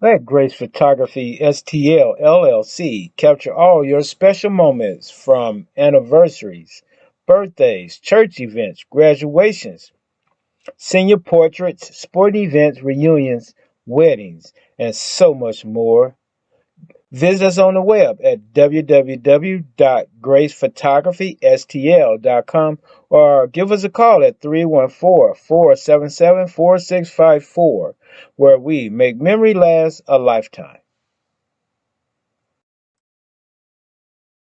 Let Grace Photography STL LLC capture all your special moments from anniversaries, birthdays, church events, graduations, senior portraits, sporting events, reunions, weddings, and so much more. Visit us on the web at www.gracephotographystl.com or give us a call at 314-477-4654, where we make memory last a lifetime.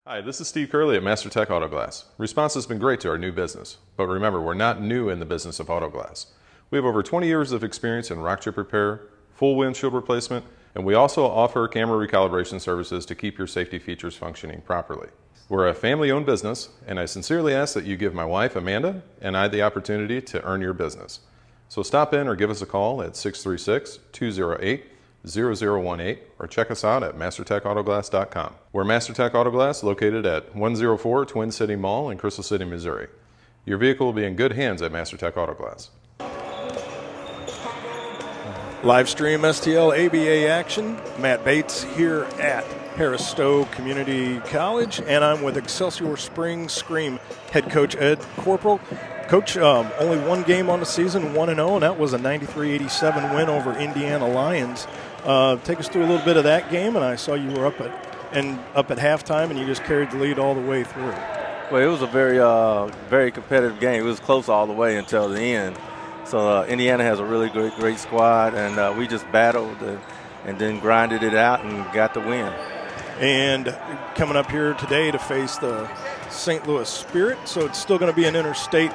Hi, this is Steve Curley at MasterTech Auto Glass. Response has been great to our new business, but remember, we're not new in the business of auto glass. We have over 20 years of experience in rock chip repair, full windshield replacement, and we also offer camera recalibration services to keep your safety features functioning properly. We're a family-owned business, and I sincerely ask that you give my wife, Amanda, and I the opportunity to earn your business. So stop in or give us a call at 636-208-0018 or check us out at mastertechautoglass.com. We're MasterTech Auto Glass, located at 104 Twin City Mall in Crystal City, Missouri. Your vehicle will be in good hands at MasterTech Auto Glass. Live stream STL ABA action. Matt Bates here at Harris Stowe Community College, and I'm with Excelsior Spring Scream head coach Ed Corporal. Coach, only one game on the season, 1-0, and that was a 93-87 win over Indiana Lions. Take us through a little bit of that game, and I saw you were up at halftime, and you just carried the lead all the way through. Well, it was a very competitive game. It was close all the way until the end. So Indiana has a really great squad, and we just battled and then grinded it out and got the win. And coming up here today to face the St. Louis Spirit, so it's still going to be an interstate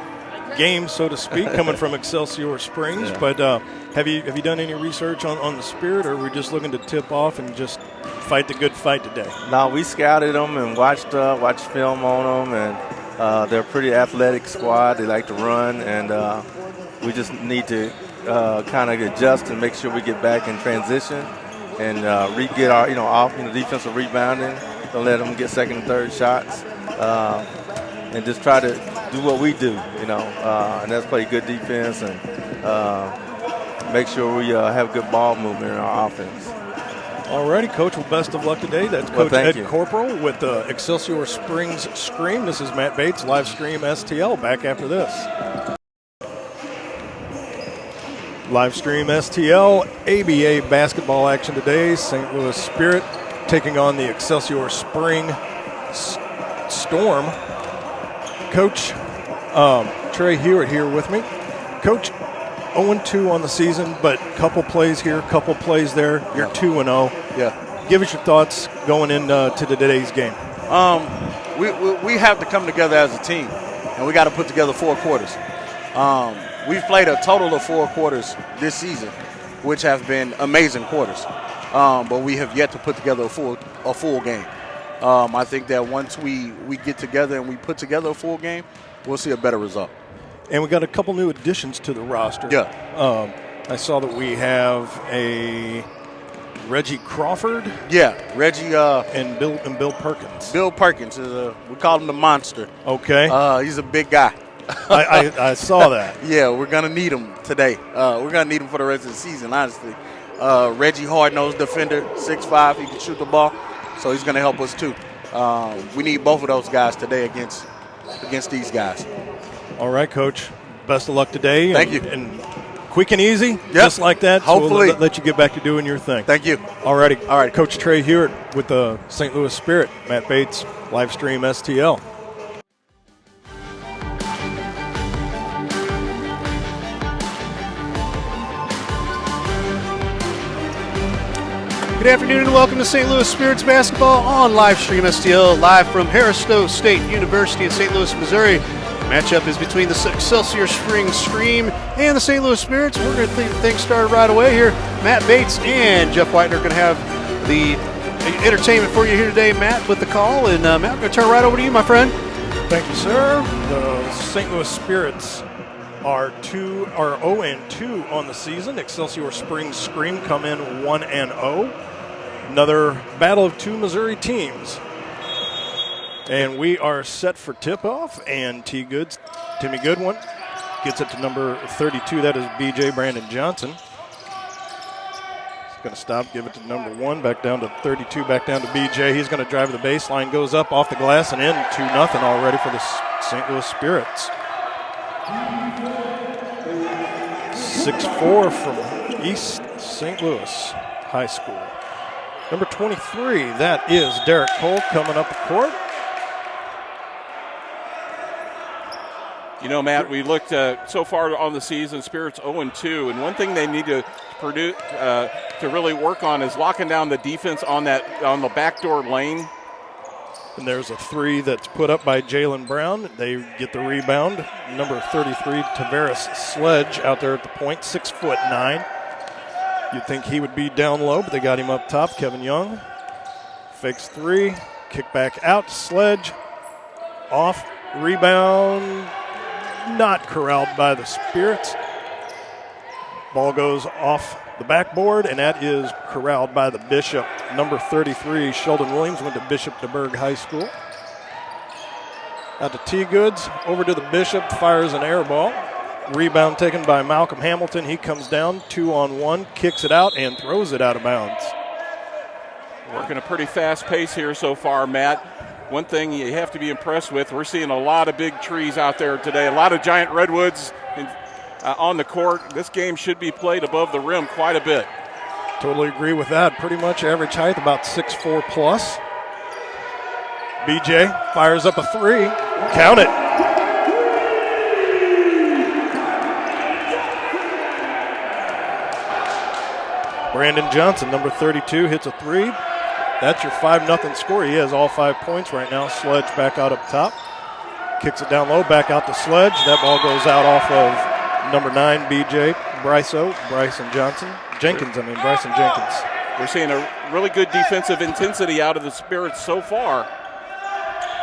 game, so to speak, coming from Excelsior Springs. Yeah. But have you done any research on the Spirit, or are we just looking to tip off and just fight the good fight today? No, we scouted them and watched film on them, and they're a pretty athletic squad. They like to run, and we just need to kind of adjust and make sure we get back in transition and get our defensive rebounding. Don't let them get second and third shots, and just try to do what we do, and that's play good defense and make sure we have good ball movement in our offense. All righty, Coach. Well, best of luck today. That's Coach Ed Corporal with Excelsior Springs Scream. This is Matt Bates, live stream STL. Back after this. Live stream STL, ABA basketball action today. St. Louis Spirit taking on the Excelsior Spring Storm. Coach Trey Hewitt here with me. Coach, 0-2 on the season, but couple plays here, couple plays there. You're 2-0. Yeah. Give us your thoughts going into today's game. We have to come together as a team, and we got to put together 4 quarters. We've played a total of 4 quarters this season, which have been amazing quarters. But we have yet to put together a full game. I think that once we get together and we put together a full game, we'll see a better result. And we got a couple new additions to the roster. Yeah. I saw that we have a Reggie Crawford. Yeah, Reggie. And Bill Perkins. Bill Perkins is we call him the monster. Okay. He's a big guy. I saw that. Yeah, we're gonna need him today. We're gonna need him for the rest of the season, honestly. Reggie, hard-nosed defender, 6'5", he can shoot the ball, so he's gonna help us too. We need both of those guys today against these guys. All right, Coach. Best of luck today. Thank you. And quick and easy, Yep. just like that. Hopefully. So we'll let you get back to doing your thing. Thank you. All righty. All right. Coach Trey Hewitt with the St. Louis Spirit. Matt Bates, live stream STL. Good afternoon and welcome to St. Louis Spirits basketball on live stream STL, live from Harris-Stowe State University in St. Louis, Missouri. The matchup is between the Excelsior Spring Scream and the St. Louis Spirits. We're going to get things started right away here. Matt Bates and Jeff Whitener are going to have the entertainment for you here today, Matt, with the call. And Matt, I'm going to turn right over to you, my friend. Thank you, sir. The St. Louis Spirits are 0-2 on the season. Excelsior Spring Scream come in 1-0. Another battle of two Missouri teams. And we are set for tip-off, and Timmy Goodwin gets it to number 32. That is B.J. Brandon Johnson. He's going to stop, give it to number 1, back down to 32, back down to B.J. He's going to drive the baseline, goes up off the glass and in, 2-0 already for the St. Louis Spirits. 6'4" from East St. Louis High School. Number 23, that is Derek Cole coming up the court. You know, Matt, we looked so far on the season, Spirits 0-2, and one thing they need to produce to really work on is locking down the defense on the backdoor lane. And there's a 3 that's put up by Jalen Brown. They get the rebound. Number 33, Tavares Sledge out there at the point, 6'9". You'd think he would be down low, but they got him up top. Kevin Young fakes 3, kick back out, Sledge, off, rebound, not corralled by the Spirits. Ball goes off the backboard, and that is corralled by the Bishop. Number 33, Sheldon Williams, went to Bishop DeBerg High School. Out to T-Goods, over to the Bishop, fires an air ball. Rebound taken by Malcolm Hamilton. He comes down, 2-on-1, kicks it out, and throws it out of bounds. Working a pretty fast pace here so far, Matt. One thing you have to be impressed with, we're seeing a lot of big trees out there today, a lot of giant redwoods on the court. This game should be played above the rim quite a bit. Totally agree with that. Pretty much average height, about 6'4 plus. BJ fires up a 3. Count it. Brandon Johnson, number 32, hits a 3. That's your 5-0 score. He has all 5 points right now. Sledge back out up top. Kicks it down low, back out to Sledge. That ball goes out off of number 9, BJ, Bryson Jenkins. We're seeing a really good defensive intensity out of the Spirits so far.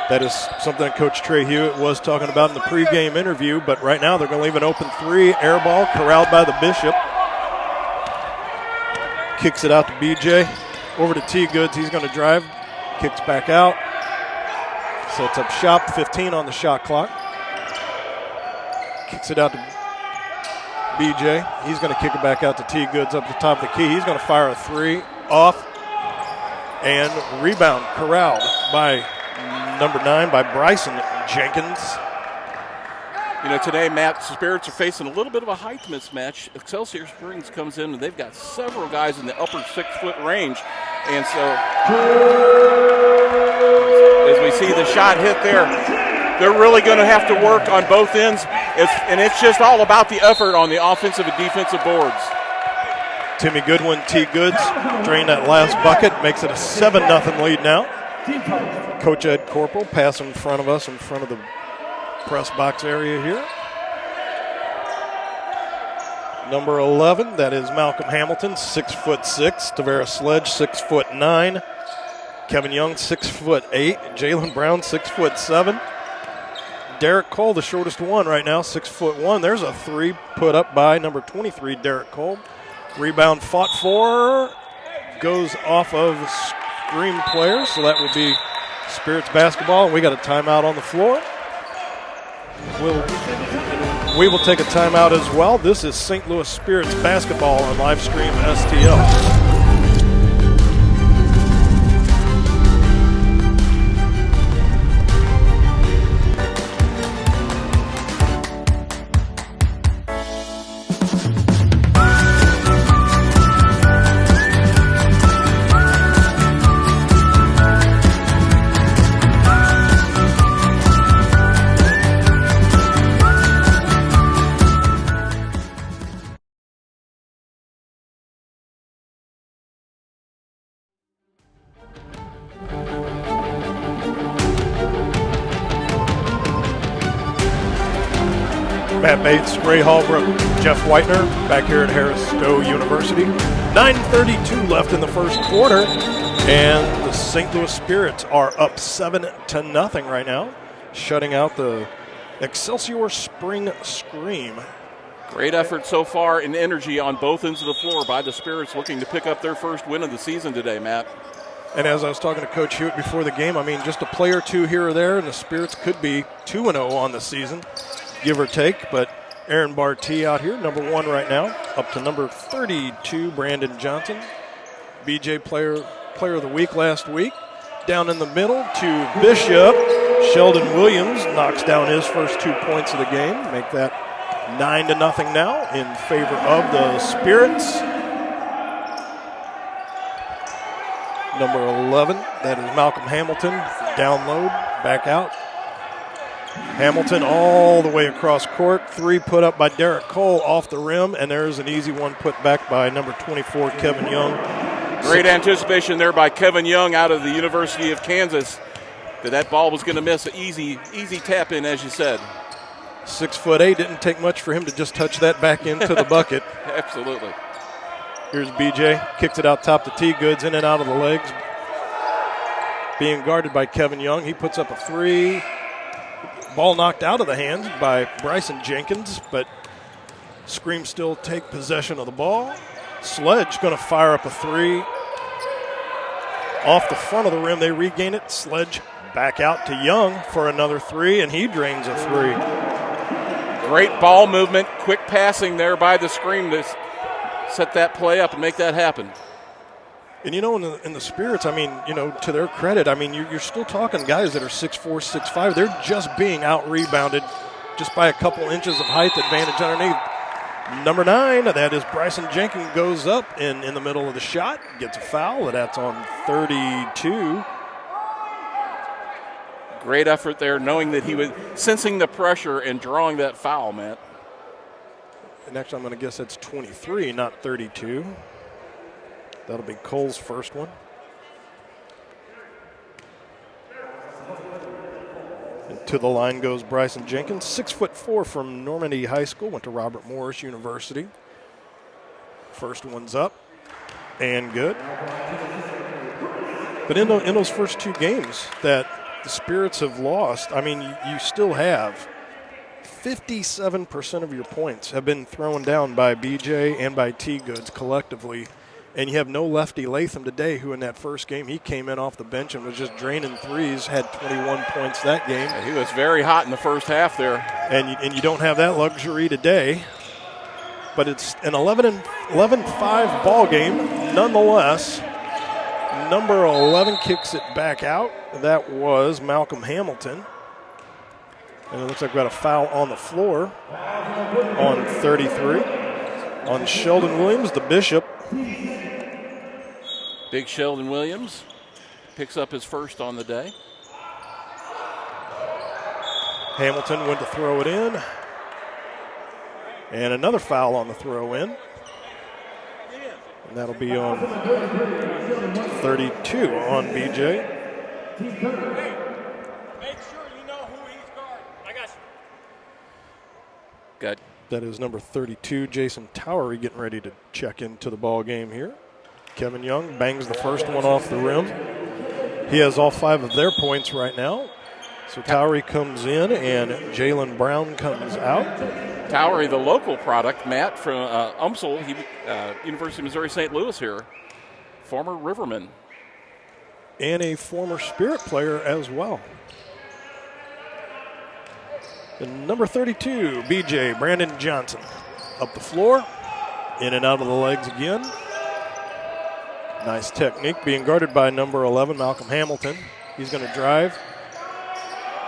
That is something that Coach Trey Hewitt was talking about in the pregame interview, but right now they're going to leave an open 3, air ball, corralled by the Bishop. Kicks it out to BJ, over to T-Goods. He's going to drive, kicks back out, sets up shop, 15 on the shot clock. Kicks it out to BJ. He's going to kick it back out to T-Goods up the top of the key. He's going to fire a 3 off, and rebound corralled by number 9 by Bryson Jenkins. You know, today, Matt, Spirits are facing a little bit of a height mismatch. Excelsior Springs comes in, and they've got several guys in the upper 6-foot range. And so, as we see the shot hit there, they're really going to have to work on both ends. It's just all about the effort on the offensive and defensive boards. Timmy Goodwin, T-Goods, drain that last bucket, makes it a 7-0 lead now. Coach Ed Corporal pass in front of us, in front of the press box area here. Number 11, that is Malcolm Hamilton, 6'6". Tavares Sledge, 6'9". Kevin Young, 6'8". Jalen Brown, 6'7". Derek Cole, the shortest one right now, 6'1". There's a 3 put up by number 23, Derek Cole. Rebound fought for, goes off of screen player, so that will be Spirits basketball. We got a timeout on the floor. We will take a timeout as well. This is St. Louis Spirits basketball on live stream STL. Matt Bates, Ray Hallbrook, Jeff Whitener back here at Harris-Stowe University. 9:32 left in the first quarter, and the St. Louis Spirits are up 7-0 right now, shutting out the Excelsior Spring Scream. Great effort so far and energy on both ends of the floor by the Spirits, looking to pick up their first win of the season today, Matt. And as I was talking to Coach Hewitt before the game, I mean, just a play or two here or there, and the Spirits could be 2-0 on the season, give or take. But Aaron Barty out here, number 1 right now, up to number 32, Brandon Johnson. BJ player of the week last week. Down in the middle to Bishop. Sheldon Williams knocks down his first 2 points of the game. Make that 9-0 now in favor of the Spirits. Number 11, that is Malcolm Hamilton. Download, back out. Hamilton all the way across court. 3 put up by Derek Cole off the rim, and there's an easy one put back by number 24, Kevin Young. Great anticipation there by Kevin Young out of the University of Kansas. That ball was going to miss an easy tap in, as you said. 6'8", didn't take much for him to just touch that back into the bucket. Absolutely. Here's BJ, kicks it out top to T. Goods, in and out of the legs. Being guarded by Kevin Young, he puts up a 3. Ball knocked out of the hands by Bryson Jenkins, but Scream still take possession of the ball. Sledge going to fire up a 3. Off the front of the rim, they regain it. Sledge back out to Young for another 3, and he drains a 3. Great ball movement, quick passing there by the Scream to set that play up and make that happen. And, in the Spirits, I mean, to their credit, I mean, you're still talking guys that are 6'4", 6'5". They're just being out-rebounded just by a couple inches of height advantage underneath. Number 9, that is Bryson Jenkins, goes up in the middle of the shot, gets a foul. That's on 32. Great effort there, knowing that he was sensing the pressure and drawing that foul, Matt. And actually, I'm going to guess that's 23, not 32. That'll be Cole's first one. And to the line goes Bryson Jenkins, 6'4" from Normandy High School, went to Robert Morris University. First one's up and good. But in those first 2 games that the Spirits have lost, I mean, you still have 57% of your points have been thrown down by BJ and by T. Goods collectively. And you have no lefty Latham today, who in that first game, he came in off the bench and was just draining 3s, had 21 points that game. Yeah, he was very hot in the first half there. And you don't have that luxury today. But it's an 11-5 ball game nonetheless. Number 11 kicks it back out. That was Malcolm Hamilton. And it looks like we got a foul on the floor on 33. On Sheldon Williams, the Bishop. Big Sheldon Williams picks up his first on the day. Hamilton went to throw it in. And another foul on the throw in. And that'll be on 32 on BJ. Make sure you know who he's guarding. I got you. Good. That is number 32, Jason Towery, getting ready to check into the ball game here. Kevin Young bangs the first one off the rim. He has all 5 of their points right now. So Towery comes in and Jalen Brown comes out. Towery, the local product, Matt, from UMSL, University of Missouri St. Louis here. former Riverman. And a former Spirit player as well. And number 32, BJ, Brandon Johnson. Up the floor, in and out of the legs again. Nice technique, being guarded by number 11, Malcolm Hamilton. He's going to drive,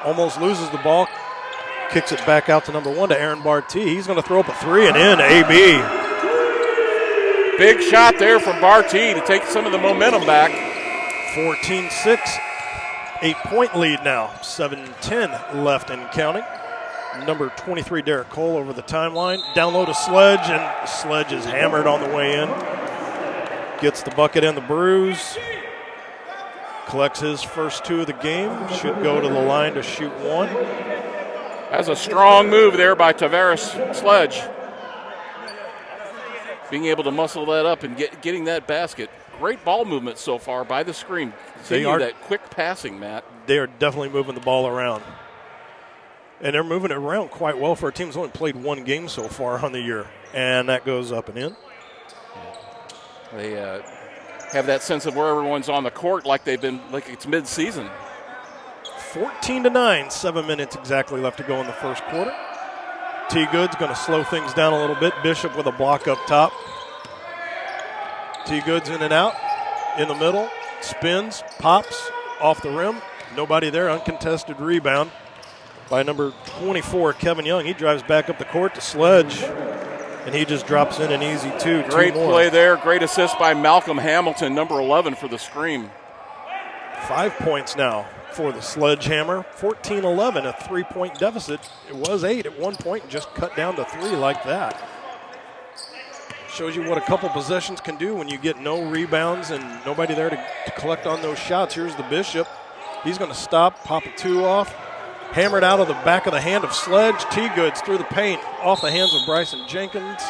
almost loses the ball, kicks it back out to number 1 to Aaron Bartee. He's going to throw up a 3 and in, AB. Big shot there from Bartee to take some of the momentum back. 14-6, 8-point lead now, 7:10 left and counting. Number 23, Derek Cole, over the timeline. Down low to Sledge, and Sledge is hammered on the way in. Gets the bucket and the bruise. Collects his first 2 of the game. Should go to the line to shoot 1. That's a strong move there by Tavares Sledge. Being able to muscle that up and getting that basket. Great ball movement so far by the screen. They are that quick passing, Matt. They are definitely moving the ball around. And they're moving it around quite well for a team that's only played 1 game so far on the year. And that goes up and in. They have that sense of where everyone's on the court like they've been, like it's mid-season. 14-9, 7 minutes exactly left to go in the first quarter. T. Good's going to slow things down a little bit. Bishop with a block up top. T. Good's in and out, in the middle, spins, pops, off the rim. Nobody there, uncontested rebound by number 24, Kevin Young. He drives back up the court to Sledge, and he just drops in an easy 2. Great play there. Great assist by Malcolm Hamilton, number 11 for the Scream. 5 points now for the Sledgehammer. 14-11, a 3-point deficit. It was 8 at one point, and just cut down to 3 like that. Shows you what a couple possessions can do when you get no rebounds and nobody there to collect on those shots. Here's the Bishop. He's going to stop, pop a 2 off. Hammered out of the back of the hand of Sledge. T-Goods through the paint, off the hands of Bryson Jenkins.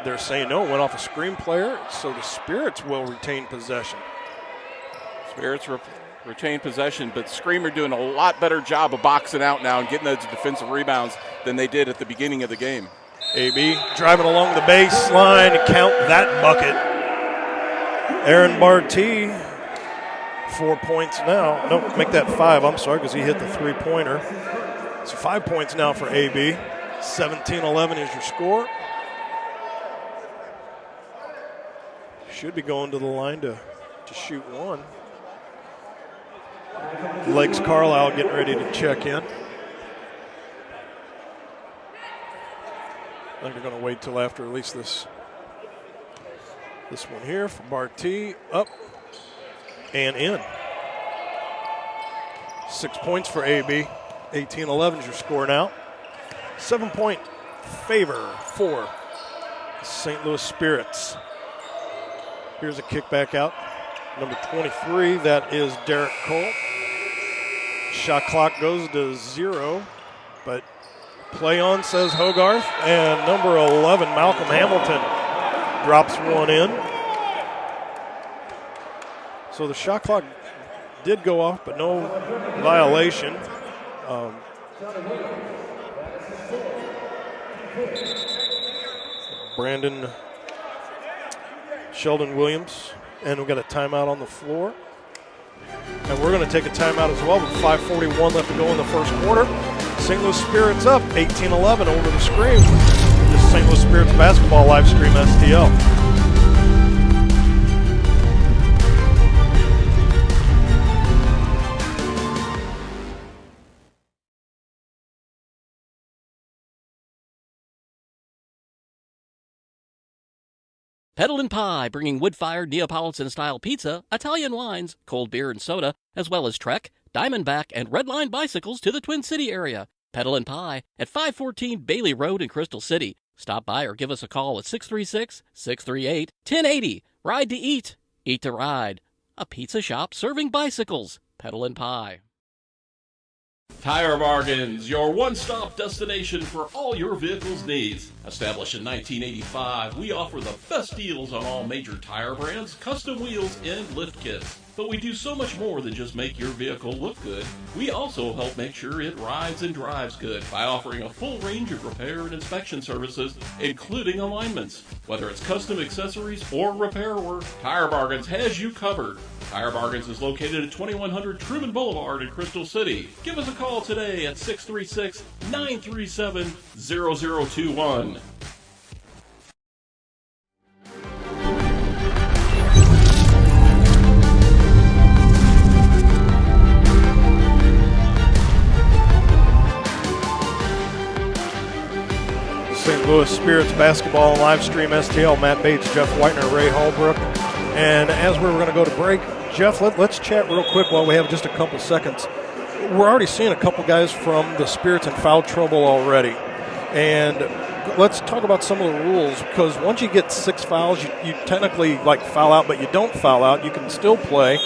They're saying no, went off a screen player, so the Spirits will retain possession. Spirits retain possession, but Scream are doing a lot better job of boxing out now and getting those defensive rebounds than they did at the beginning of the game. AB driving along the baseline, count that bucket. Aaron Bartee, 4 points now. No, make that 5, I'm sorry, because he hit the 3-pointer. So 5 points now for AB. 17-11 is your score. Should be going to the line to shoot 1. Legs Carlisle getting ready to check in. I think they're going to wait till after at least this one here for Bartee. Up and in. 6 points for AB. 18-11 is your score now. 7-point favor for St. Louis Spirits. Here's a kick back out. Number 23, that is Derek Cole. Shot clock goes to 0, but play on, says Hogarth. And number 11, Malcolm Hamilton, drops one in. So the shot clock did go off, but no violation. Brandon Sheldon Williams, and we've got a timeout on the floor. And we're going to take a timeout as well with 5:41 left to go in the first quarter. St. Louis Spirits up 18-11 over the Scream. This is St. Louis Spirits basketball live stream STL. Pedal and Pie, bringing wood-fired Neapolitan-style pizza, Italian wines, cold beer and soda, as well as Trek, Diamondback, and Redline bicycles to the Twin City area. Pedal and Pie at 514 Bailey Road in Crystal City. Stop by or give us a call at 636-638-1080. Ride to eat, eat to ride. A pizza shop serving bicycles. Pedal and Pie. Tire Bargains, your one-stop destination for all your vehicle's needs. Established in 1985, we offer the best deals on all major tire brands, custom wheels, and lift kits. But we do so much more than just make your vehicle look good. We also help make sure it rides and drives good by offering a full range of repair and inspection services, including alignments. Whether it's custom accessories or repair work, Tire Bargains has you covered. Tire Bargains is located at 2100 Truman Boulevard in Crystal City. Give us a call today at 636-937-0021. St. Louis Spirits basketball live stream STL. Matt Bates, Jeff Whitener, Ray Hallbrook. And as we're going to go to break, Jeff, let's chat real quick while we have just a couple seconds. We're already seeing a couple guys from the Spirits in foul trouble already. And let's talk about some of the rules, because once you get 6 fouls, you technically foul out, but you don't foul out. You can still play,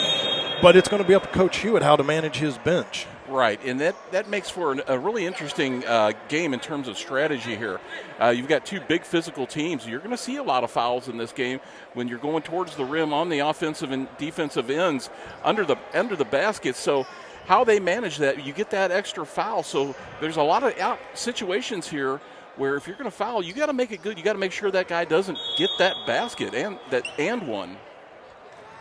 but it's going to be up to Coach Hewitt how to manage his bench. Right, and that makes for a really interesting game in terms of strategy here. You've got two big physical teams. You're going to see a lot of fouls in this game when you're going towards the rim on the offensive and defensive ends under the basket. So how they manage that, you get that extra foul. So there's a lot of situations here where if you're going to foul, you got to make it good. You got to make sure that guy doesn't get that basket and one.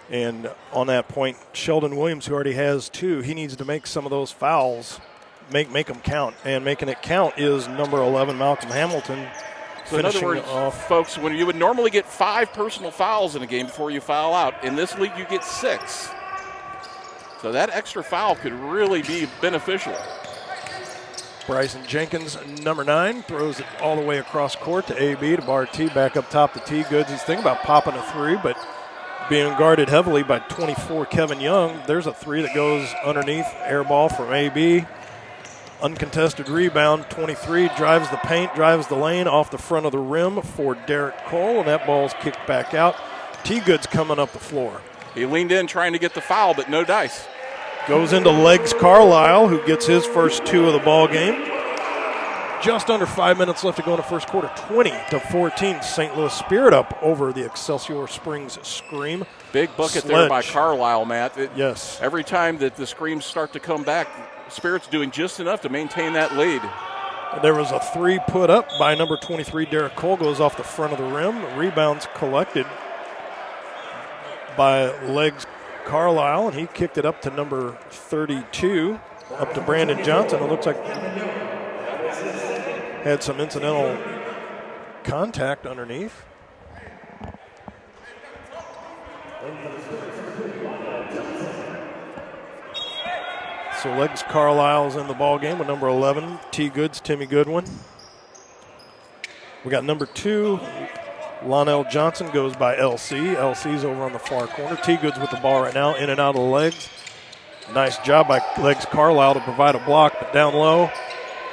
And on that point, Sheldon Williams, who already has 2, he needs to make some of those fouls, make them count. And making it count is number 11, Malcolm Hamilton. So in other words, folks, when you would normally get 5 personal fouls in a game before you foul out, in this league you get 6. So that extra foul could really be beneficial. Bryson Jenkins, number 9, throws it all the way across court to AB, to Bar T, back up top to T. Goods. He's thinking about popping a 3, but being guarded heavily by 24 Kevin Young. There's a 3 that goes underneath, air ball from AB. Uncontested rebound, 23 drives the paint, drives the lane off the front of the rim for Derek Cole, and that ball's kicked back out. T-Goods coming up the floor. He leaned in trying to get the foul, but no dice. Goes into Legs Carlisle, who gets his first 2 of the ball game. Just under 5 minutes left to go in the first quarter. 20-14, St. Louis Spirit up over the Excelsior Springs Scream. Big bucket there by Carlisle, Matt. Yes. Every time that the Screams start to come back, Spirit's doing just enough to maintain that lead. There was a 3 put up by number 23, Derek Cole, goes off the front of the rim. The rebound's collected by Legs Carlisle, and he kicked it up to number 32, up to Brandon Johnson. It looks like had some incidental contact underneath. So Legs Carlisle's in the ball game with number 11, T. Goods, Timmy Goodwin. We got number 2, Lonell Johnson, goes by LC. LC's over on the far corner. T. Goods with the ball right now, in and out of the legs. Nice job by Legs Carlisle to provide a block, but down low.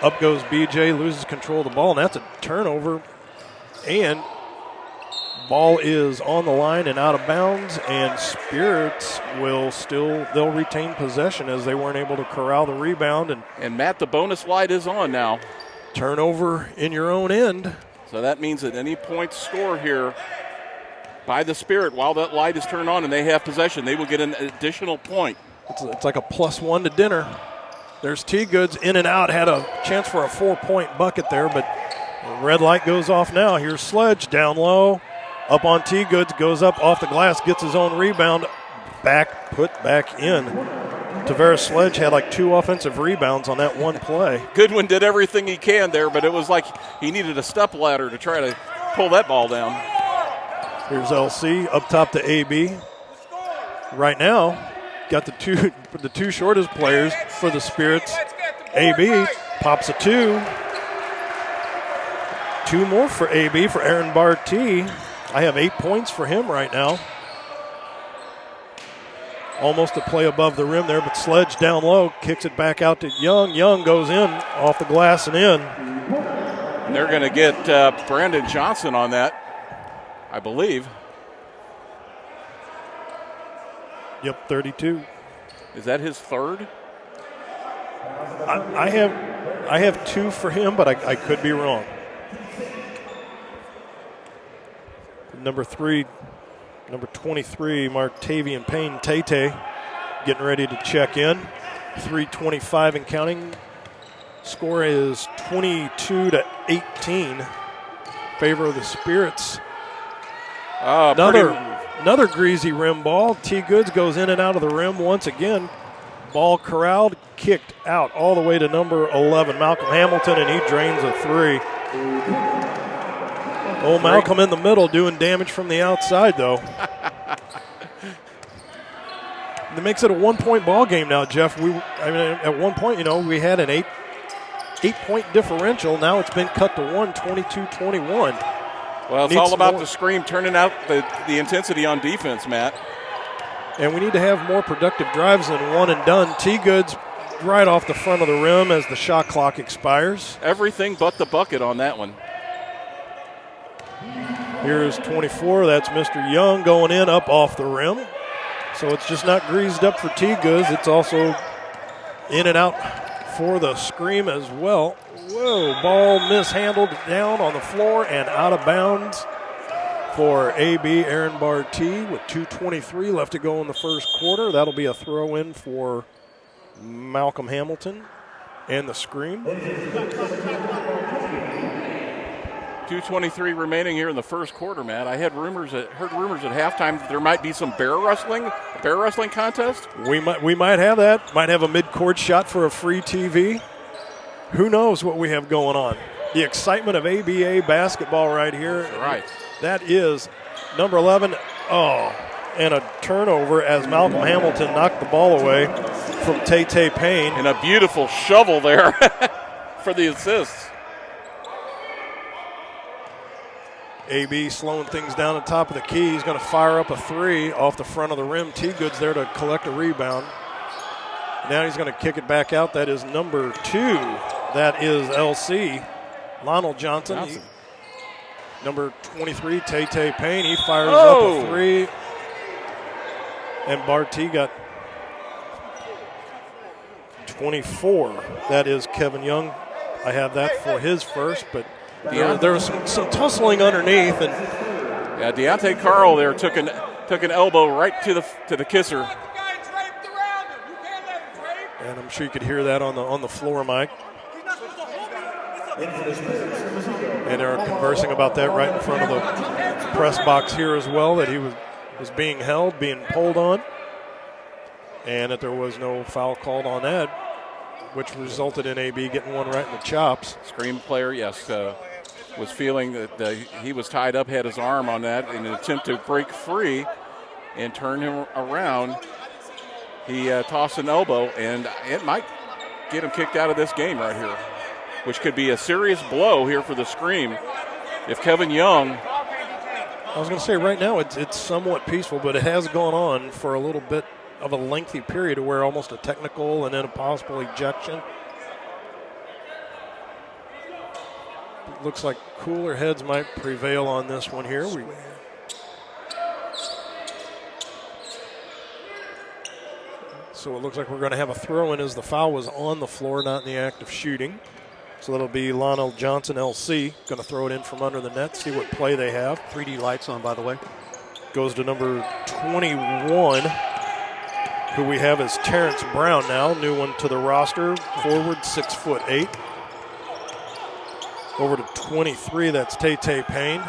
Up goes BJ, loses control of the ball, and that's a turnover. And ball is on the line and out of bounds, and Spirits they'll retain possession as they weren't able to corral the rebound. And Matt, the bonus light is on now. Turnover in your own end. So that means that any points scored here by the Spirit while that light is turned on and they have possession, they will get an additional point. It's like a +1 to dinner. There's T-Goods in and out, had a chance for a 4-point bucket there, but the red light goes off now. Here's Sledge down low, up on T-Goods, goes up off the glass, gets his own rebound, put back in. Tavares Sledge had 2 offensive rebounds on that one play. Goodwin did everything he can there, but it was like he needed a step ladder to try to pull that ball down. Here's LC up top to AB. Right now, got the two shortest players for the Spirits. AB pops a 2. 2 more for AB for Aaron Barty. I have 8 points for him right now. Almost a play above the rim there, but Sledge down low, kicks it back out to Young. Young goes in, off the glass and in. And they're going to get Brandon Johnson on that, I believe. Yep, 32. Is that his third? I have 2 for him, but I could be wrong. Number 23, Martavian Payne Tate, getting ready to check in. 3:25 and counting. Score is 22-18. Favor of the Spirits. Another greasy rim ball. T. Goods goes in and out of the rim once again. Ball corralled, kicked out all the way to number 11, Malcolm Hamilton, and he drains a 3. Old Malcolm in the middle doing damage from the outside, though. It makes it a 1-point ball game now, Jeff. At one point, we had an 8-point differential. Now it's been cut to 1, 22-21. Well, it's all about the scream, turning out the intensity on defense, Matt. And we need to have more productive drives than one and done. T-Goods right off the front of the rim as the shot clock expires. Everything but the bucket on that one. Here's 24. That's Mr. Young going in up off the rim. So it's just not greased up for T-Goods. It's also in and out for the scream as well. Whoa, ball mishandled down on the floor and out of bounds for AB Aaron Barty with 2:23 left to go in the first quarter. That'll be a throw in for Malcolm Hamilton and the scream. 2:23 remaining here in the first quarter, Matt. I heard rumors at halftime that there might be some bear wrestling contest. We might have that. Might have a mid-court shot for a free TV. Who knows what we have going on? The excitement of ABA basketball right here. That's right. That is number 11. Oh, and a turnover as Malcolm Hamilton knocked the ball away from Tate Payne. And a beautiful shovel there for the assist. AB slowing things down at the top of the key. He's going to fire up a 3 off the front of the rim. T-Goods there to collect a rebound. Now he's going to kick it back out. That is number 2. That is LC, Lionel Johnson. Number 23, Tate Payne. He fires up a 3. And Barty got 24. That is Kevin Young. I have that for his first, but there was some tussling underneath. And Deontay Carl there took an elbow right to the kisser. And I'm sure you could hear that on the floor mic. And they're conversing about that right in front of the press box here as well, that he was being held, being pulled on, and that there was no foul called on that, which resulted in AB getting one right in the chops. Scream player, yes, was feeling that he was tied up, had his arm on that in an attempt to break free and turn him around. He tossed an elbow, and it might get him kicked out of this game right here, which could be a serious blow here for the scream. If Kevin Young... I was going to say right now it's somewhat peaceful, but it has gone on for a little bit of a lengthy period where almost a technical and then a possible ejection. It looks like cooler heads might prevail on this one here. So it looks like we're going to have a throw-in as the foul was on the floor, not in the act of shooting. So that'll be Lionel Johnson, LC, going to throw it in from under the net, see what play they have. 3D lights on, by the way. Goes to number 21, who we have as Terrence Brown now, new one to the roster, forward, 6'8". Over to 23, that's Tate Payne.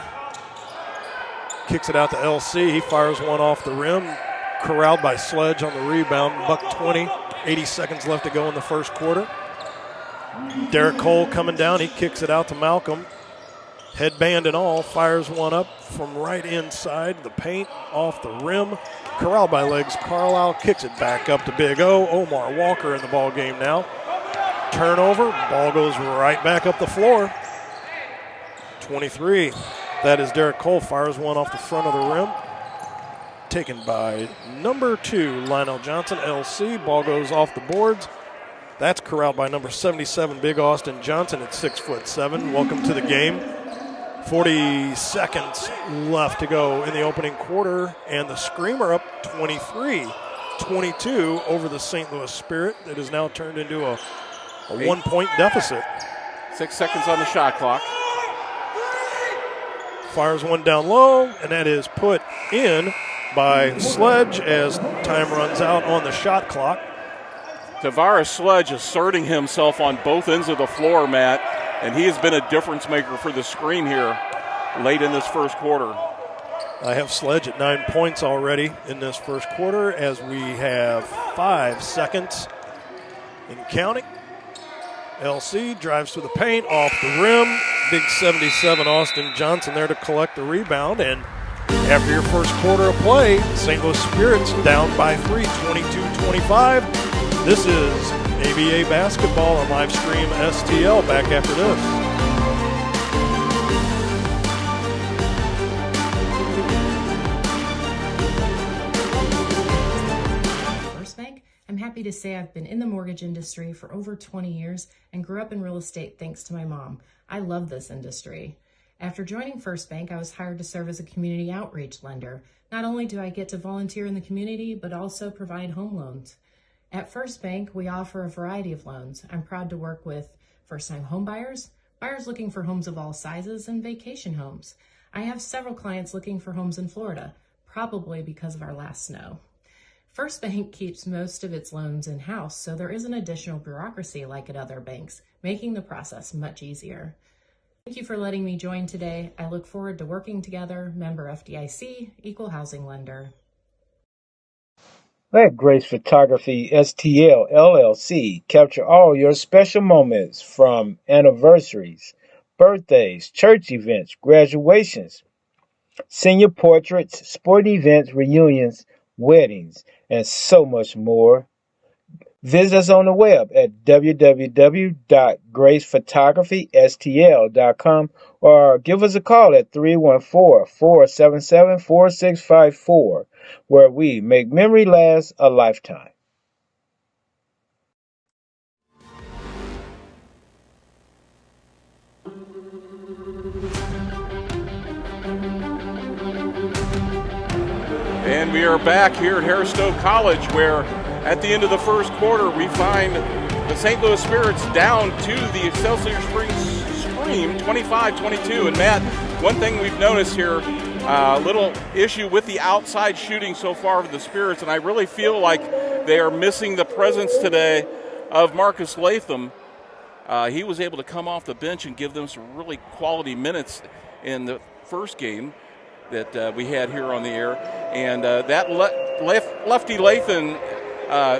Kicks it out to LC, he fires one off the rim. Corralled by Sledge on the rebound, $1:20, 80 seconds left to go in the first quarter. Derek Cole coming down, he kicks it out to Malcolm. Headband and all, fires one up from right inside the paint, off the rim. Corralled by legs, Carlisle kicks it back up to Big O. Omar Walker in the ball game now. Turnover, ball goes right back up the floor. 23, that is Derek Cole, fires one off the front of the rim. Taken by number 2, Lionel Johnson, LC. Ball goes off the boards. That's corralled by number 77, Big Austin Johnson at 6'7". Welcome to the game. 40 seconds left to go in the opening quarter, and the Screamer up 23 22 over the St. Louis Spirit. That has now turned into a 1-point deficit. 6 seconds on the shot clock. Fires one down low, and that is put in by Sledge as time runs out on the shot clock. Tavares Sledge asserting himself on both ends of the floor, Matt, and he has been a difference maker for the Scream here late in this first quarter. I have Sledge at 9 points already in this first quarter as we have 5 seconds and counting. LC drives to the paint, off the rim. Big 77 Austin Johnson there to collect the rebound. And after your first quarter of play, St. Louis Spirits down by 3, 22-25. This is ABA basketball on live stream STL. Back after this. I'm happy to say I've been in the mortgage industry for over 20 years and grew up in real estate thanks to my mom. I love this industry. After joining First Bank, I was hired to serve as a community outreach lender. Not only do I get to volunteer in the community, but also provide home loans. At First Bank, we offer a variety of loans. I'm proud to work with first-time home buyers, buyers looking for homes of all sizes, and vacation homes. I have several clients looking for homes in Florida, probably because of our last snow. First Bank keeps most of its loans in-house, so there isn't additional bureaucracy like at other banks, making the process much easier. Thank you for letting me join today. I look forward to working together. Member FDIC, Equal Housing Lender. Let Grace Photography STL LLC capture all your special moments from anniversaries, birthdays, church events, graduations, senior portraits, sporting events, reunions, weddings, and so much more. Visit us on the web at www.gracephotographystl.com or give us a call at 314-477-4654, where we make memory last a lifetime. And we are back here at Harris-Stowe College, where at the end of the first quarter we find the St. Louis Spirits down to the Excelsior Springs Scream 25-22. And Matt, one thing we've noticed here, a little issue with the outside shooting so far for the Spirits, and I really feel like they are missing the presence today of Marcus Latham. He was able to come off the bench and give them some really quality minutes in the first game that we had here on the air. And that lefty Latham,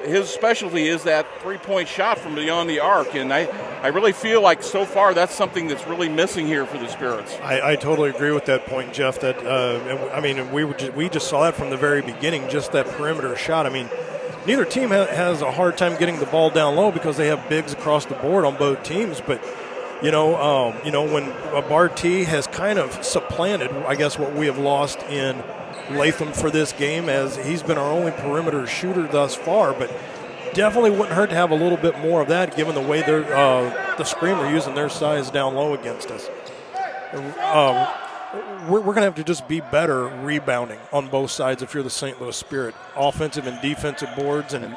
his specialty is that three-point shot from beyond the arc. And I really feel like so far that's something that's really missing here for the Spirits. I totally agree with that point, Jeff. That we just saw that from the very beginning, just that perimeter shot. I mean, neither team has a hard time getting the ball down low because they have bigs across the board on both teams. But when Barty has kind of supplanted, I guess, what we have lost in Latham for this game, as he's been our only perimeter shooter thus far, but definitely wouldn't hurt to have a little bit more of that given the way the Scream are using their size down low against us. We're going to have to just be better rebounding on both sides if you're the St. Louis Spirit, offensive and defensive boards, and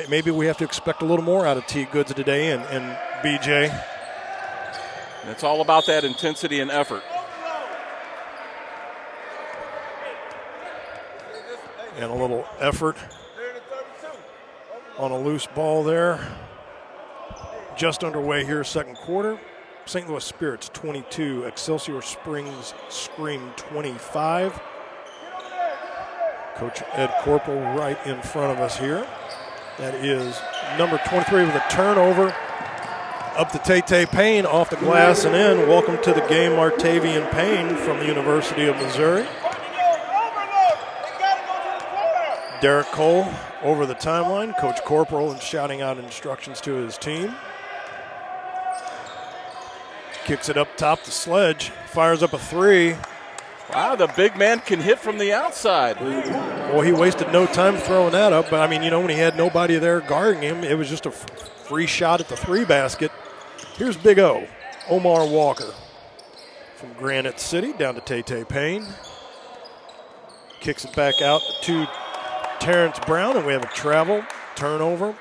maybe we have to expect a little more out of T. Goods today and BJ. It's all about that intensity and effort. And a little effort on a loose ball there. Just underway here, second quarter. St. Louis Spirits 22, Excelsior Springs Scream 25. Coach Ed Corporal right in front of us here. That is number 23 with a turnover. Up to Tay Payne, off the glass and in. Welcome to the game, Martavian Payne from the University of Missouri. Derek Cole over the timeline. Coach Corporal and shouting out instructions to his team. Kicks it up top to Sledge. Fires up a three. Wow, the big man can hit from the outside. Well, he wasted no time throwing that up. But, I mean, when he had nobody there guarding him, it was just a free shot at the three basket. Here's Big O, Omar Walker from Granite City down to Tay Payne. Kicks it back out to Terrence Brown, and we have a travel turnover.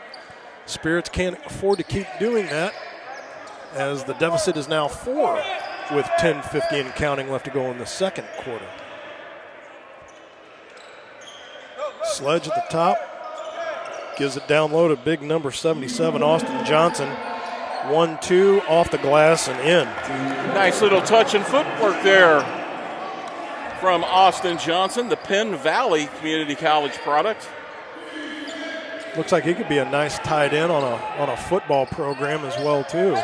Spirits can't afford to keep doing that, as the deficit is now 4 with 10:50 and counting left to go in the second quarter. Sledge at the top. Gives it down low to big number 77, Austin Johnson. 1-2 off the glass and in. Nice little touch and footwork there from Austin Johnson, the Penn Valley Community College product. Looks like he could be a nice tight end on a football program as well, too.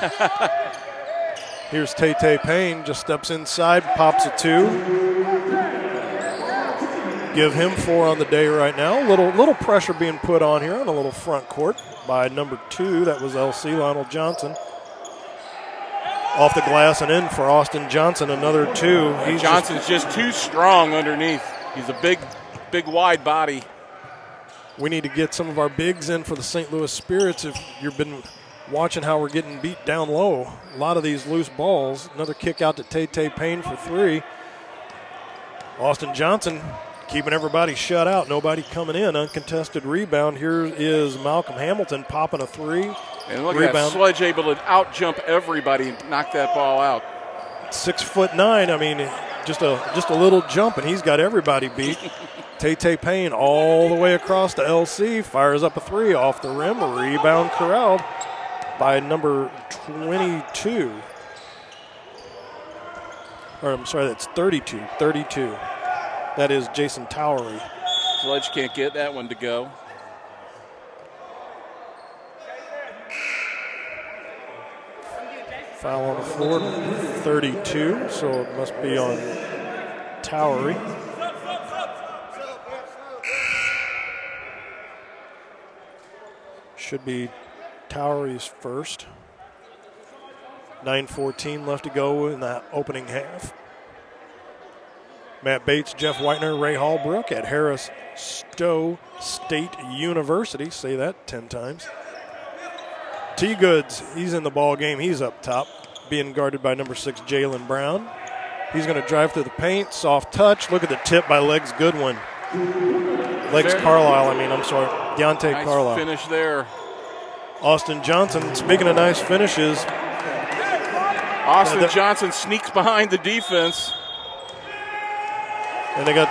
Here's Tay Payne, just steps inside, pops a 2. Give him 4 on the day right now. Little pressure being put on here on a little front court by number 2. That was LC, Lionel Johnson. Off the glass and in for Austin Johnson, another 2. Johnson's just too strong underneath. He's a big, wide body. We need to get some of our bigs in for the St. Louis Spirits. If you've been watching how we're getting beat down low, a lot of these loose balls. Another kick out to Tay Payne for 3. Austin Johnson keeping everybody shut out. Nobody coming in. Uncontested rebound. Here is Malcolm Hamilton popping a 3. And look at that, Sledge able to out-jump everybody and knock that ball out. 6'9". I mean, just a little jump, and he's got everybody beat. Tay Payne all the way across to LC. Fires up a 3 off the rim. A rebound corralled by number 22. Or I'm sorry, that's 32. 32. That is Jason Towery. Sledge can't get that one to go. Foul on the floor, 32, so it must be on Towery. Should be Towery's first. 9:14 left to go in that opening half. Matt Bates, Jeff Whitener, Ray Hallbrook at Harris Stowe State University. Say that 10 times. T. Goods, he's in the ball game. He's up top, being guarded by number 6, Jalen Brown. He's going to drive through the paint. Soft touch. Look at the tip by Legs Goodwin. Legs Carlisle, Deontay nice Carlisle. Finish there. Austin Johnson, speaking of nice finishes. Austin Johnson sneaks behind the defense. And they got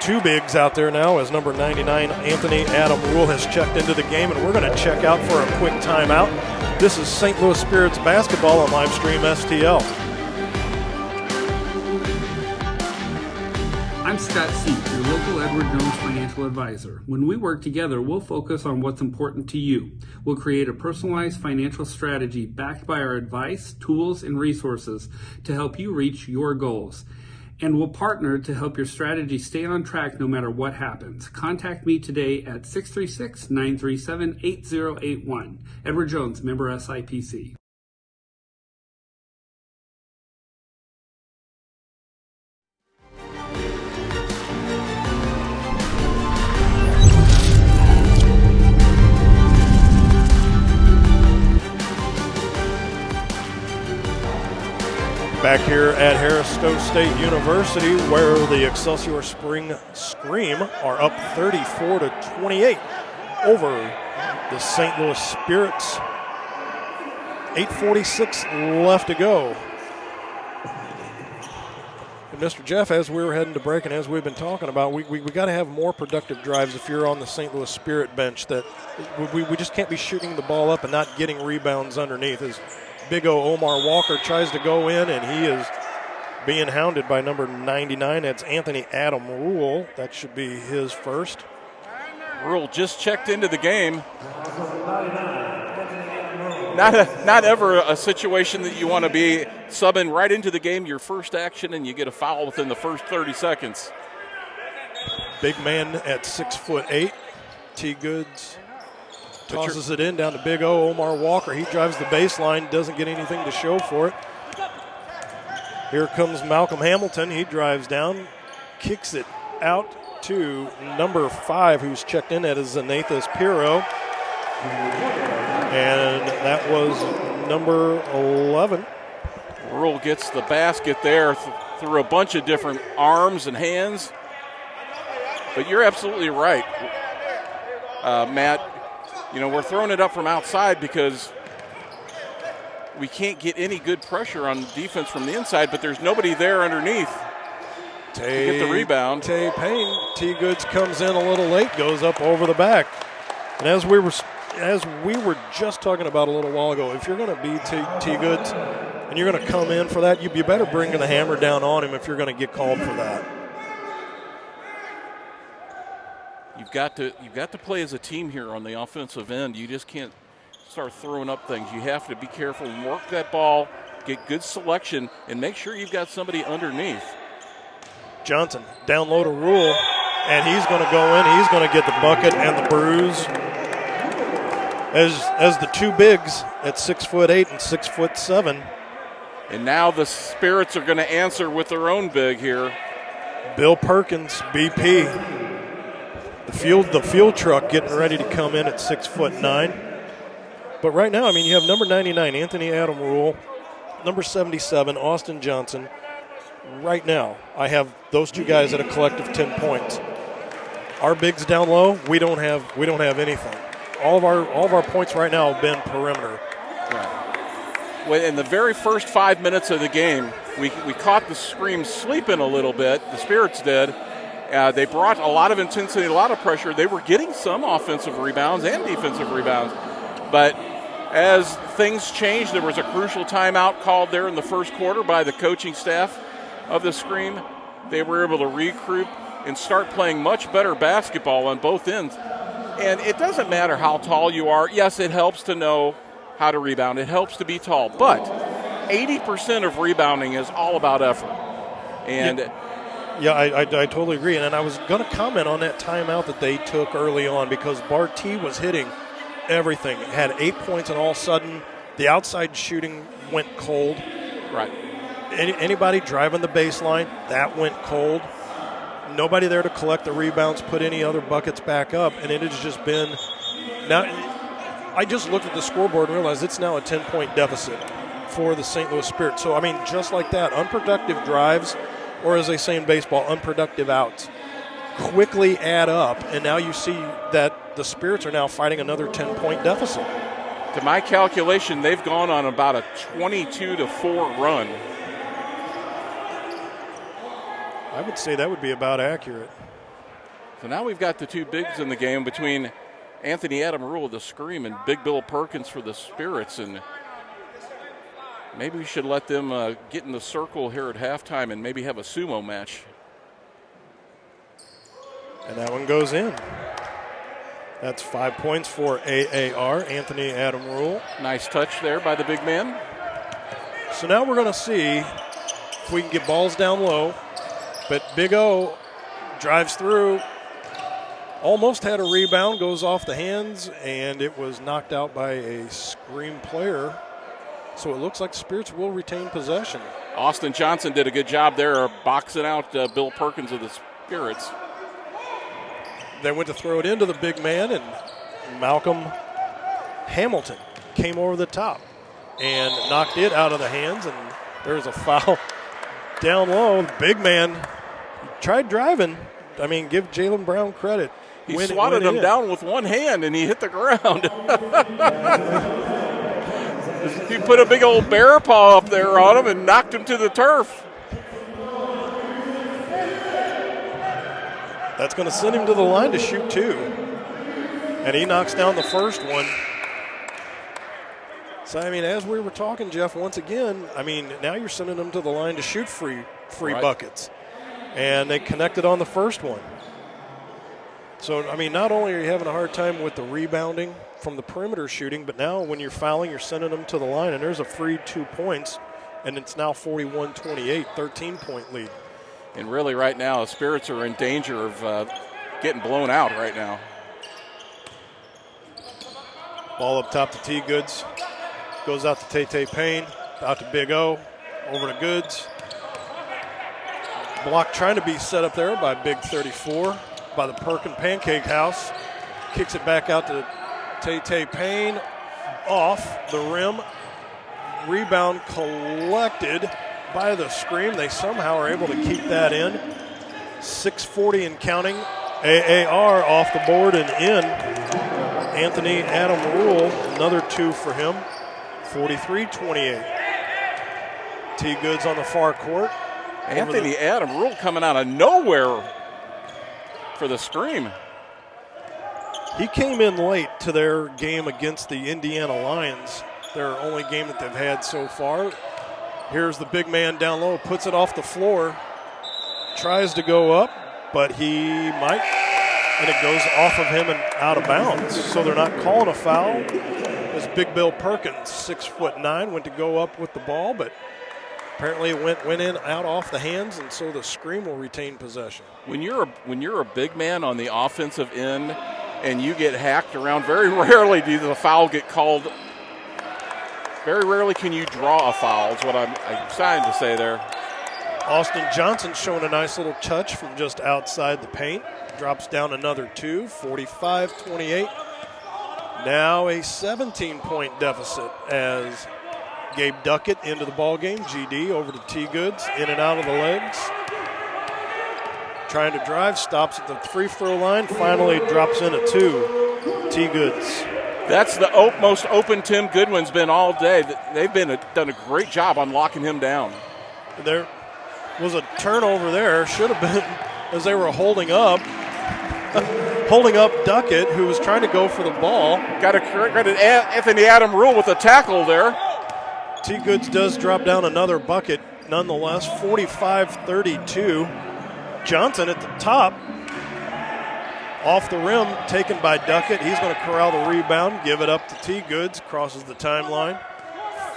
2 bigs out there now as number 99, Anthony Adam Rule, has checked into the game, and we're going to check out for a quick timeout. This is St. Louis Spirits basketball on Livestream STL. I'm Scott Seat, your local Edward Jones financial advisor. When we work together, we'll focus on what's important to you. We'll create a personalized financial strategy backed by our advice, tools, and resources to help you reach your goals. And we'll partner to help your strategy stay on track no matter what happens. Contact me today at 636-937-8081. Edward Jones, member SIPC. Back here at Harris Stowe State University, where the Excelsior Spring Scream are up 34-28 over the St. Louis Spirits. 8:46 left to go. And Mr. Jeff, as we were heading to break and as we've been talking about, we got to have more productive drives if you're on the St. Louis Spirit bench. That we just can't be shooting the ball up and not getting rebounds underneath. As Big O Omar Walker tries to go in, and he is being hounded by number 99. That's Anthony Adam Rule. That should be his first. Rule just checked into the game. Not ever a situation that you want to be subbing right into the game, your first action, and you get a foul within the first 30 seconds. Big man at 6'8". T. Goods tosses it in down to Big O Omar Walker. He drives the baseline, doesn't get anything to show for it. Here comes Malcolm Hamilton. He drives down, kicks it out to number 5, who's checked in. That is Zenathus Piro. And that was number 11. Rule gets the basket there through a bunch of different arms and hands. But you're absolutely right, Matt. You know, we're throwing it up from outside because we can't get any good pressure on defense from the inside, but there's nobody there underneath to get the rebound. Tay Payne, T. Goods comes in a little late, goes up over the back. And as we were just talking about a little while ago, if you're going to be T. Goods and you're going to come in for that, you better bring the hammer down on him if you're going to get called for that. You've got to play as a team here on the offensive end. You just can't start throwing up things. You have to be careful and work that ball, get good selection, and make sure you've got somebody underneath. Johnson down low to Rule, and he's going to go in. He's going to get the bucket and the bruise. As the two bigs at 6'8" and 6'7". And now the Spirits are going to answer with their own big here. Bill Perkins, BP. The field truck getting ready to come in at 6'9". But right now, I mean, you have number 99, Anthony Adam Rule, number 77, Austin Johnson. Right now, I have those two guys at a collective 10 points. Our bigs down low, we don't have anything. All of our points right now have been perimeter. Right. Well, in the very first 5 minutes of the game, we caught the Scream sleeping a little bit. The Spirits did. They brought a lot of intensity, a lot of pressure. They were getting some offensive rebounds and defensive rebounds. But as things changed, there was a crucial timeout called there in the first quarter by the coaching staff of the Scream. They were able to regroup and start playing much better basketball on both ends. And it doesn't matter how tall you are. Yes, it helps to know how to rebound. It helps to be tall. But 80% of rebounding is all about effort. And yeah, I totally agree. And I was going to comment on that timeout that they took early on because Barty was hitting everything. Had 8 points, and all of a sudden the outside shooting went cold. Right. Anybody driving the baseline, that went cold. Nobody there to collect the rebounds, put any other buckets back up, and it has just been now. I just looked at the scoreboard and realized it's now a 10-point deficit for the St. Louis Spirit. So, I mean, just like that, unproductive drives, or as they say in baseball, unproductive outs, quickly add up, and now you see that the Spirits are now fighting another 10-point deficit. To my calculation, they've gone on about a 22-4 run. I would say that would be about accurate. So now we've got the two bigs in the game between Anthony Adam Rule of the Scream and Big Bill Perkins for the Spirits. And maybe we should let them get in the circle here at halftime and maybe have a sumo match. And that one goes in. That's 5 points for AAR, Anthony Adam Rule. Nice touch there by the big man. So now we're going to see if we can get balls down low. But Big O drives through, almost had a rebound, goes off the hands, and it was knocked out by a Scream player. So it looks like the Spirits will retain possession. Austin Johnson did a good job there boxing out Bill Perkins of the Spirits. They went to throw it into the big man, and Malcolm Hamilton came over the top and knocked it out of the hands, and there's a foul down low. The big man tried driving. I mean, give Jalen Brown credit. He swatted him down with one hand, and he hit the ground. He put a big old bear paw up there on him and knocked him to the turf. That's going to send him to the line to shoot two. And he knocks down the first one. So, I mean, as we were talking, Jeff, once again, I mean, now you're sending them to the line to shoot free right. Buckets. And they connected on the first one. So, I mean, not only are you having a hard time with the rebounding from the perimeter shooting, but now when you're fouling, you're sending them to the line, and there's a free 2 points, and it's now 41-28, 13-point lead. And really right now, the Spirits are in danger of getting blown out right now. Ball up top to T. Goods. Goes out to Tay Payne. Out to Big O. Over to Goods. Block trying to be set up there by Big 34 by the Perkin Pancake House. Kicks it back out to Tay Payne. Off the rim. Rebound collected by the Scream. They somehow are able to keep that in. 6:40 and counting AAR off the board and in. Anthony Adam Rule, another 2 for him. 43-28. T. Goods on the far court. Anthony Adam Rule coming out of nowhere for the scream. He came in late to their game against the Indiana Lions, their only game that they've had so far. Here's the big man down low, puts it off the floor, tries to go up, but he might, and it goes off of him and out of bounds. So they're not calling a foul. As Big Bill Perkins, 6'9", went to go up with the ball, but apparently it went in, out off the hands, and so the scream will retain possession. When you're a big man on the offensive end and you get hacked around, very rarely does the foul get called. Very rarely can you draw a foul, is what I'm trying to say there. Austin Johnson showing a nice little touch from just outside the paint. Drops down another 2, 45-28. Now a 17-point deficit as Gabe Duckett into the ball game. GD over to T. Goods, in and out of the legs. Trying to drive, stops at the free throw line, finally drops in a 2. T. Goods. That's the most open Tim Goodwin's been all day. They've done a great job on locking him down. There was a turnover there. Should have been as they were holding up Duckett, who was trying to go for the ball. Got to credit Anthony Adam Rule with a tackle there. T. Goods does drop down another bucket nonetheless, 45-32. Johnson at the top. Off the rim, taken by Duckett. He's going to corral the rebound, give it up to T. Goods, crosses the timeline.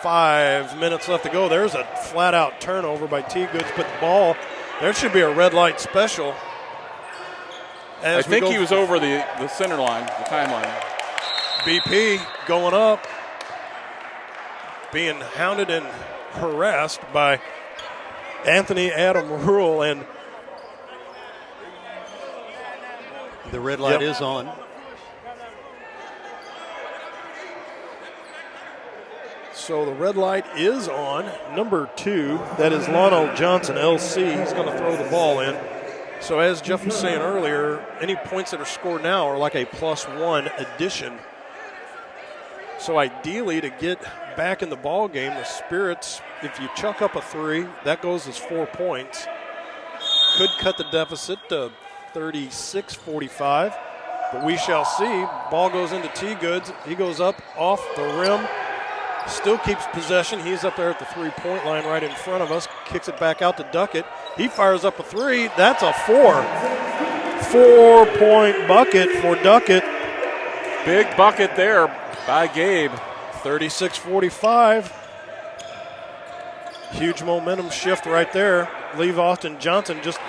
5 minutes left to go. There's a flat-out turnover by T. Goods, but the ball, there should be a red light special. I think he was over the center line, the timeline. BP going up, being hounded and harassed by Anthony Adam Rule, and the red light is on. So the red light is on. Number 2, that is Lionel Johnson, LC. He's going to throw the ball in. So as Jeff was saying earlier, any points that are scored now are like a +1 addition. So ideally, to get back in the ball game, the Spirits, if you chuck up a 3, that goes as 4 points. Could cut the deficit to 36-45, but we shall see. Ball goes into T. Goods. He goes up off the rim, still keeps possession. He's up there at the 3-point line right in front of us, kicks it back out to Duckett. He fires up a 3. That's a 4-point bucket for Duckett. Big bucket there by Gabe. 36-45. Huge momentum shift right there. Leave Austin Johnson just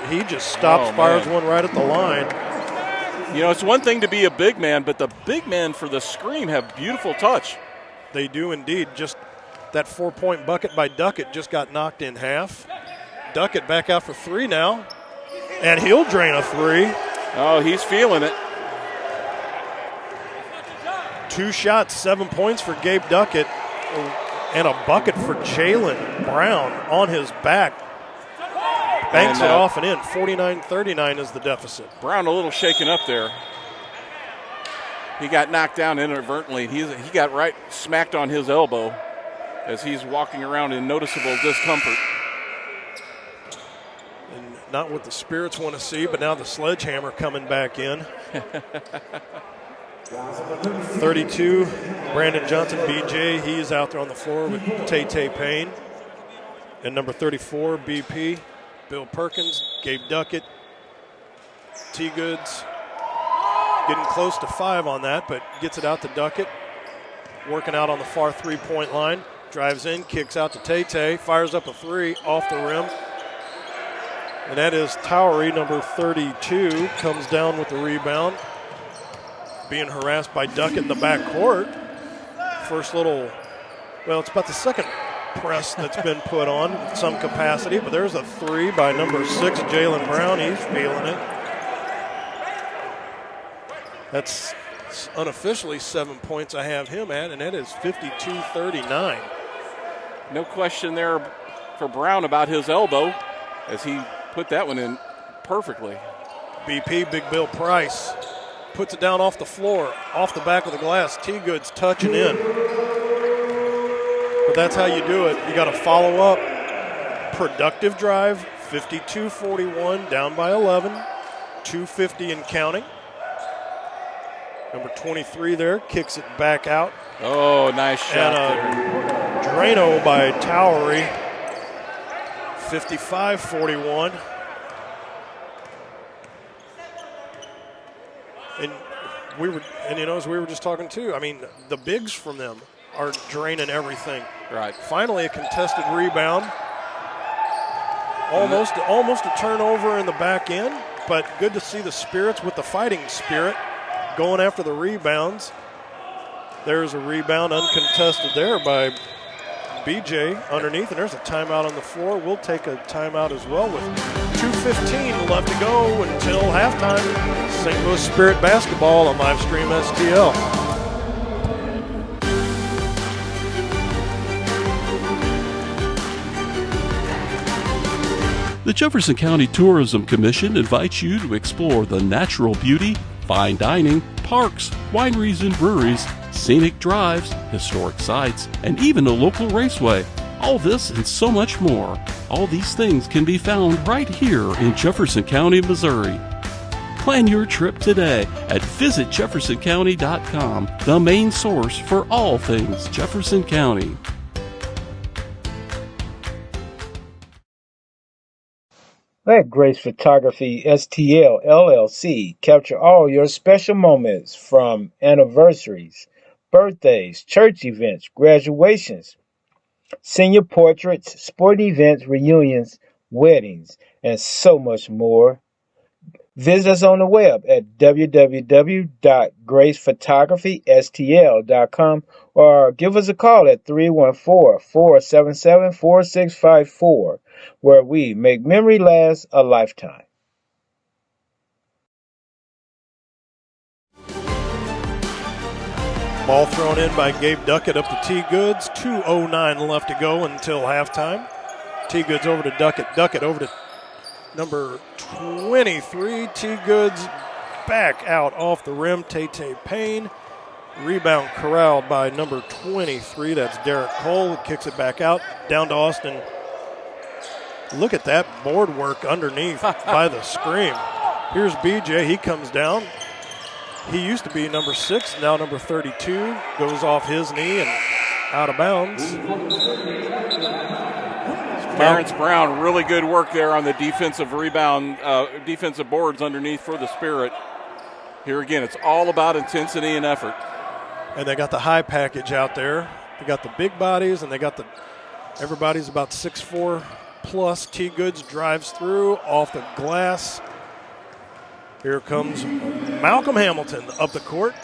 stops, fires one right at the line. You know, it's one thing to be a big man, but the big men for the scream have beautiful touch. They do indeed. Just that 4-point bucket by Duckett just got knocked in half. Duckett back out for 3 now, and he'll drain a 3. Oh, he's feeling it. 2 shots, 7 points for Gabe Duckett, and a bucket for Jalen Brown on his back. Banks it off and in. 49-39 is the deficit. Brown a little shaken up there. He got knocked down inadvertently. He got right smacked on his elbow as he's walking around in noticeable discomfort. And not what the Spirits want to see, but now the sledgehammer coming back in. 32, Brandon Johnson, BJ. He's out there on the floor with Tay Payne. And number 34, BP, Bill Perkins, Gabe Duckett, T. Goods. Getting close to 5 on that, but gets it out to Duckett. Working out on the far 3-point line. Drives in, kicks out to Tay, fires up a 3 off the rim. And that is Towery, number 32, comes down with the rebound. Being harassed by Duckett in the backcourt. First little, it's about the second press that's been put on in some capacity, but there's a 3 by number 6, Jalen Brown. He's feeling it. That's unofficially 7 points I have him at, and that is 52-39. No question there for Brown about his elbow as he put that one in perfectly. BP, Big Bill Price, puts it down off the floor, off the back of the glass. T-Goods touching in. But that's how you do it. You got to follow up. Productive drive, 52-41, down by 11, 2:50 and counting. Number 23 there kicks it back out. Oh, nice shot and there. Drano by Towery, 55-41. And as we were just talking too, I mean, the bigs from them are draining everything. Right. Finally, a contested rebound. Almost a turnover in the back end, but good to see the Spirits with the fighting spirit going after the rebounds. There's a rebound uncontested there by BJ underneath, and there's a timeout on the floor. We'll take a timeout as well with 2:15 left to go until halftime. St. Louis Spirit basketball on Livestream STL. The Jefferson County Tourism Commission invites you to explore the natural beauty, fine dining, parks, wineries and breweries, scenic drives, historic sites, and even a local raceway. All this and so much more. All these things can be found right here in Jefferson County, Missouri. Plan your trip today at visitjeffersoncounty.com, the main source for all things Jefferson County. Let Grace Photography STL LLC capture all your special moments from anniversaries, birthdays, church events, graduations, senior portraits, sporting events, reunions, weddings, and so much more. Visit us on the web at www.gracephotographystl.com or give us a call at 314-477-4654, where we make memory last a lifetime. Ball thrown in by Gabe Duckett up to T-Goods. 2:09 left to go until halftime. T-Goods over to Duckett. Duckett over to number 23. T-Goods back out off the rim. Tay-Tay Payne. Rebound corralled by number 23. That's Derek Cole. Kicks it back out. Down to Austin. Look at that board work underneath by the screen. Here's BJ. He comes down. He used to be number 6, now number 32. Goes off his knee and out of bounds. Terrence Brown, really good work there on the defensive rebound, defensive boards underneath for the Spirit. Here again, it's all about intensity and effort. And they got the high package out there. They got the big bodies, and they got everybody's about 6'4" plus. T-Goods drives through off the glass. Here comes Malcolm Hamilton up the court.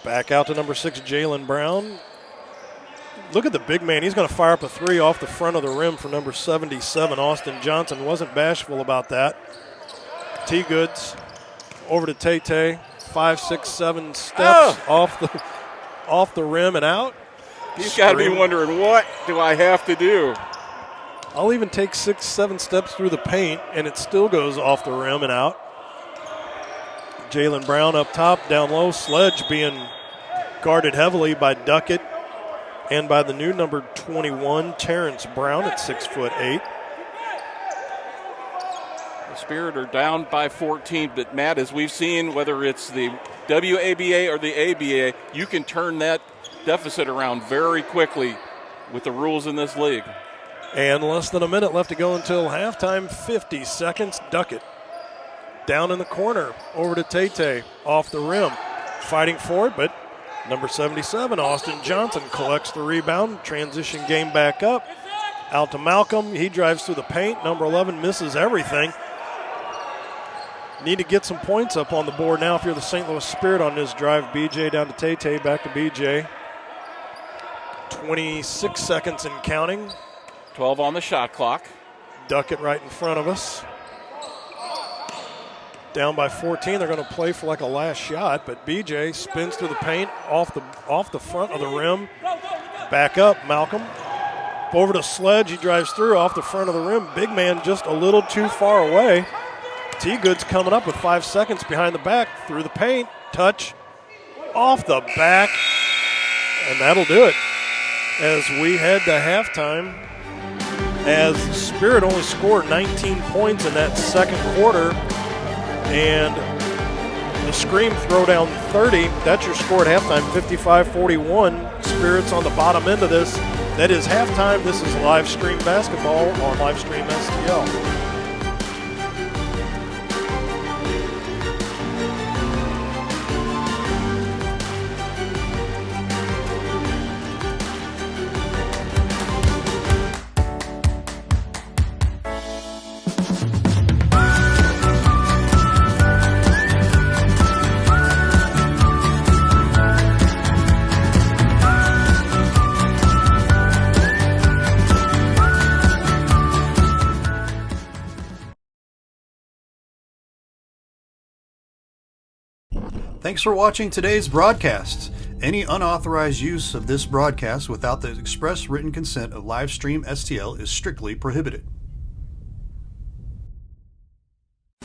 Back out to number 6, Jalen Brown. Look at the big man. He's going to fire up a three off the front of the rim for number 77, Austin Johnson. Wasn't bashful about that. T-Goods over to Tay-Tay. 5, 6, 7 steps off the rim and out. He's got to be wondering, what do I have to do? I'll even take 6, 7 steps through the paint, and it still goes off the rim and out. Jalen Brown up top, down low. Sledge being guarded heavily by Duckett and by the new number 21, Terrence Brown at 6'8". The Spirit are down by 14, but Matt, as we've seen, whether it's the WABA or the ABA, you can turn that deficit around very quickly with the rules in this league. And less than a minute left to go until halftime, 50 seconds. Duckett down in the corner, over to Tay-Tay, off the rim. Fighting for it, but number 77, Austin Johnson, collects the rebound. Transition game back up. Out to Malcolm. He drives through the paint. Number 11 misses everything. Need to get some points up on the board now if you're the St. Louis Spirit on this drive. BJ down to Tay-Tay, back to BJ. 26 seconds and counting. 12 on the shot clock. Duckett right in front of us. Down by 14. They're going to play for like a last shot, but BJ spins through the paint off the front of the rim. Back up, Malcolm. Over to Sledge. He drives through off the front of the rim. Big man just a little too far away. T-Good's coming up with 5 seconds behind the back, through the paint, touch, off the back, and that'll do it. As we head to halftime, as Spirit only scored 19 points in that second quarter, and the Scream throw down 30. That's your score at halftime, 55-41. Spirit's on the bottom end of this. That is halftime. This is live stream basketball on Live Stream STL. Thanks for watching today's broadcast. Any unauthorized use of this broadcast without the express written consent of Livestream STL is strictly prohibited.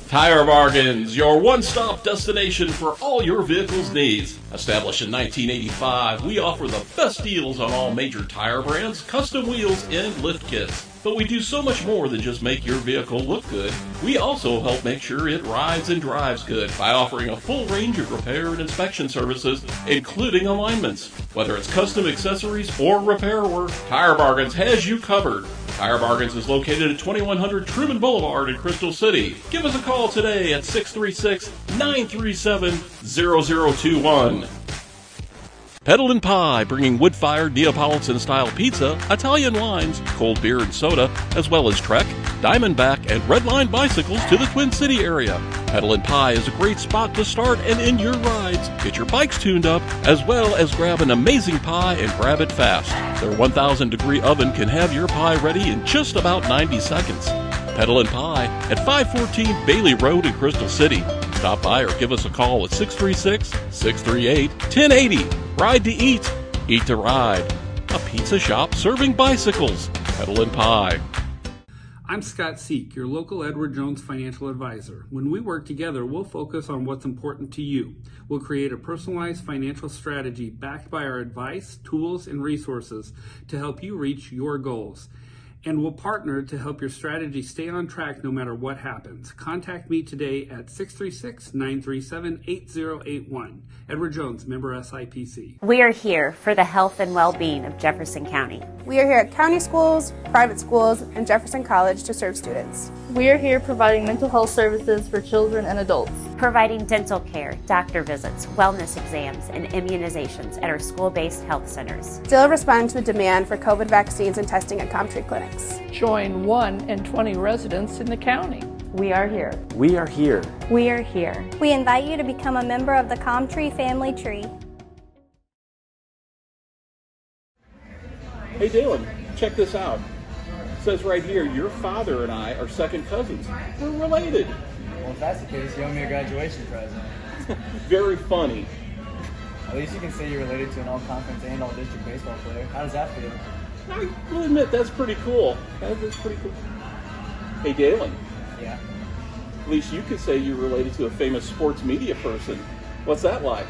Tire Bargains, your one-stop destination for all your vehicle's needs. Established in 1985, we offer the best deals on all major tire brands, custom wheels, and lift kits. But we do so much more than just make your vehicle look good. We also help make sure it rides and drives good by offering a full range of repair and inspection services, including alignments. Whether it's custom accessories or repair work, Tire Bargains has you covered. Tire Bargains is located at 2100 Truman Boulevard in Crystal City. Give us a call today at 636-937-0021. Pedal and Pie, bringing wood-fired Neapolitan-style pizza, Italian wines, cold beer and soda, as well as Trek, Diamondback, and Redline bicycles to the Twin City area. Pedal and Pie is a great spot to start and end your rides. Get your bikes tuned up, as well as grab an amazing pie and grab it fast. Their 1,000-degree oven can have your pie ready in just about 90 seconds. Pedal and Pie at 514 Bailey Road in Crystal City. Stop by or give us a call at 636-638-1080. Ride to eat, eat to ride. A pizza shop serving bicycles. Pedal and Pie. I'm Scott Seek, your local Edward Jones financial advisor. When we work together, we'll focus on what's important to you. We'll create a personalized financial strategy backed by our advice, tools, and resources to help you reach your goals. And we'll partner to help your strategy stay on track no matter what happens. Contact me today at 636-937-8081. Edward Jones, member SIPC. We are here for the health and well-being of Jefferson County. We are here at county schools, private schools, and Jefferson College to serve students. We are here providing mental health services for children and adults. Providing dental care, doctor visits, wellness exams, and immunizations at our school-based health centers. Still respond to the demand for COVID vaccines and testing at ComTree clinics. Join 1 in 20 residents in the county. We are here. We are here. We are here. We invite you to become a member of the ComTree family tree. Hey Dalen, check this out. It says right here, your father and I are second cousins. We're related. Well, if that's the case, you owe me a graduation present. Very funny. At least you can say you're related to an all-conference and all-district baseball player. How does that feel? I will admit, that's pretty cool. That's pretty cool. Hey, Dalen. Yeah? At least you could say you're related to a famous sports media person. What's that like?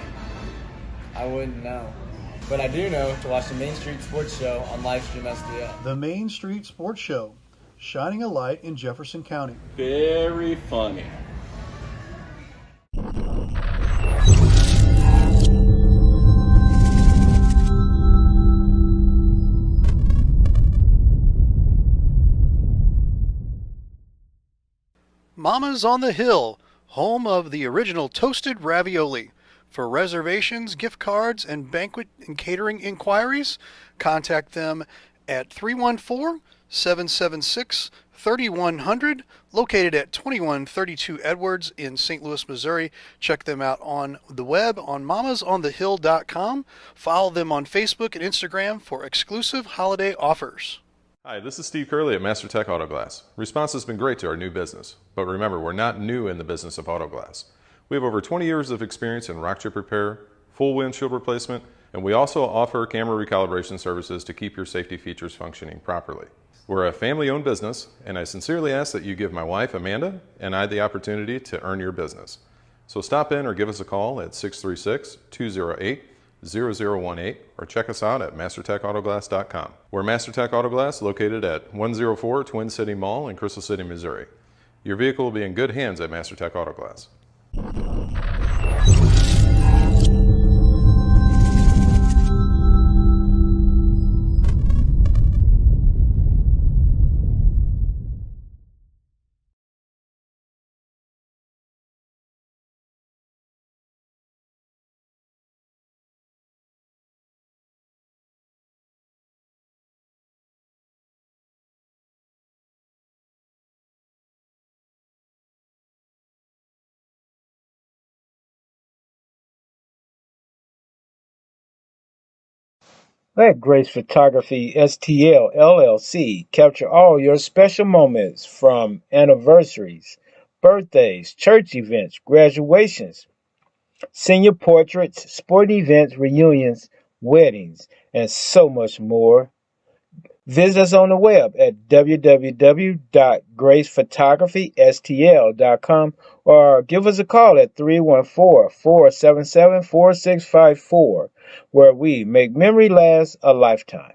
I wouldn't know. But I do know to watch the Main Street Sports Show on Livestream STL. The Main Street Sports Show, shining a light in Jefferson County. Very funny. Mama's on the Hill, home of the original toasted ravioli. For reservations, gift cards, and banquet and catering inquiries, contact them at 314-776-3100, located at 2132 Edwards in St. Louis, Missouri. Check them out on the web on mamasonthehill.com. Follow them on Facebook and Instagram for exclusive holiday offers. Hi, this is Steve Curley at Master Tech Auto Glass. Response has been great to our new business, but remember, we're not new in the business of auto glass. We have over 20 years of experience in rock chip repair, full windshield replacement, and we also offer camera recalibration services to keep your safety features functioning properly. We're a family-owned business, and I sincerely ask that you give my wife, Amanda, and I the opportunity to earn your business. So stop in or give us a call at 636-208-0018 or check us out at mastertechautoglass.com. We're MasterTech Auto Glass, located at 104 Twin City Mall in Crystal City, Missouri. Your vehicle will be in good hands at MasterTech Auto Glass. Let Grace Photography STL LLC capture all your special moments from anniversaries, birthdays, church events, graduations, senior portraits, sporting events, reunions, weddings, and so much more. Visit us on the web at www.gracephotography.stl.com or give us a call at 314-477-4654, where we make memory last a lifetime.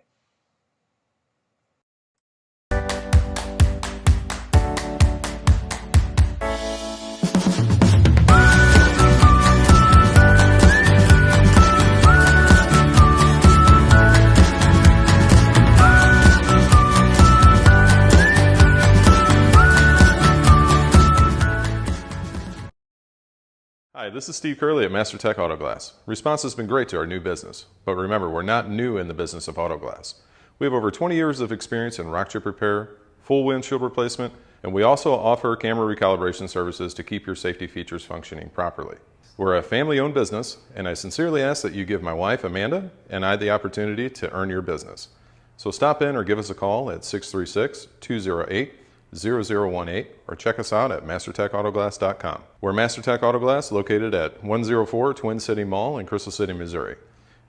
Hi, this is Steve Curley at MasterTech Auto Glass. Response has been great to our new business, but remember, we're not new in the business of auto glass. We have over 20 years of experience in rock chip repair, full windshield replacement, and we also offer camera recalibration services to keep your safety features functioning properly. We're a family-owned business, and I sincerely ask that you give my wife, Amanda, and I the opportunity to earn your business. So stop in or give us a call at 636-208-0018 or check us out at mastertechautoglass.com. We're MasterTech Auto Glass, located at 104 Twin City Mall in Crystal City, Missouri.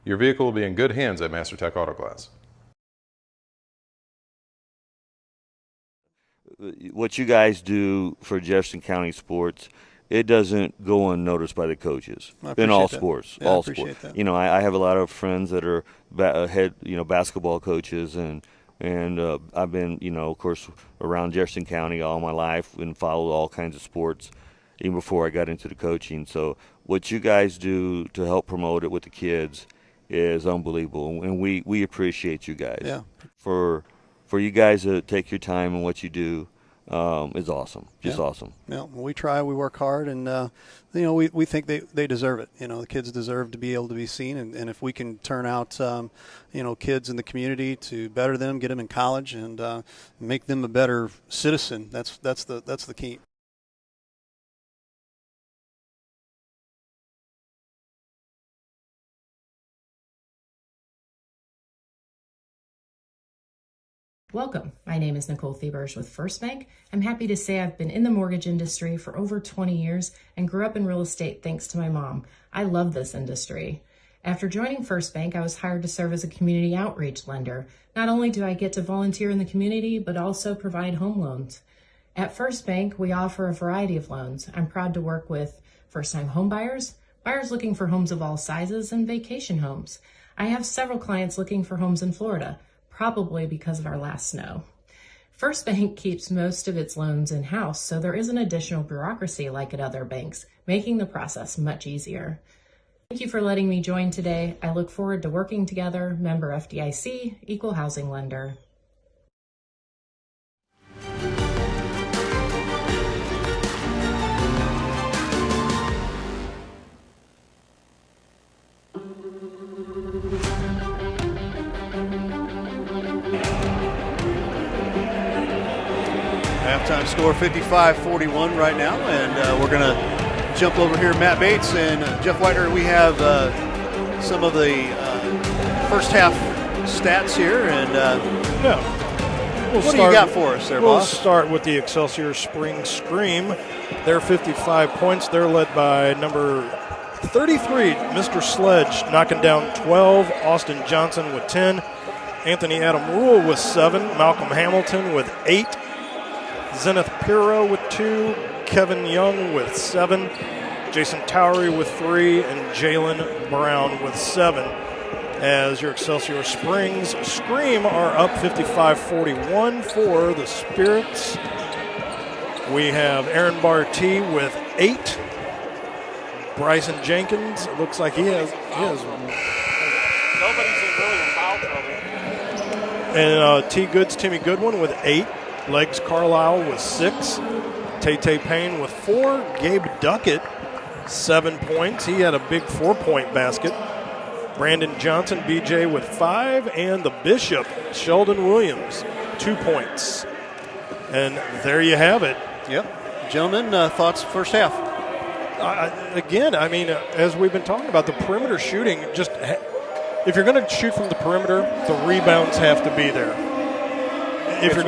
Your vehicle will be in good hands at MasterTech Auto Glass. What you guys do for Jefferson County sports, it doesn't go unnoticed by the coaches in all sports. Yeah, all I appreciate sports. that. You know, I have a lot of friends that are head basketball coaches, and I've been, of course, around Jefferson County all my life and followed all kinds of sports even before I got into the coaching. So what you guys do to help promote it with the kids is unbelievable, and we appreciate you guys. Yeah. For you guys to take your time and what you do is awesome. Just awesome. Yeah, we try, we work hard, and we think they deserve it. The kids deserve to be able to be seen, and if we can turn out kids in the community to better them, get them in college, and make them a better citizen, that's the key. Welcome. My name is Nicole Thieberge with First Bank. I'm happy to say I've been in the mortgage industry for over 20 years and grew up in real estate thanks to my mom. I love this industry. After joining First Bank, I was hired to serve as a community outreach lender. Not only do I get to volunteer in the community, but also provide home loans. At First Bank, we offer a variety of loans. I'm proud to work with first-time home buyers, buyers looking for homes of all sizes, and vacation homes. I have several clients looking for homes in Florida, probably because of our last snow. First Bank keeps most of its loans in-house, so there isn't additional bureaucracy like at other banks, making the process much easier. Thank you for letting me join today. I look forward to working together. Member FDIC, Equal Housing Lender. Halftime score 55-41 right now, and we're going to jump over here. Matt Bates and Jeff Whitener, we have some of the first half stats here, and what do you got for us there, We'll boss? start with the Excelsior Spring Scream. They're 55 points. They're led by number 33, Mr. Sledge, knocking down 12. Austin Johnson with 10. Anthony Adam Rule with 7. Malcolm Hamilton with 8. Zenith Piro with 2. Kevin Young with 7. Jason Towery with 3. And Jalen Brown with 7. As your Excelsior Springs Scream are up 55-41 for the Spirits. We have Aaron Barty with 8. Bryson Jenkins, it looks like he has Nobody's really in foul trouble. And T. Goods, Timmy Goodwin with 8. Legs Carlisle with 6. Tay Payne with 4. Gabe Duckett, 7 points. He had a big 4-point basket. Brandon Johnson, BJ with 5. And the Bishop, Sheldon Williams, 2 points. And there you have it. Yep. Gentlemen, thoughts first half? Again, I mean, as we've been talking about, the perimeter shooting, just if you're going to shoot from the perimeter, the rebounds have to be there. If you're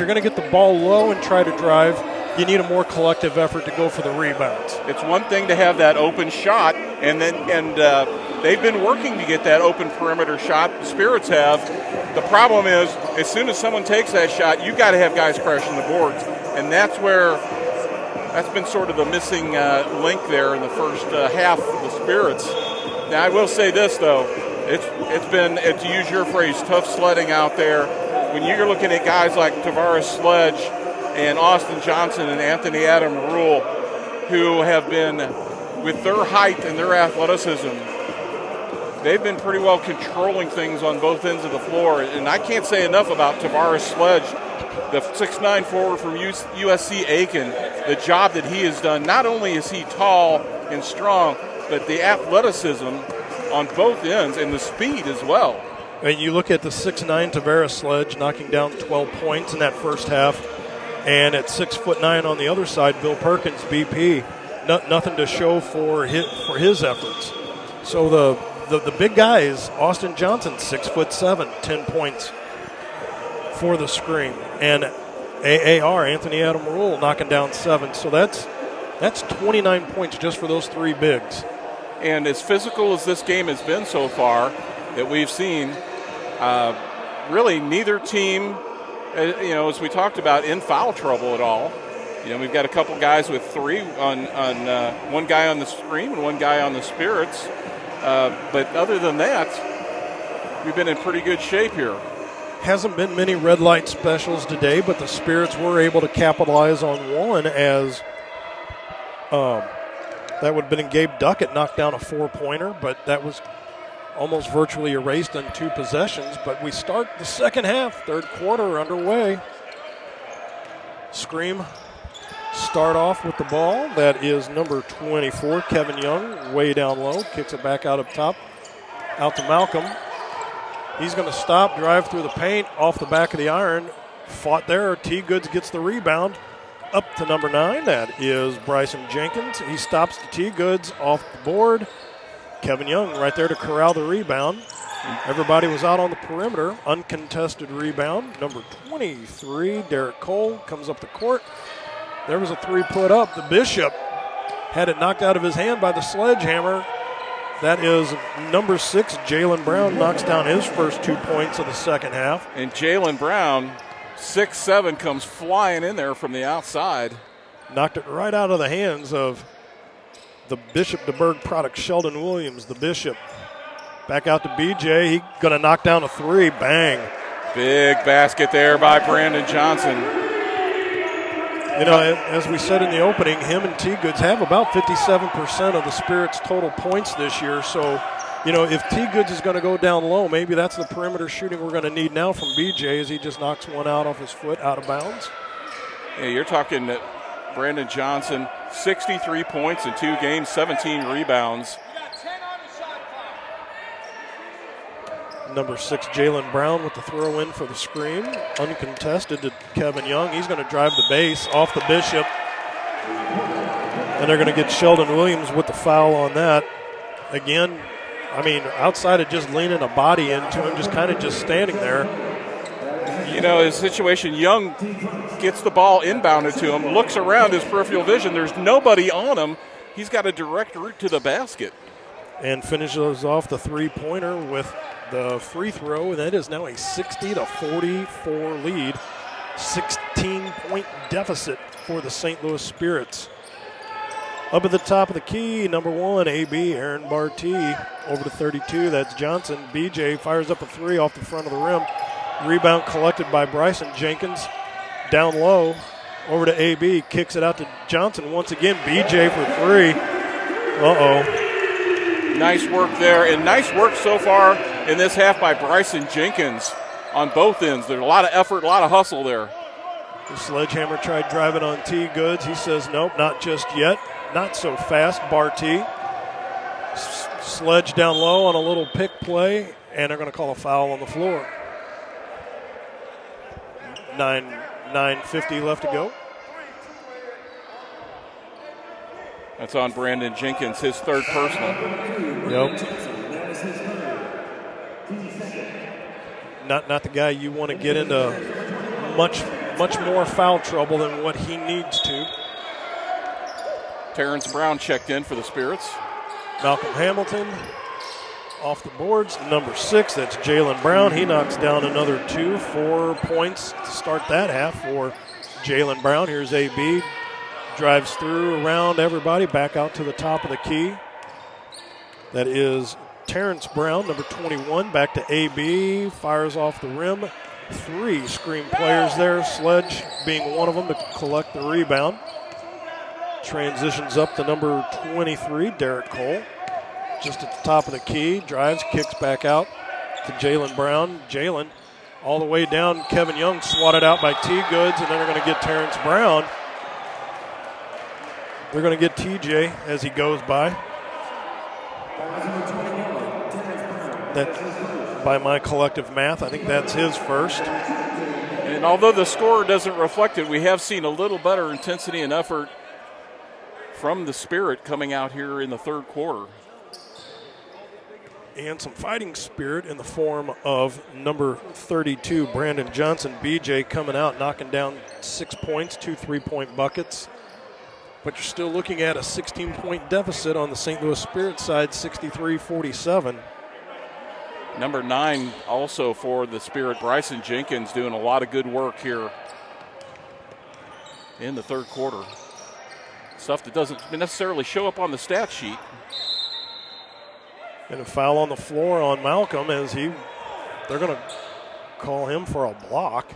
going to get the ball low and try to drive, you need a more collective effort to go for the rebounds. It's one thing to have that open shot, and they've been working to get that open perimeter shot. The Spirits have. The problem is, as soon as someone takes that shot, you've got to have guys crashing the boards, and that's been sort of the missing link there in the first half of the Spirits. Now, I will say this, though. It's been, to use your phrase, tough sledding out there. When you're looking at guys like Tavares Sledge and Austin Johnson and Anthony Adam Rule, who have been, with their height and their athleticism, they've been pretty well controlling things on both ends of the floor. And I can't say enough about Tavares Sledge, the 6'9" forward from USC Aiken, the job that he has done. Not only is he tall and strong, but the athleticism on both ends and the speed as well. And you look at the 6'9" Tavares Sledge knocking down 12 points in that first half, and at 6'9" on the other side, Bill Perkins, BP, nothing to show for his efforts. So the big guys, Austin Johnson, 6'7", 10 points for the Scream, and AAR, Anthony Adam Rule, knocking down 7. So that's 29 points just for those 3 bigs. And as physical as this game has been so far that we've seen, really neither team, as we talked about, in foul trouble at all. We've got a couple guys with 3 on one guy on the Scream and one guy on the Spirits. But other than that, we've been in pretty good shape here. Hasn't been many red light specials today, but the Spirits were able to capitalize on one as that would have been Gabe Duckett knocked down a 4-pointer, but that was almost virtually erased in 2 possessions. But we start the second half, third quarter underway. Scream start off with the ball. That is number 24, Kevin Young, way down low, kicks it back out up top, out to Malcolm. He's going to stop, drive through the paint, off the back of the iron, fought there. T. Goods gets the rebound. Up to number 9, that is Bryson Jenkins. He stops the T. Goods off the board. Kevin Young right there to corral the rebound. Everybody was out on the perimeter. Uncontested rebound. Number 23, Derek Cole, comes up the court. There was a 3 put up. The Bishop had it knocked out of his hand by the sledgehammer. That is number 6, Jalen Brown, knocks down his first 2 points of the second half. And Jalen Brown, 6'7", comes flying in there from the outside. Knocked it right out of the hands of the Bishop DeBerg product, Sheldon Williams, the Bishop. Back out to BJ. He's going to knock down a 3. Bang. Big basket there by Brandon Johnson. As we said in the opening, him and T. Goods have about 57% of the Spirits' total points this year. So, if T. Goods is going to go down low, maybe that's the perimeter shooting we're going to need now from BJ as he just knocks one out off his foot out of bounds. Yeah, you're talking that Brandon Johnson, 63 points in 2 games, 17 rebounds. Number 6, Jalen Brown with the throw in for the Scream. Uncontested to Kevin Young. He's going to drive the base off the Bishop. And they're going to get Sheldon Williams with the foul on that. Again, outside of just leaning a body into him, just standing there. His situation, Young gets the ball inbounded to him, looks around his peripheral vision. There's nobody on him. He's got a direct route to the basket. And finishes off the 3-pointer with the free throw, and that is now a 60-44 lead. 16-point deficit for the St. Louis Spirits. Up at the top of the key, number 1, AB, Aaron Barty, over to 32. That's Johnson. BJ fires up a three off the front of the rim. Rebound collected by Bryson Jenkins. Down low, over to AB, kicks it out to Johnson once again. BJ for three. Nice work there, and nice work so far in this half by Bryson Jenkins on both ends. There's a lot of effort, a lot of hustle there. The Sledgehammer tried driving on T. Goods. He says, nope, not just yet. Not so fast, Barty. Sledge down low on a little pick play, and they're going to call a foul on the floor. 9:50 left to go. That's on Brandon Jenkins, his third personal. Yep. Not the guy you want to get into much more foul trouble than what he needs to. Terrence Brown checked in for the Spirits. Malcolm Hamilton off the boards. Number 6, that's Jalen Brown. He knocks down another 2, 4 points to start that half for Jalen Brown. Here's AB. Drives through, around everybody, back out to the top of the key. That is Terrence Brown, number 21, back to AB. Fires off the rim. 3 screen players there, Sledge being one of them to collect the rebound. Transitions up to number 23, Derek Cole. Just at the top of the key, drives, kicks back out to Jalen Brown. Jalen all the way down. Kevin Young swatted out by T. Goods, and then they're going to get Terrence Brown. They're going to get TJ as he goes by. That, by my collective math, I think that's his first. And although the score doesn't reflect it, we have seen a little better intensity and effort from the Spirit coming out here in the third quarter. And some fighting spirit in the form of number 32, Brandon Johnson. BJ coming out, knocking down 6 points, 2 3-point buckets. But you're still looking at a 16-point deficit on the St. Louis Spirit side, 63-47. Number 9 also for the Spirit, Bryson Jenkins, doing a lot of good work here in the third quarter. Stuff that doesn't necessarily show up on the stat sheet. And a foul on the floor on Malcolm as they're going to call him for a block.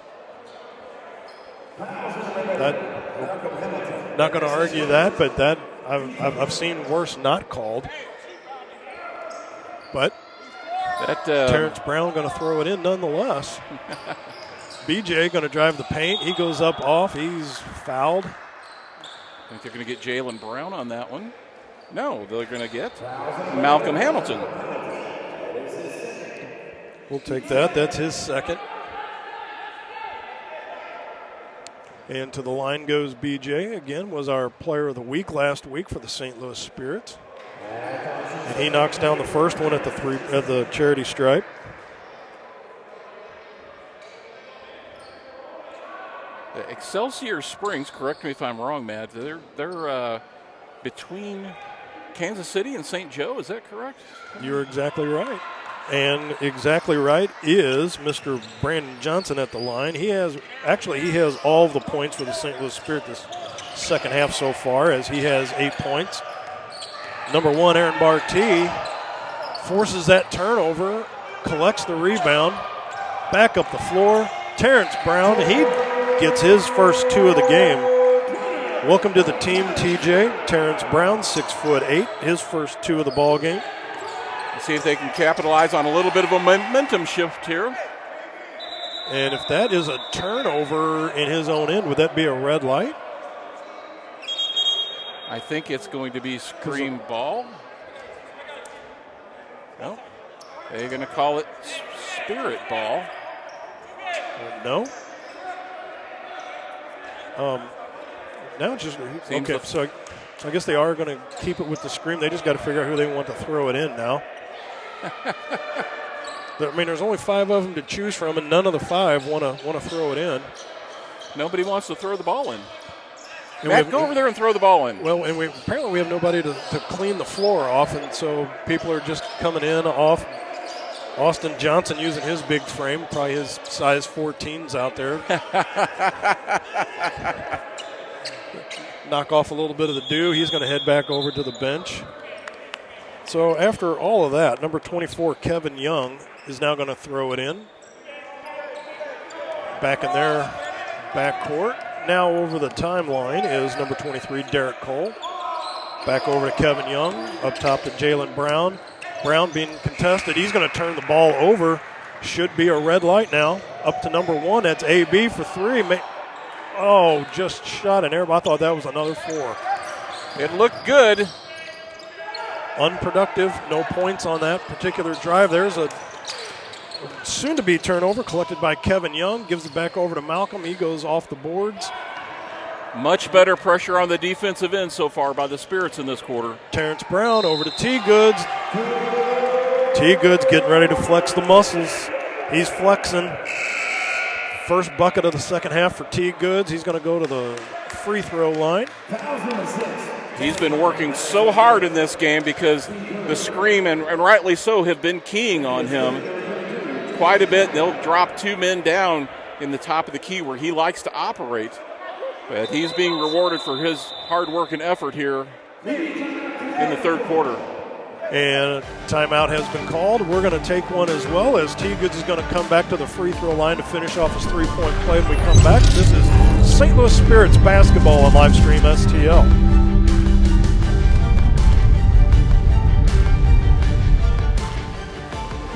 Not going to argue that, but that I've seen worse not called. But Terrence Brown going to throw it in nonetheless. BJ going to drive the paint. He goes up off. He's fouled. I think they're going to get Jalen Brown on that one. No, they're going to get Malcolm Hamilton. We'll take that. That's his second. And to the line goes BJ. Again, was our player of the week last week for the St. Louis Spirits. And he knocks down the first one at the charity stripe. The Excelsior Springs, correct me if I'm wrong, Matt, they're between Kansas City and St. Joe, is that correct? You're exactly right. And exactly right is Mr. Brandon Johnson at the line. He has all of the points for the St. Louis Spirit this second half so far, as he has 8 points. Number 1, Aaron Barty, forces that turnover, collects the rebound, back up the floor. Terrence Brown, he gets his first 2 of the game. Welcome to the team, TJ. Terrence Brown, 6'8", his first 2 of the ball game. Let's see if they can capitalize on a little bit of a momentum shift here. And if that is a turnover in his own end, would that be a red light? I think it's going to be screen ball. No, they're going to call it Spirit ball. No. Now it's just okay. So I guess they are going to keep it with the screen. They just got to figure out who they want to throw it in now. I mean, there's only 5 of them to choose from, and none of the 5 want to throw it in. Nobody wants to throw the ball in. Matt, go over there and throw the ball in. Well, and apparently we have nobody to clean the floor off, and so people are just coming in off Austin Johnson using his big frame, probably his size 14s out there. Knock off a little bit of the dew. He's going to head back over to the bench. So after all of that, number 24, Kevin Young, is now going to throw it in. Back in their backcourt. Now over the timeline is number 23, Derek Cole. Back over to Kevin Young. Up top to Jalen Brown. Brown being contested. He's going to turn the ball over. Should be a red light now. Up to number 1. That's AB for 3. Oh, just shot in air. I thought that was another 4. It looked good. Unproductive. No points on that particular drive. There's a soon-to-be turnover collected by Kevin Young. Gives it back over to Malcolm. He goes off the boards. Much better pressure on the defensive end so far by the Spirits in this quarter. Terrence Brown over to T. Goods. T. Goods getting ready to flex the muscles. He's flexing. First bucket of the second half for T. Goods. He's going to go to the free throw line. He's been working so hard in this game because the Scream, and rightly so, have been keying on him quite a bit. They'll drop 2 men down in the top of the key where he likes to operate. But he's being rewarded for his hard work and effort here in the third quarter. And timeout has been called. We're going to take one as well, as T. Goods is going to come back to the free throw line to finish off his three-point play when we come back. This is St. Louis Spirits basketball on Livestream STL.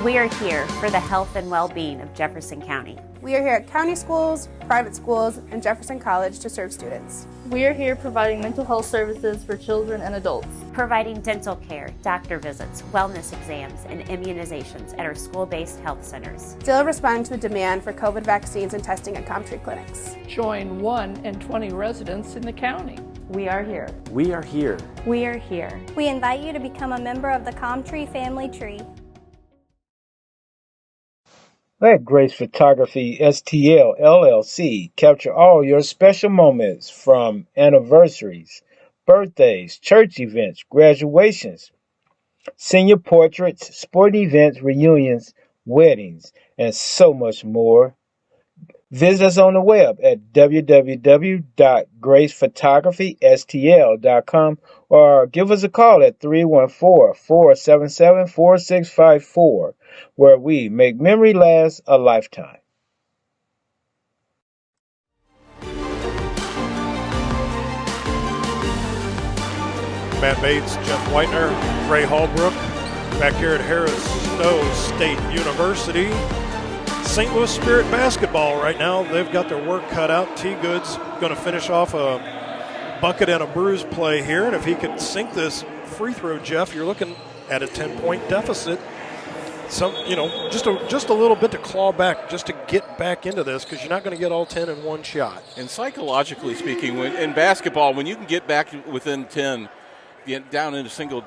We are here for the health and well-being of Jefferson County. We are here at county schools, private schools, and Jefferson College to serve students. We are here providing mental health services for children and adults. Providing dental care, doctor visits, wellness exams, and immunizations at our school-based health centers. Still respond to the demand for COVID vaccines and testing at Comtree clinics. Join 1 in 20 residents in the county. We are here. We are here. We are here. We invite you to become a member of the Comtree family tree. Let Grace Photography STL LLC capture all your special moments, from anniversaries, birthdays, church events, graduations, senior portraits, sporting events, reunions, weddings, and so much more. Visit us on the web at www.gracephotographystl.com or give us a call at 314-477-4654, where we make memory last a lifetime. Matt Bates, Jeff Whitener, Ray Hallbrook, back here at Harris Stowe State University. St. Louis Spirit basketball right now. They've got their work cut out. T. Goods going to finish off a bucket and a bruise play here. And if he can sink this free throw, Jeff, you're looking at a 10-point deficit. Just a little bit to claw back, just to get back into this, because you're not going to get all 10 in one shot. And psychologically speaking, in basketball, when you can get back within 10, get down into single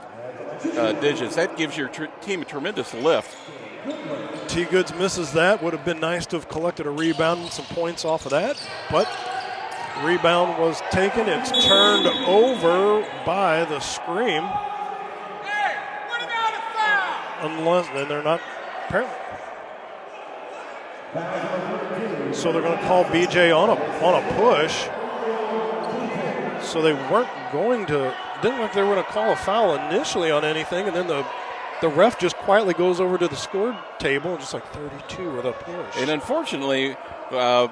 digits, that gives your team a tremendous lift. T. Goods misses that. Would have been nice to have collected a rebound and some points off of that, but the rebound was taken. It's turned over by the Scream. Hey, what about a foul? Unless, then they're not, apparently. So they're going to call BJ on a push. So they weren't going to, didn't look like they were going to call a foul initially on anything, and then the ref just quietly goes over to the score table and just like 32 with a push. And unfortunately,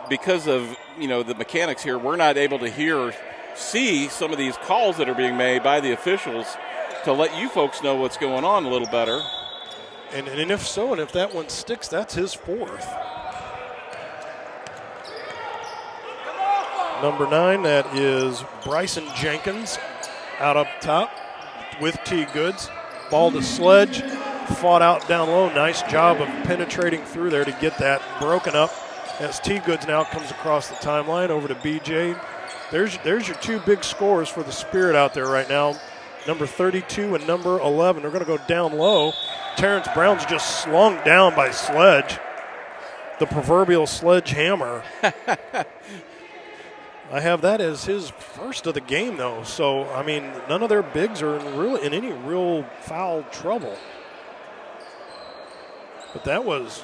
because of the mechanics here, we're not able to see some of these calls that are being made by the officials to let you folks know what's going on a little better. And if so, and if that one sticks, that's his fourth. Number 9, that is Bryson Jenkins out up top with T. Goods. Ball to Sledge, fought out down low. Nice job of penetrating through there to get that broken up as T. Goods now comes across the timeline over to BJ. There's your 2 big scores for the Spirit out there right now. Number 32 and number 11. They're going to go down low. Terrence Brown's just slung down by Sledge, the proverbial sledgehammer. I have that as his first of the game, though. So, I mean, none of their bigs are in any real foul trouble. But that was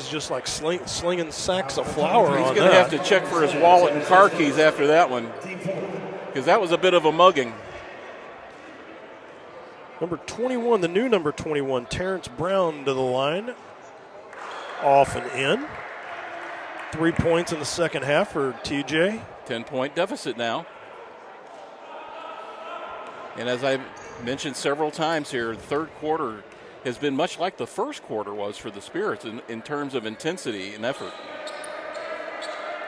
just like slinging sacks of flour on that. He's going to have to check for his wallet and car keys after that one, because that was a bit of a mugging. Number 21, the new number 21, Terrence Brown to the line. Off and in. 3 points in the second half for TJ. 10-point deficit now. And as I mentioned several times here, the third quarter has been much like the first quarter was for the Spirits in terms of intensity and effort.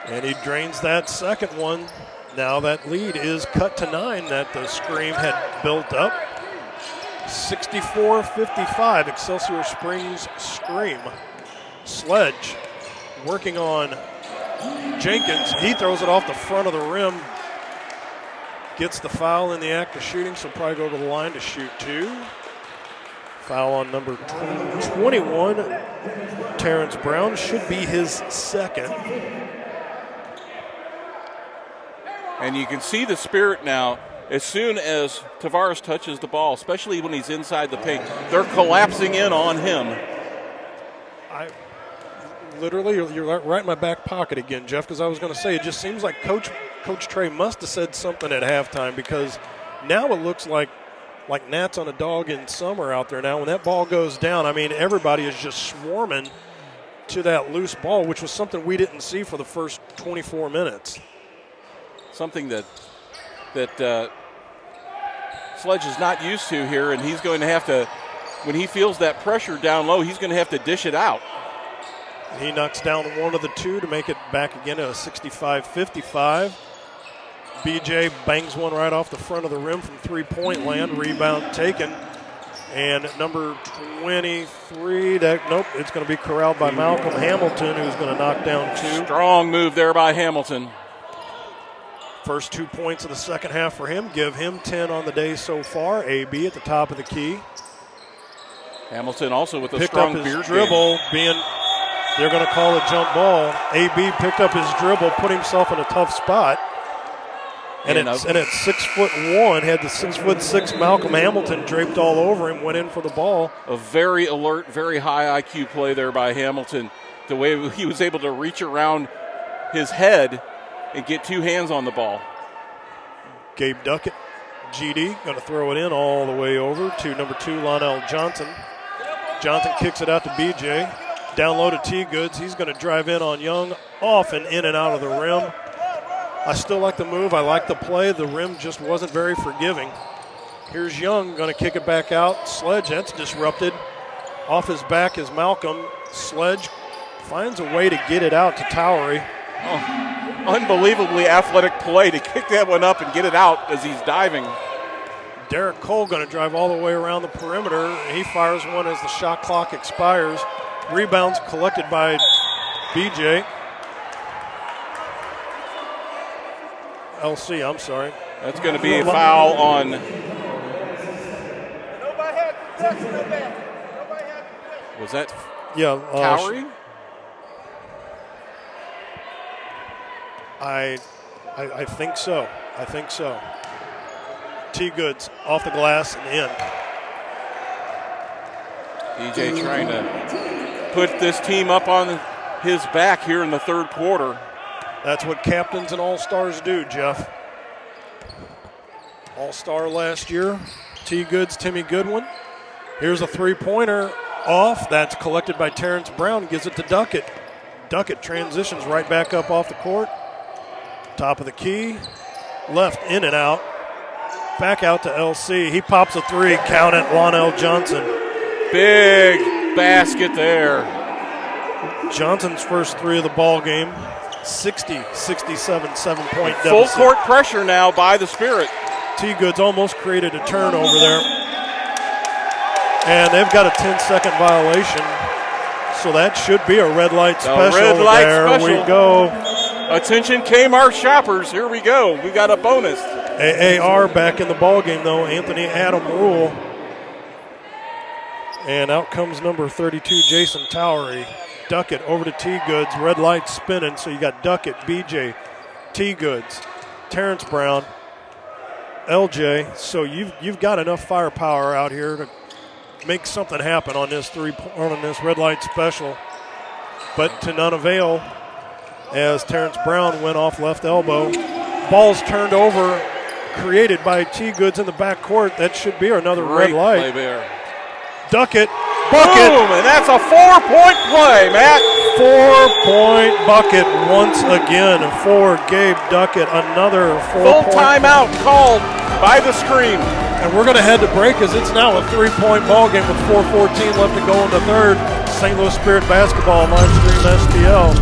And he drains that second one. Now that lead is cut to 9 that the Scream had built up. 64-55, Excelsior Springs Scream. Sledge working on Jenkins. He throws it off the front of the rim. Gets the foul in the act of shooting, so probably go to the line to shoot 2. Foul on number 21, Terrence Brown. Should be his second. And you can see the Spirit now. As soon as Tavares touches the ball, especially when he's inside the paint, they're collapsing in on him. Literally, you're right in my back pocket again, Jeff, because I was going to say, it just seems like Coach Trey must have said something at halftime, because now it looks like gnats on a dog in summer out there now. When that ball goes down, I mean, everybody is just swarming to that loose ball, which was something we didn't see for the first 24 minutes. Something that Sledge is not used to here, and he's going to have to, when he feels that pressure down low, he's going to have to dish it out. He knocks down one of the two to make it back again at a 65-55. BJ bangs one right off the front of the rim from three-point land. Rebound taken. And number 23, it's going to be corralled by Malcolm Hamilton, who's going to knock down 2. Strong move there by Hamilton. First 2 points of the second half for him. Give him 10 on the day so far. AB at the top of the key. Hamilton also with a picked strong up his beard dribble, they're going to call a jump ball. AB picked up his dribble, put himself in a tough spot. And at 6'1", had the 6'6" Malcolm Hamilton draped all over him, went in for the ball. A very alert, very high IQ play there by Hamilton. The way he was able to reach around his head and get 2 hands on the ball. Gabe Duckett, GD, going to throw it in all the way over to number 2, Lonell Johnson. Johnson kicks it out to BJ. Down low to T-Goods. He's going to drive in on Young, off and in and out of the rim. I still like the move. I like the play. The rim just wasn't very forgiving. Here's Young going to kick it back out. Sledge, that's disrupted. Off his back is Malcolm. Sledge finds a way to get it out to Towery. Oh, unbelievably athletic play to kick that one up and get it out as he's diving. Derek Cole going to drive all the way around the perimeter. He fires one as the shot clock expires. Rebounds collected by BJ. LC, I'm sorry. That's going to be a foul on. Was that Towery? I think so. I think so. T-Goods off the glass and in. DJ trying to put this team up on his back here in the third quarter. That's what captains and all-stars do, Jeff. All-star last year, T-Goods, Timmy Goodwin. Here's a three-pointer off. That's collected by Terrence Brown. Gives it to Duckett. Duckett transitions right back up off the court. Top of the key. Left in and out. Back out to LC. He pops a three. Count it, Lonell Johnson. Big basket there. Johnson's first three of the ball game. 67 7-point deficit. Full court pressure now by the Spirit. T-Goods almost created a turnover there. And they've got a 10-second violation. So that should be a red light special. Red light there special. We go. Attention Kmart shoppers, here we go. We got a bonus. AAR back in the ball game though, Anthony Adam Rule. And out comes number 32, Jason Towery. Duckett over to T-Goods, red light spinning, so you got Duckett, BJ, T-Goods, Terrence Brown, LJ. So you've got enough firepower out here to make something happen on this on this red light special, but to none avail as Terrence Brown went off left elbow. Ball's turned over, created by T. Goods in the backcourt. That should be another Great red light. play there. Duck it, bucket. Boom, and that's a 4-point play, Matt. 4-point bucket once again for Gabe Duckett. Another 4-point. Full timeout called by the Scream. And we're going to head to break as it's now a 3-point ball game with 4:14 left to go in the third. St. Louis Spirit basketball on live stream STL.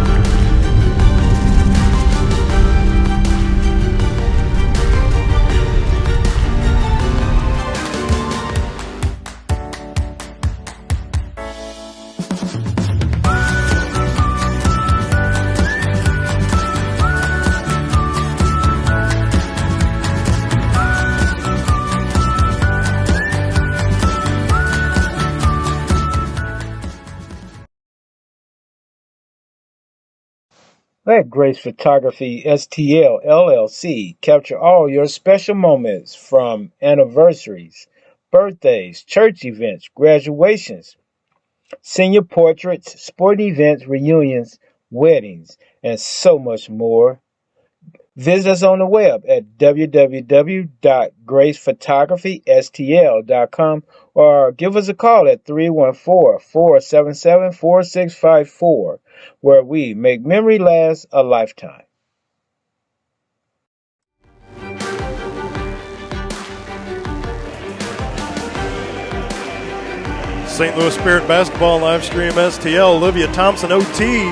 Let Grace Photography STL LLC capture all your special moments from anniversaries, birthdays, church events, graduations, senior portraits, sporting events, reunions, weddings, and so much more. Visit us on the web at www.gracephotographystl.com or give us a call at 314-477-4654, where we make memory last a lifetime. St. Louis Spirit basketball live stream STL. Olivia Thompson, OT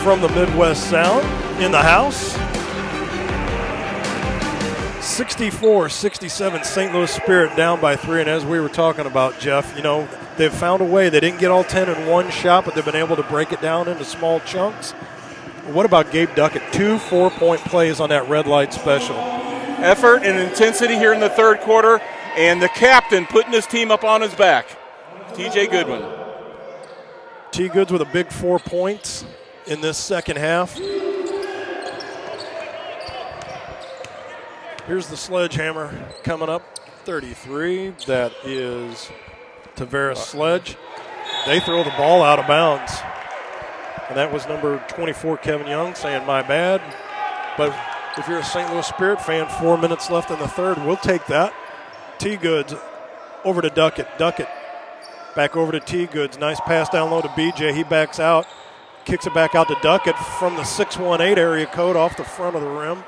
from the Midwest Sound in the house. 64-67, St. Louis Spirit down by 3. And as we were talking about, Jeff, you know, they've found a way. They didn't get all 10 in one shot, but they've been able to break it down into small chunks. What about Gabe Duckett? 2 4-point plays on that red light special. Effort and intensity here in the third quarter, and the captain putting his team up on his back, TJ Goodwin. T. Goods with a big 4 points in this second half. Here's the sledgehammer coming up, 33. That is Tavares Sledge. They throw the ball out of bounds. And that was number 24, Kevin Young, saying, my bad. But if you're a St. Louis Spirit fan, 4 minutes left in the third, we'll take that. T. Goods over to Duckett. Duckett back over to T. Goods. Nice pass down low to BJ. He backs out, kicks it back out to Duckett from the 618 area code off the front of the rim.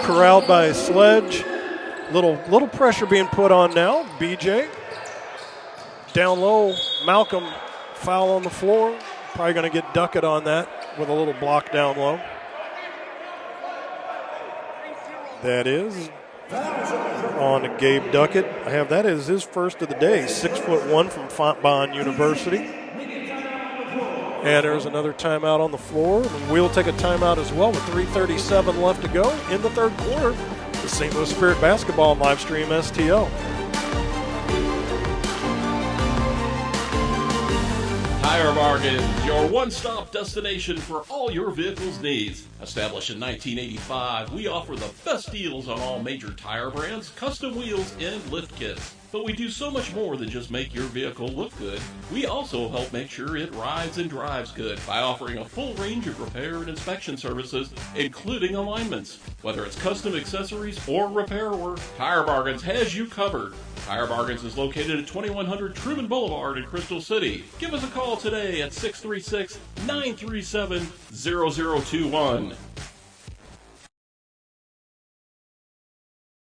Corralled by Sledge. Little pressure being put on now. BJ down low. Malcolm foul on the floor. Probably going to get Duckett on that with a little block down low. That is on Gabe Duckett. I have that as his first of the day. 6'1" from Fontbonne University. And there's another timeout on the floor. And we'll take a timeout as well with 3:37 left to go in the third quarter. The St. Louis Spirit basketball live stream STL. Tire Bargain, your one-stop destination for all your vehicle's needs. Established in 1985, we offer the best deals on all major tire brands, custom wheels, and lift kits. But we do so much more than just make your vehicle look good. We also help make sure it rides and drives good by offering a full range of repair and inspection services, including alignments. Whether it's custom accessories or repair work, Tire Bargains has you covered. Tire Bargains is located at 2100 Truman Boulevard in Crystal City. Give us a call today at 636-937-0021.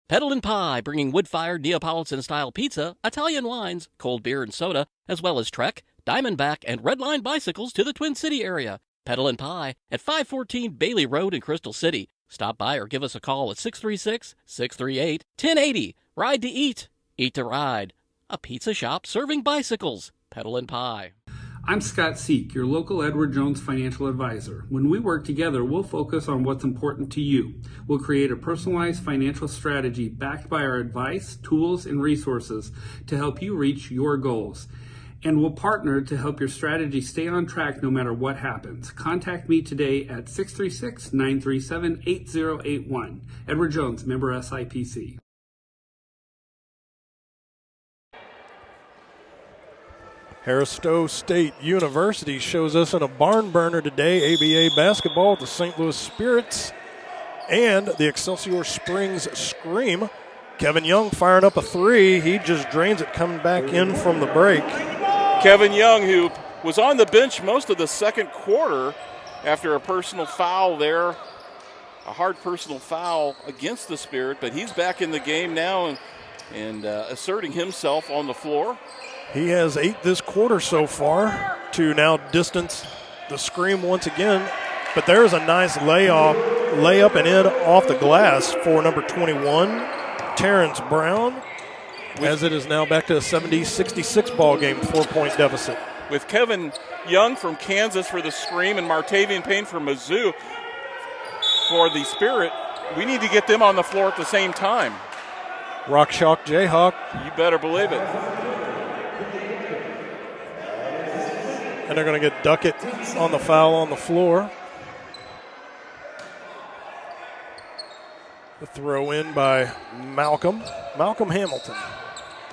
Petal & Pie, bringing wood-fired Neapolitan-style pizza, Italian wines, cold beer and soda, as well as Trek, Diamondback, and Redline bicycles to the Twin City area. Petal & Pie at 514 Bailey Road in Crystal City. Stop by or give us a call at 636-638-1080. Ride to eat, eat to ride. A pizza shop serving bicycles. Petal & Pie. I'm Scott Seek, your local Edward Jones financial advisor. When we work together, we'll focus on what's important to you. We'll create a personalized financial strategy backed by our advice, tools, and resources to help you reach your goals. And we'll partner to help your strategy stay on track no matter what happens. Contact me today at 636-937-8081. Edward Jones, member SIPC. Harris-Stowe State University shows us in a barn burner today, ABA basketball with the St. Louis Spirits and the Excelsior Springs Scream. Kevin Young firing up a three. He just drains it coming back in from the break. Kevin Young, who was on the bench most of the second quarter after a personal foul there, a hard personal foul against the Spirit, but he's back in the game now and asserting himself on the floor. He has 8 this quarter so far to now distance the Scream once again. But there's a nice layup and in off the glass for number 21, Terrence Brown, as it is now back to a 70-66 ball game, 4-point deficit. With Kevin Young from Kansas for the Scream and Martavian Payne from Mizzou for the Spirit, we need to get them on the floor at the same time. Rock Chalk Jayhawk. You better believe it. And they're going to get Duckett on the foul on the floor. The throw in by Malcolm Hamilton.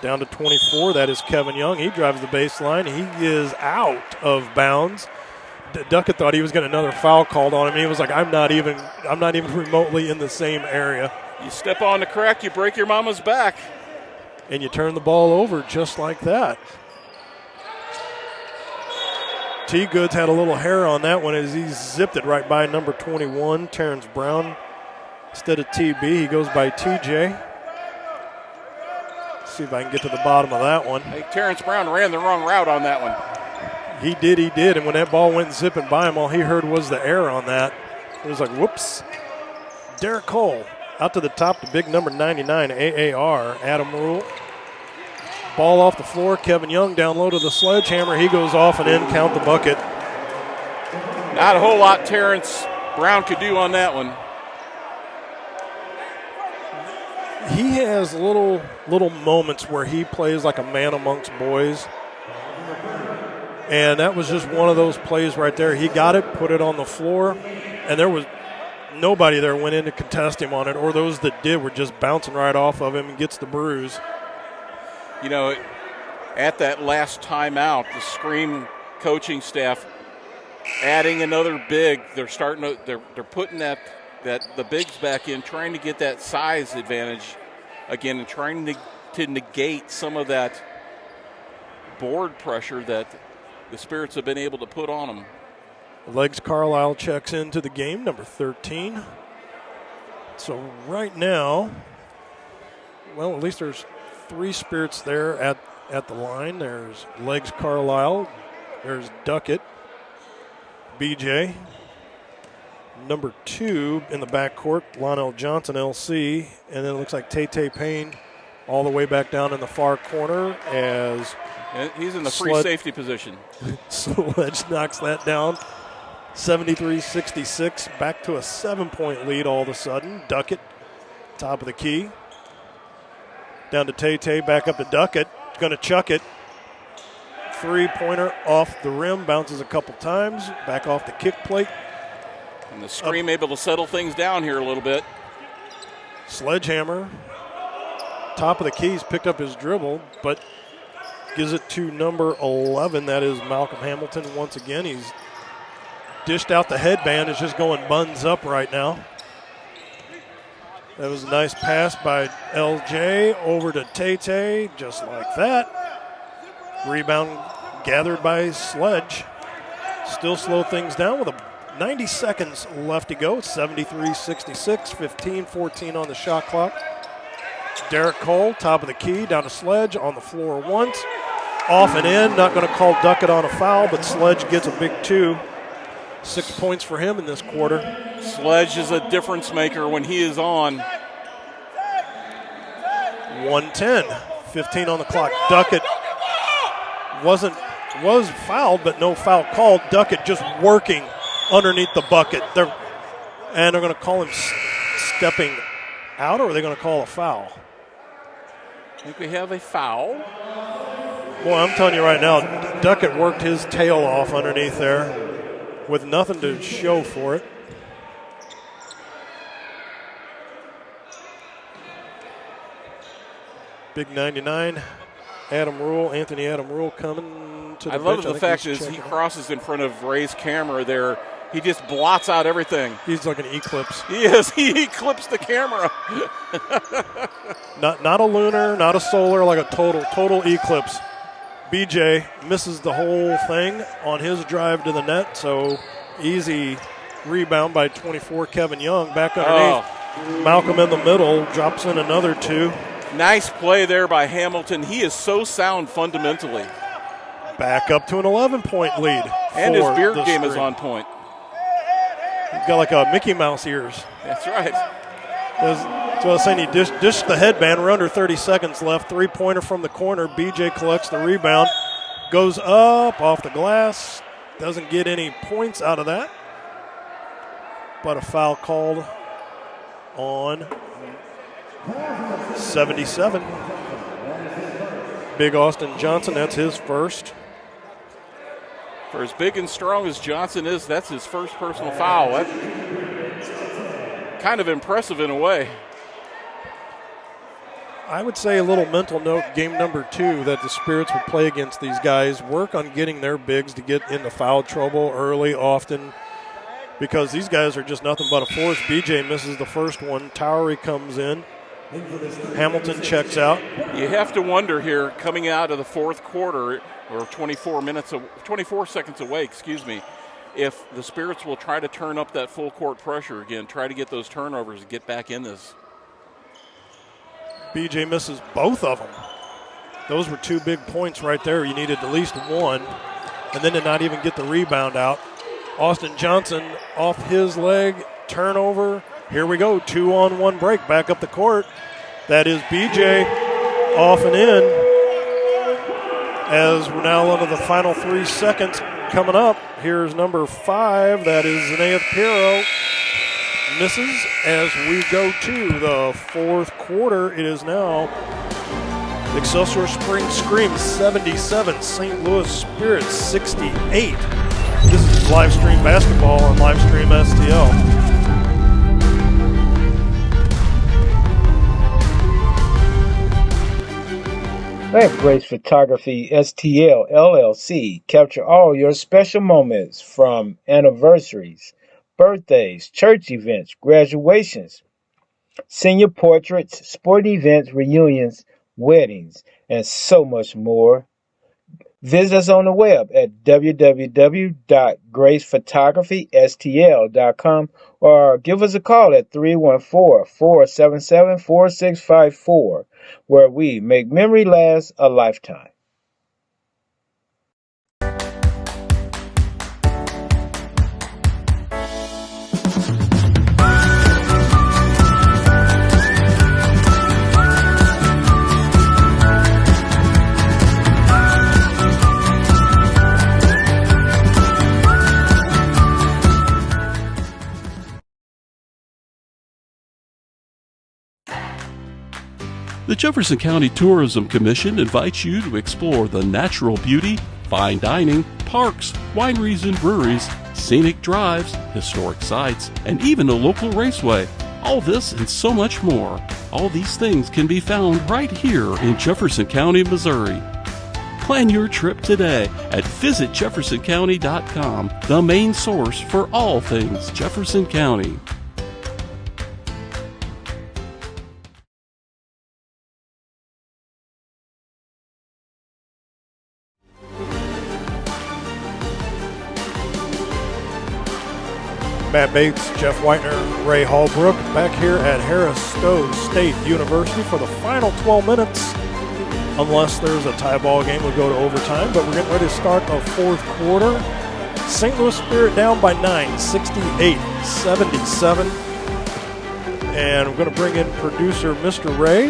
Down to 24, that is Kevin Young. He drives the baseline. He is out of bounds. Duckett thought he was getting another foul called on him. He was like, I'm not even remotely in the same area. You step on the crack, you break your mama's back. And you turn the ball over just like that. T. Goods had a little hair on that one as he zipped it right by number 21, Terrence Brown. Instead of TB, he goes by TJ. See if I can get to the bottom of that one. Hey, Terrence Brown ran the wrong route on that one. He did. And when that ball went zipping by him, all he heard was the air on that. It was like, whoops. Derek Cole out to the top, the big number 99, AAR, Adam Rule. Ball off the floor. Kevin Young down low to the sledgehammer. He goes off and in, count the bucket. Not a whole lot Terrence Brown could do on that one. He has little moments where he plays like a man amongst boys. And that was just one of those plays right there. He got it, put it on the floor, and there was nobody there went in to contest him on it, or those that did were just bouncing right off of him and gets the bruise. You know, at that last timeout, the Scream coaching staff adding another big. They're starting to they're putting the bigs back in, trying to get that size advantage again, and trying to negate some of that board pressure that the Spirits have been able to put on them. Legs Carlisle checks into the game, number 13. So right now, well, at least there's 3 Spirits there at the line. There's Legs Carlisle, there's Duckett, BJ. Number 2 in the backcourt, Lionel Johnson, LC. And then it looks like Tay Payne all the way back down in the far corner as he's in the free safety position. Sledge knocks that down. 73-66, back to a 7-point lead all of a sudden. Duckett, top of the key. Down to Tay, back up to Duckett. Going to chuck it. 3-pointer off the rim, bounces a couple times, back off the kick plate. And the Scream able to settle things down here a little bit. Sledgehammer, top of the keys, picked up his dribble, but gives it to number 11. That is Malcolm Hamilton once again. He's dished out the headband. It's just going buns up right now. That was a nice pass by LJ over to Tay, just like that. Rebound gathered by Sledge. Still slow things down with 90 seconds left to go. 73-66, 15-14 on the shot clock. Derek Cole, top of the key, down to Sledge, on the floor once. Off and in, not going to call Duckett on a foul, but Sledge gets a big 2. 6 points for him in this quarter. Sledge is a difference maker when he is on. 1:10, 15 on the clock. Duckett was fouled, but no foul called. Duckett just working underneath the bucket. They're going to call him stepping out, or are they going to call a foul? I think we have a foul. Boy, I'm telling you right now, Duckett worked his tail off underneath there with nothing to show for it. Big 99 Anthony Adam Rule coming to the I love bench. the fact is he crosses in front of Ray's camera there. He just blots out everything. He's like an eclipse. He is. He eclipsed the camera. Not a lunar, not a solar, like a total eclipse. BJ misses the whole thing on his drive to the net, so easy rebound by 24 Kevin Young. Back underneath. Oh. Malcolm in the middle drops in another 2. Nice play there by Hamilton. He is so sound fundamentally. Back up to an 11-point lead. And his beard game is on point. He's got like a Mickey Mouse ears. That's right. So I was saying he dished the headband. We're under 30 seconds left. 3-pointer from the corner. BJ collects the rebound. Goes up off the glass. Doesn't get any points out of that. But a foul called on 77. Big Austin Johnson, that's his first. For as big and strong as Johnson is, that's his first personal foul. That's kind of impressive in a way. I would say a little mental note, game number 2, that the Spirits would play against these guys, work on getting their bigs to get into foul trouble early, often, because these guys are just nothing but a force. BJ misses the first one. Towery comes in. Hamilton checks out. You have to wonder here, coming out of the fourth quarter, or 24 seconds away, if the Spirits will try to turn up that full court pressure again, try to get those turnovers and get back in this. BJ misses both of them. Those were 2 big points right there. You needed at least one, and then to not even get the rebound out. Austin Johnson off his leg, turnover. Here we go, 2-on-1 break, back up the court. That is BJ off and in. As we're now into the final 3 seconds coming up. Here's number 5, that is Zenea Pirro. Misses as we go to the fourth quarter. It is now Excelsior Spring Scream 77, St. Louis Spirits 68. This is live stream basketball on live stream STL. Let Grace Photography STL LLC capture all your special moments from anniversaries, birthdays, church events, graduations, senior portraits, sporting events, reunions, weddings, and so much more. Visit us on the web at www.gracephotography.stl.com or give us a call at 314-477-4654, where we make memory last a lifetime. The Jefferson County Tourism Commission invites you to explore the natural beauty, fine dining, parks, wineries and breweries, scenic drives, historic sites, and even a local raceway. All this and so much more. All these things can be found right here in Jefferson County, Missouri. Plan your trip today at visitjeffersoncounty.com, the main source for all things Jefferson County. Matt Bates, Jeff Whitener, Ray Hallbrook back here at Harris-Stowe State University for the final 12 minutes. Unless there's a tie ball game, we'll go to overtime, but we're getting ready to start the fourth quarter. St. Louis Spirit down by 9, 68-77. And we're going to bring in producer Mr. Ray.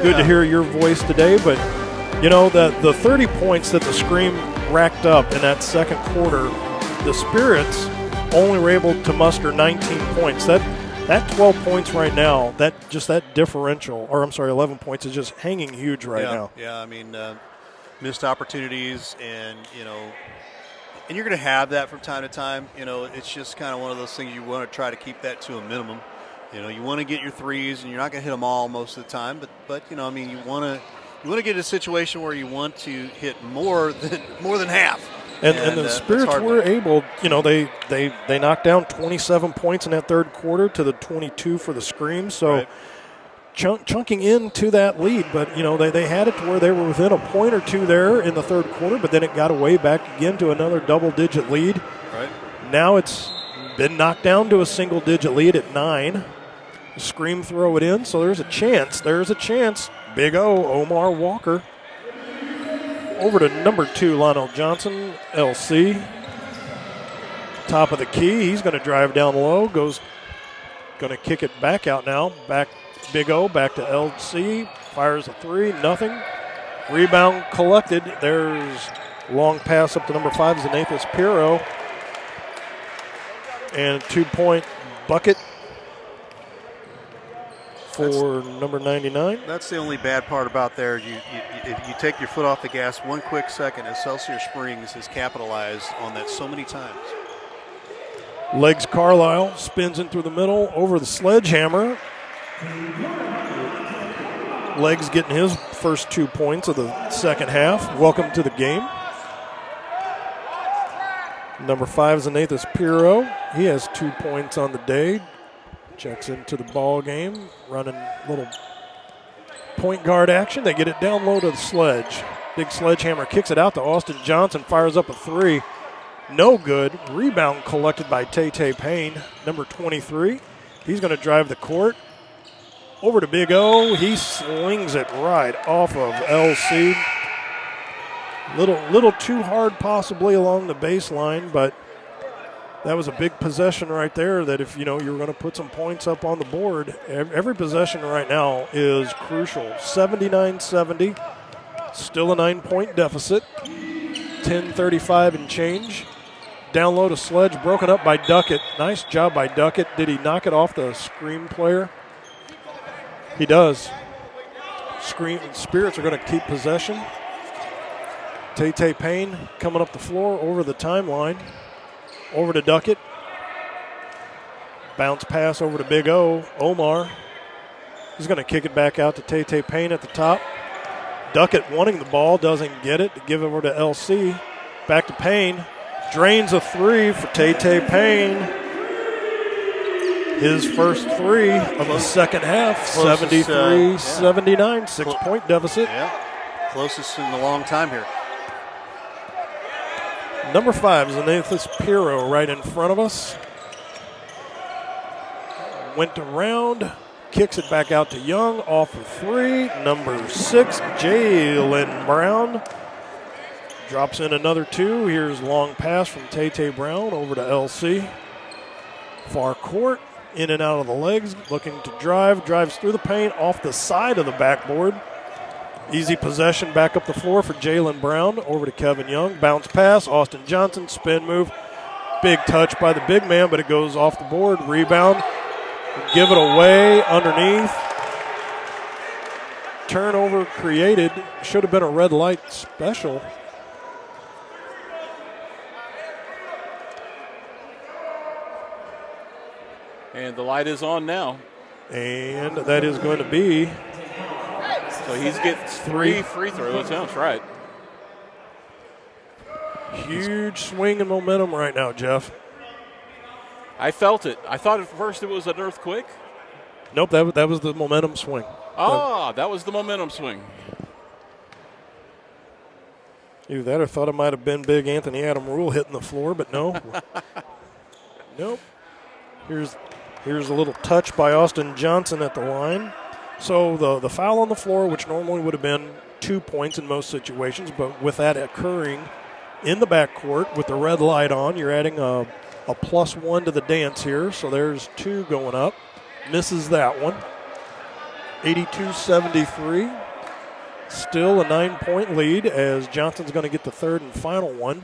Good to hear your voice today, but you know that the 30 points that the Scream racked up in that second quarter, the Spirits only were able to muster 19 points. That 12 points right now, that differential, or I'm sorry, 11 points is just hanging huge right now. Yeah, I mean, missed opportunities, and and you're going to have that from time to time. It's just kind of one of those things you want to try to keep that to a minimum. You want to get your threes, and you're not going to hit them all most of the time, but you want to You want to get in a situation where you want to hit more than half. And the Spirits were able, they knocked down 27 points in that third quarter to the 22 for the Scream. So chunking into that lead, but, they had it to where they were within a point or two there in the third quarter, but then it got away back again to another double-digit lead. Right. Now it's been knocked down to a single-digit lead at 9. The Scream throw it in, so there's a chance. Big O, Omar Walker. Over to number 2, Lionel Johnson, LC. Top of the key. He's going to drive down low. Going to kick it back out now. Back Big O, back to LC. Fires a 3, nothing. Rebound collected. There's long pass up to number 5, Zenathus Pirro. And a 2-point bucket for number 99. That's the only bad part about there. If you take your foot off the gas 1 quick second, Excelsior Springs has capitalized on that so many times. Legs Carlisle, spins in through the middle, over the sledgehammer. Legs getting his first 2 points of the second half. Welcome to the game. Number 5 is Zenathus Pirro. He has 2 points on the day. Checks into the ball game, running little point guard action. They get it down low to the sledge. Big sledgehammer kicks it out to Austin Johnson, fires up a 3. No good. Rebound collected by Tay Payne, number 23. He's going to drive the court. Over to Big O. He slings it right off of LC. Little too hard possibly along the baseline, but that was a big possession right there that if, you were going to put some points up on the board, every possession right now is crucial. 79-70, still a 9-point deficit, 10:35 and change. Down low to Sledge, broken up by Duckett. Nice job by Duckett. Did he knock it off the Scream player? He does. Spirits are going to keep possession. Tay Payne coming up the floor over the timeline. Over to Duckett. Bounce pass over to Big O. Omar. He's going to kick it back out to Tay Payne at the top. Duckett wanting the ball, doesn't get it. To give it over to LC. Back to Payne. Drains a 3 for Tay Payne. His first 3 of the second half. 73-79, 6-point deficit. Yeah, closest in a long time here. Number 5 is Zenathus Pirro right in front of us. Went around, kicks it back out to Young, off of 3. Number 6, Jalen Brown. Drops in another 2. Here's long pass from Tay Brown over to LC. Far court, in and out of the legs, looking to drive. Drives through the paint, off the side of the backboard. Easy possession back up the floor for Jalen Brown. Over to Kevin Young. Bounce pass. Austin Johnson. Spin move. Big touch by the big man, but it goes off the board. Rebound. Give it away underneath. Turnover created. Should have been a red light special. And the light is on now. And that is going to be... So he's getting 3 free throws. That's right. Huge swing and momentum right now, Jeff. I felt it. I thought at first it was an earthquake. Nope, that was the momentum swing. That was the momentum swing. Either that or thought it might have been big Anthony Adam Rule hitting the floor, but no. Nope. Here's a little touch by Austin Johnson at the line. So the foul on the floor, which normally would have been 2 points in most situations, but with that occurring in the backcourt with the red light on, you're adding a +1 to the dance here. So there's 2 going up. Misses that one. 82-73. Still a 9-point lead as Johnson's going to get the third and final one.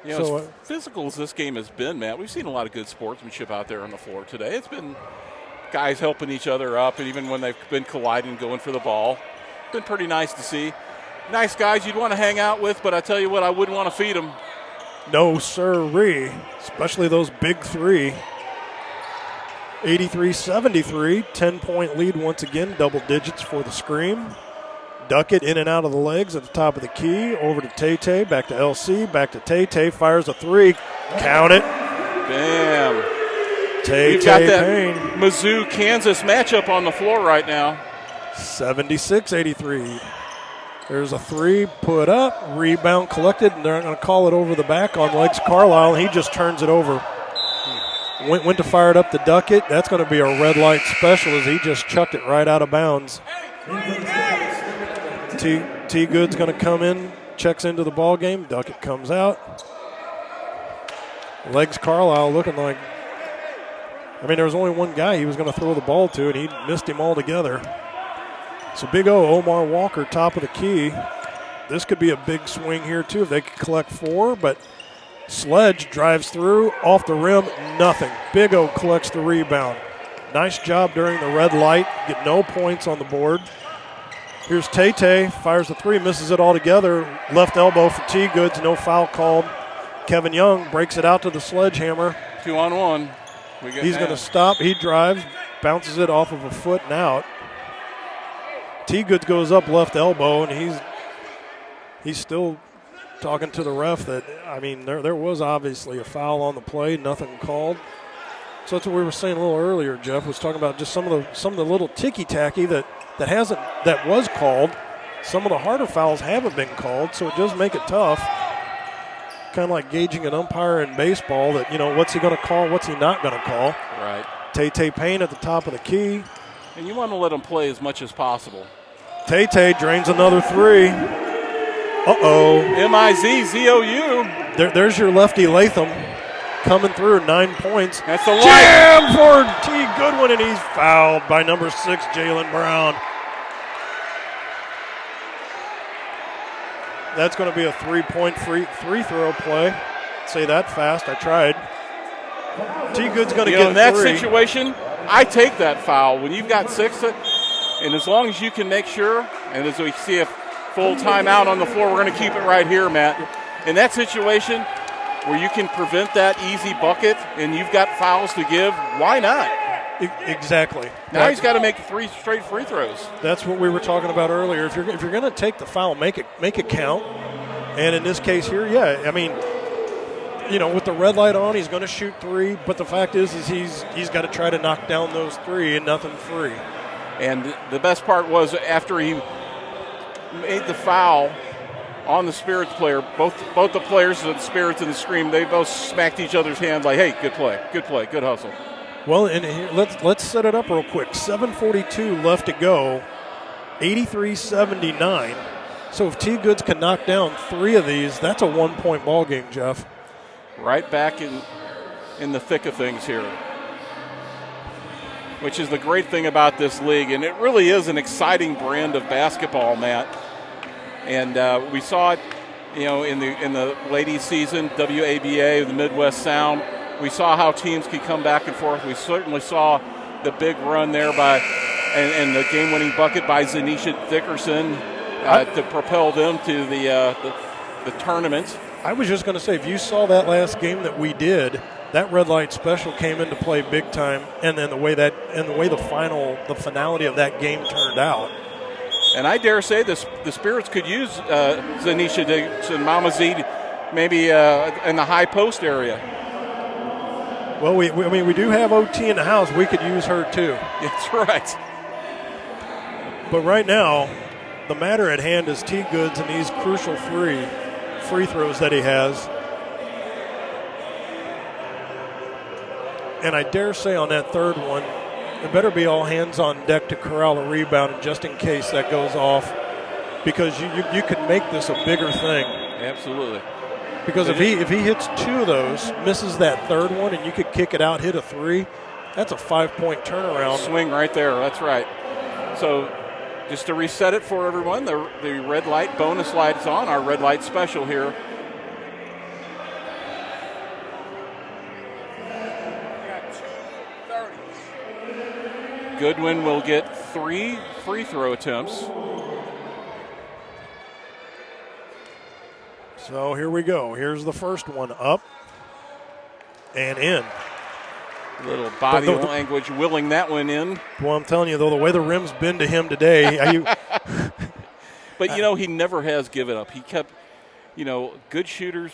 As physical as this game has been, Matt, we've seen a lot of good sportsmanship out there on the floor today. It's been guys helping each other up, and even when they've been colliding, going for the ball. Been pretty nice to see. Nice guys you'd want to hang out with, but I tell you what, I wouldn't want to feed them. No, sirree. Especially those big 3. 83-73, 10-point lead once again, double digits for the Scream. Duckett in and out of the legs at the top of the key, over to Tay-Tay, back to LC, back to Tay-Tay, fires a three, count it. Bam. We've got that Mizzou-Kansas matchup on the floor right now. 76-83. There's a three put up, rebound collected, and they're going to call it over the back on legs Carlisle. He just turns it over. Went to fire it up to Duckett. That's going to be a red light special as he just chucked it right out of bounds. T. Good's going to come in, checks into the ball game. Duckett comes out. Legs Carlisle looking like, there was only one guy he was going to throw the ball to, and he missed him altogether. So Big O, Omar Walker, top of the key. This could be a big swing here, too, if they could collect four, but Sledge drives through, off the rim, nothing. Big O collects the rebound. Nice job during the red light, get no points on the board. Here's Tay-Tay, fires the three, misses it altogether. Left elbow for T. Goods, no foul called. Kevin Young breaks it out to the sledgehammer. 2-on-1. He's going to stop, he drives, bounces it off of a foot and out. T. Goods goes up left elbow, and he's still talking to the ref that, there was obviously a foul on the play, nothing called. So that's what we were saying a little earlier, Jeff, was talking about just some of the little ticky-tacky that was called. Some of the harder fouls haven't been called, so it does make it tough. Kind of like gauging an umpire in baseball that, what's he going to call, what's he not going to call. Right. Tay-Tay Payne at the top of the key. And you want to let them play as much as possible. Tay-Tay drains another three. Uh-oh. MIZZOU. There's your lefty Latham coming through, 9 points. That's a jam for T. Goodwin, and he's fouled by number 6, Jalen Brown. That's going to be a 3-point free throw play. Say that fast. I tried. T. Good's going to get in that three. Situation, I take that foul. When you've got 6, and as long as you can make sure, and as we see a full timeout on the floor, we're going to keep it right here, Matt. In that situation where you can prevent that easy bucket and you've got fouls to give, why not? Exactly. Now he's got to make 3 straight free throws. That's what we were talking about earlier. If you're going to take the foul, make it count. And in this case here, with the red light on, he's going to shoot 3. But the fact is he's got to try to knock down those 3 and nothing free. And the best part was after he made the foul on the Spirits player, both the players of the Spirits and the Scream, they both smacked each other's hands like, hey, good play, good hustle. Well, and here, let's set it up real quick. 7:42 left to go, 83-79. So if T. Goods can knock down 3 of these, that's a 1-point ball game, Jeff. Right back in the thick of things here, which is the great thing about this league, and it really is an exciting brand of basketball, Matt. And we saw it, in the ladies' season, WABA, the Midwest Sound. We saw how teams could come back and forth. We certainly saw the big run there and the game-winning bucket by Zanisha Dickerson to propel them to the tournament. I was just going to say, if you saw that last game that we did, that red light special came into play big time, and then the way the finality of that game turned out. And I dare say the Spirits could use Zanisha Dickerson, Mama Z, maybe in the high post area. Well, we do have OT in the house. We could use her too. That's right. But right now, the matter at hand is T. Goods and these crucial free throws that he has. And I dare say on that third one, it better be all hands on deck to corral a rebound just in case that goes off, because you could make this a bigger thing. Absolutely. Because if he hits 2 of those, misses that third one, and you could kick it out, hit a 3, that's a 5-point turnaround. Swing right there. That's right. So just to reset it for everyone, the red light bonus light's on, our red light special here. Goodwin will get 3 free throw attempts. So here we go. Here's the first one, up and in. Little body language willing that one in. Well, I'm telling you, though, the way the rim's been to him today. But, he never has given up. He kept, good shooters,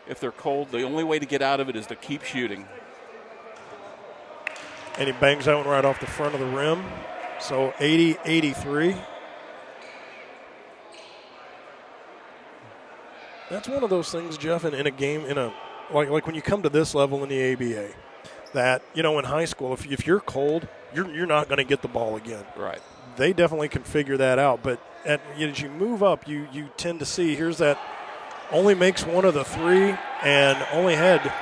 if they're cold, the only way to get out of it is to keep shooting. And he bangs that one right off the front of the rim. So 80-83. That's one of those things, Jeff, in a game, like when you come to this level in the ABA, that, in high school, if you're cold, you're not going to get the ball again. Right. They definitely can figure that out. But as you move up, you tend to see, here's that only makes one of the three and only had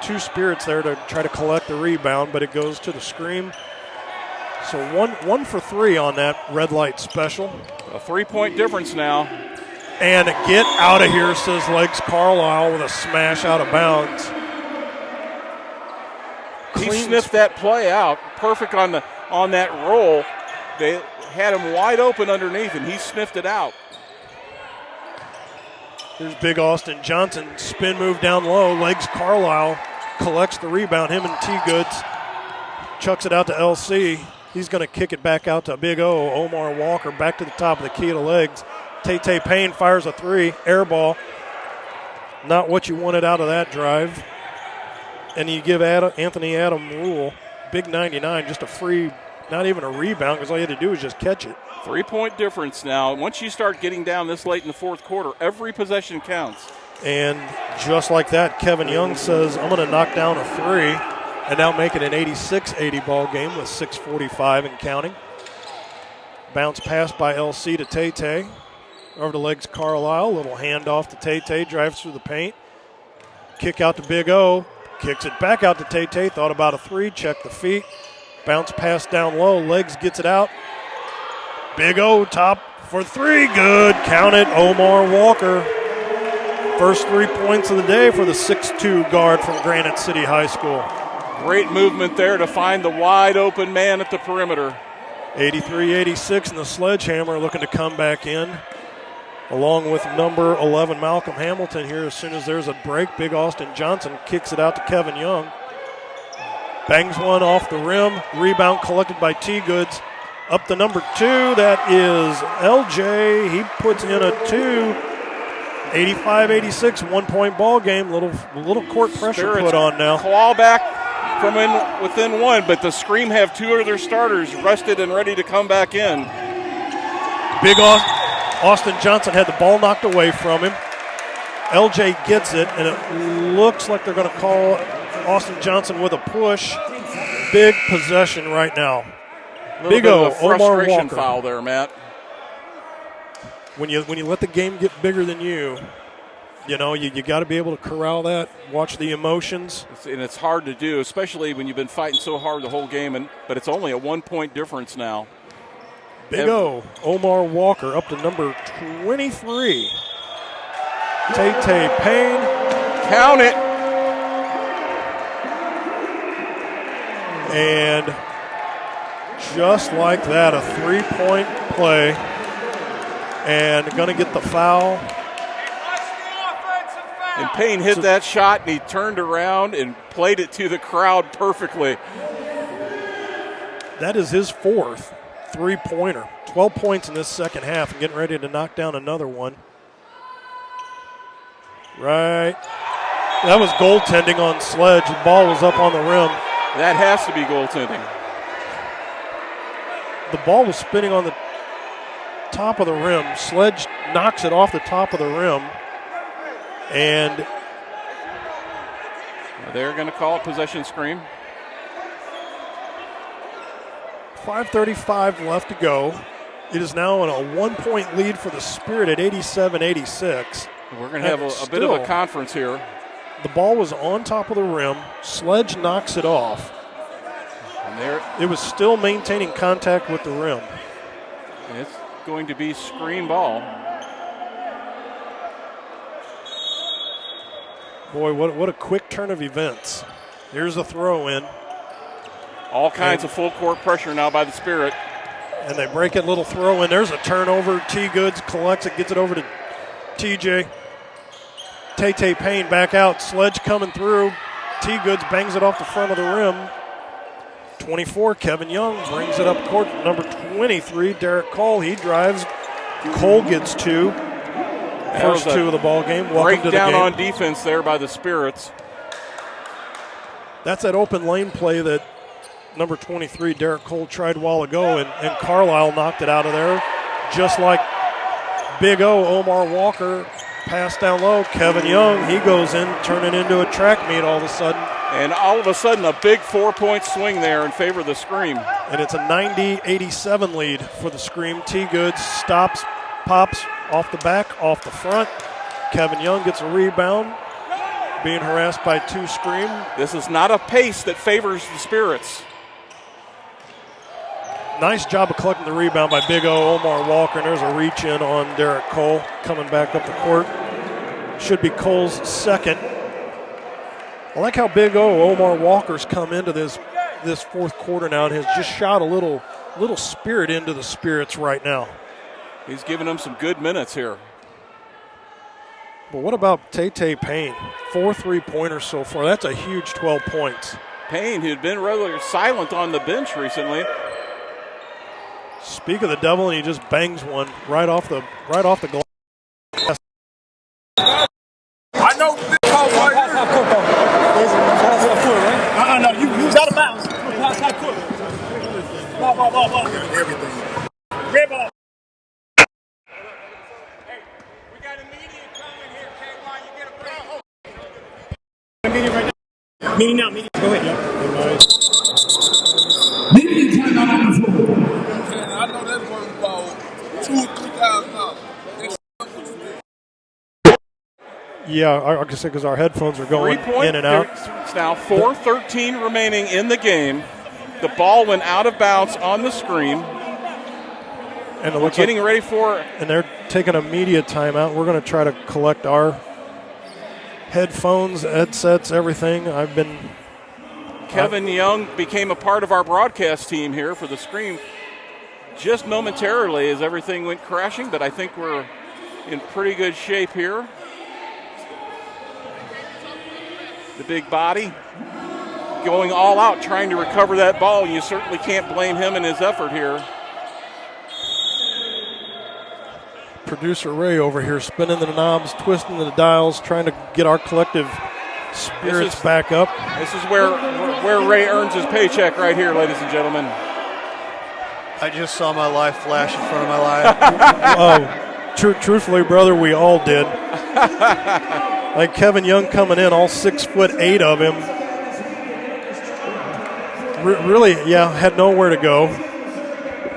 two Spirits there to try to collect the rebound, but it goes to the screen. So one for three on that red light special. A 3-point difference now. And get out of here, says Legs Carlisle with a smash out of bounds. He sniffed that play out. Perfect on that roll. They had him wide open underneath, and he sniffed it out. Here's Big Austin Johnson. Spin move down low. Legs Carlisle collects the rebound. Him and T-Goods chucks it out to LC. He's going to kick it back out to Big O. Omar Walker back to the top of the key to Legs. Tay Payne fires a three, air ball. Not what you wanted out of that drive. And you give Anthony Adam Rule, big 99, just a free, not even a rebound, because all you had to do was just catch it. 3-point difference now. Once you start getting down this late in the fourth quarter, every possession counts. And just like that, Kevin Young says, I'm going to knock down a three, and now make it an 86-80 ball game with 6:45 and counting. Bounce pass by LC to Tay. Over to Legs Carlisle, little handoff to Tay, drives through the paint. Kick out to Big O, kicks it back out to Tay, thought about a three, checked the feet. Bounce pass down low, Legs gets it out. Big O top for three, good, count it, Omar Walker. First 3 points of the day for the 6'2 guard from Granite City High School. Great movement there to find the wide open man at the perimeter. 83-86, and the Sledgehammer looking to come back in, along with number 11, Malcolm Hamilton here. As soon as there's a break, Big Austin Johnson kicks it out to Kevin Young. Bangs one off the rim. Rebound collected by T-Goods. Up to number 2, that is LJ. He puts in a 2. 85-86, 1-point ball game. Little court pressure put on now. Claw back from within one, but the Scream have 2 of their starters rested and ready to come back in. Big Austin Johnson had the ball knocked away from him. LJ gets it, and it looks like they're going to call Austin Johnson with a push. Big possession right now. Big O, Omar Walker. Foul there, Matt. When you let the game get bigger than you got to be able to corral that, watch the emotions. And it's hard to do, especially when you've been fighting so hard the whole game, but it's only a 1-point difference now. Big O, Omar Walker up to number 23. Tay Payne. Count it. And just like that, a 3-point play. And going to get the foul. And Payne hit that shot, and he turned around and played it to the crowd perfectly. That is his 4th 3-pointer. 12 points in this second half, and getting ready to knock down another one. Right. That was goaltending on Sledge. The ball was up on the rim. That has to be goaltending. The ball was spinning on the top of the rim. Sledge knocks it off the top of the rim. And they're going to call a possession screen. 5:35 left to go. It is now in a 1-point lead for the Spirit at 87-86. We're going to have a bit of a conference here. The ball was on top of the rim. Sledge knocks it off. And it was still maintaining contact with the rim. And it's going to be screen ball. Boy, what a quick turn of events. Here's a throw in. All kinds of full court pressure now by the Spirit. And they break it, little throw in. There's a turnover. T-Goods collects it, gets it over to TJ. Tay Payne back out. Sledge coming through. T-Goods bangs it off the front of the rim. 24, Kevin Young brings it up court. Number 23, Derek Cole. He drives. Cole gets 2. First 2 of the ball game. Welcome to the game. Breakdown on defense there by the Spirits. That's that open lane play that number 23, Derek Cole, tried a while ago, and Carlisle knocked it out of there. Just like Big O, Omar Walker, pass down low. Kevin Young, he goes in, turning into a track meet all of a sudden. And all of a sudden, a big 4-point swing there in favor of the Scream. And it's a 90-87 lead for the Scream. T. Goods stops, pops off the back, off the front. Kevin Young gets a rebound, being harassed by 2 Scream. This is not a pace that favors the Spirits. Nice job of collecting the rebound by Big O, Omar Walker, and there's a reach in on Derek Cole coming back up the court. Should be Cole's second. I like how Big O, Omar Walker's come into this fourth quarter now and has just shot a little spirit into the Spirits right now. He's giving them some good minutes here. But what about Tay Payne? 4 3-pointers so far. That's a huge 12 points. Payne, who'd been rather silent on the bench recently. Speak of the devil, and he just bangs one right off the glass. I know this call right here. No, you was out of bounds. Pass court. Ball. Everything. Red ball. Hey, we got a meeting coming here, KY. You get a break. Meeting right now. Meeting now. Go ahead, yo. Meeting time out on the floor. I know that's worth about $2,000 or $3,000. Yeah, like I said, because our headphones are going in and out. It's now 4:13 remaining in the game. The ball went out of bounds on the Scream. And we're getting ready for... And they're taking a media timeout. We're going to try to collect our headphones, headsets, everything. Kevin Young became a part of our broadcast team here for the Scream just momentarily as everything went crashing, but I think we're in pretty good shape here. The big body going all out trying to recover that ball. You certainly can't blame him in his effort here. Producer Ray over here spinning the knobs, twisting the dials, trying to get our collective spirits back up. This is where Ray earns his paycheck right here, ladies and gentlemen. I just saw my life flash in front of my life. Truthfully, brother, we all did. Like Kevin Young coming in, all 6'8" of him. Really, had nowhere to go.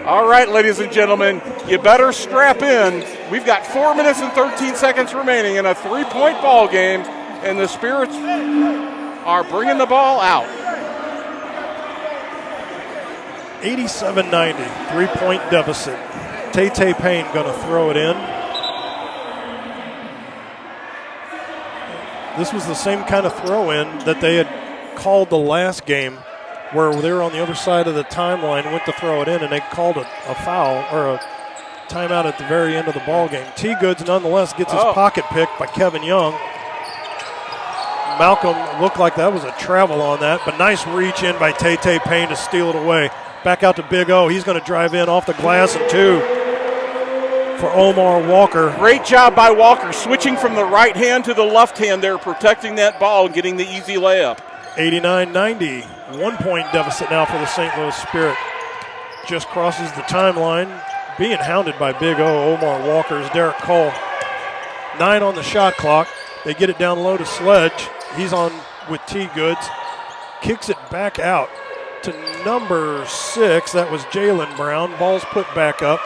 All right, ladies and gentlemen, you better strap in. We've got 4 minutes and 13 seconds remaining in a 3-point ball game, and the Spirits are bringing the ball out. 87-90, 3-point deficit. Tay Payne going to throw it in. This was the same kind of throw-in that they had called the last game, where they were on the other side of the timeline, went to throw it in, and they called a foul or a timeout at the very end of the ball game. T. Goods nonetheless gets his pocket picked by Kevin Young. Malcolm looked like that was a travel on that, but nice reach in by Tay Payne to steal it away. Back out to Big O. He's going to drive in off the glass and 2 for Omar Walker. Great job by Walker, switching from the right hand to the left hand there, protecting that ball and getting the easy layup. 89-90, 1-point deficit now for the St. Louis Spirit. Just crosses the timeline, being hounded by Big O, Omar Walker's Derek Cole. 9 on the shot clock. They get it down low to Sledge. He's on with T. Goods. Kicks it back out to number 6. That was Jalen Brown. Ball's put back up.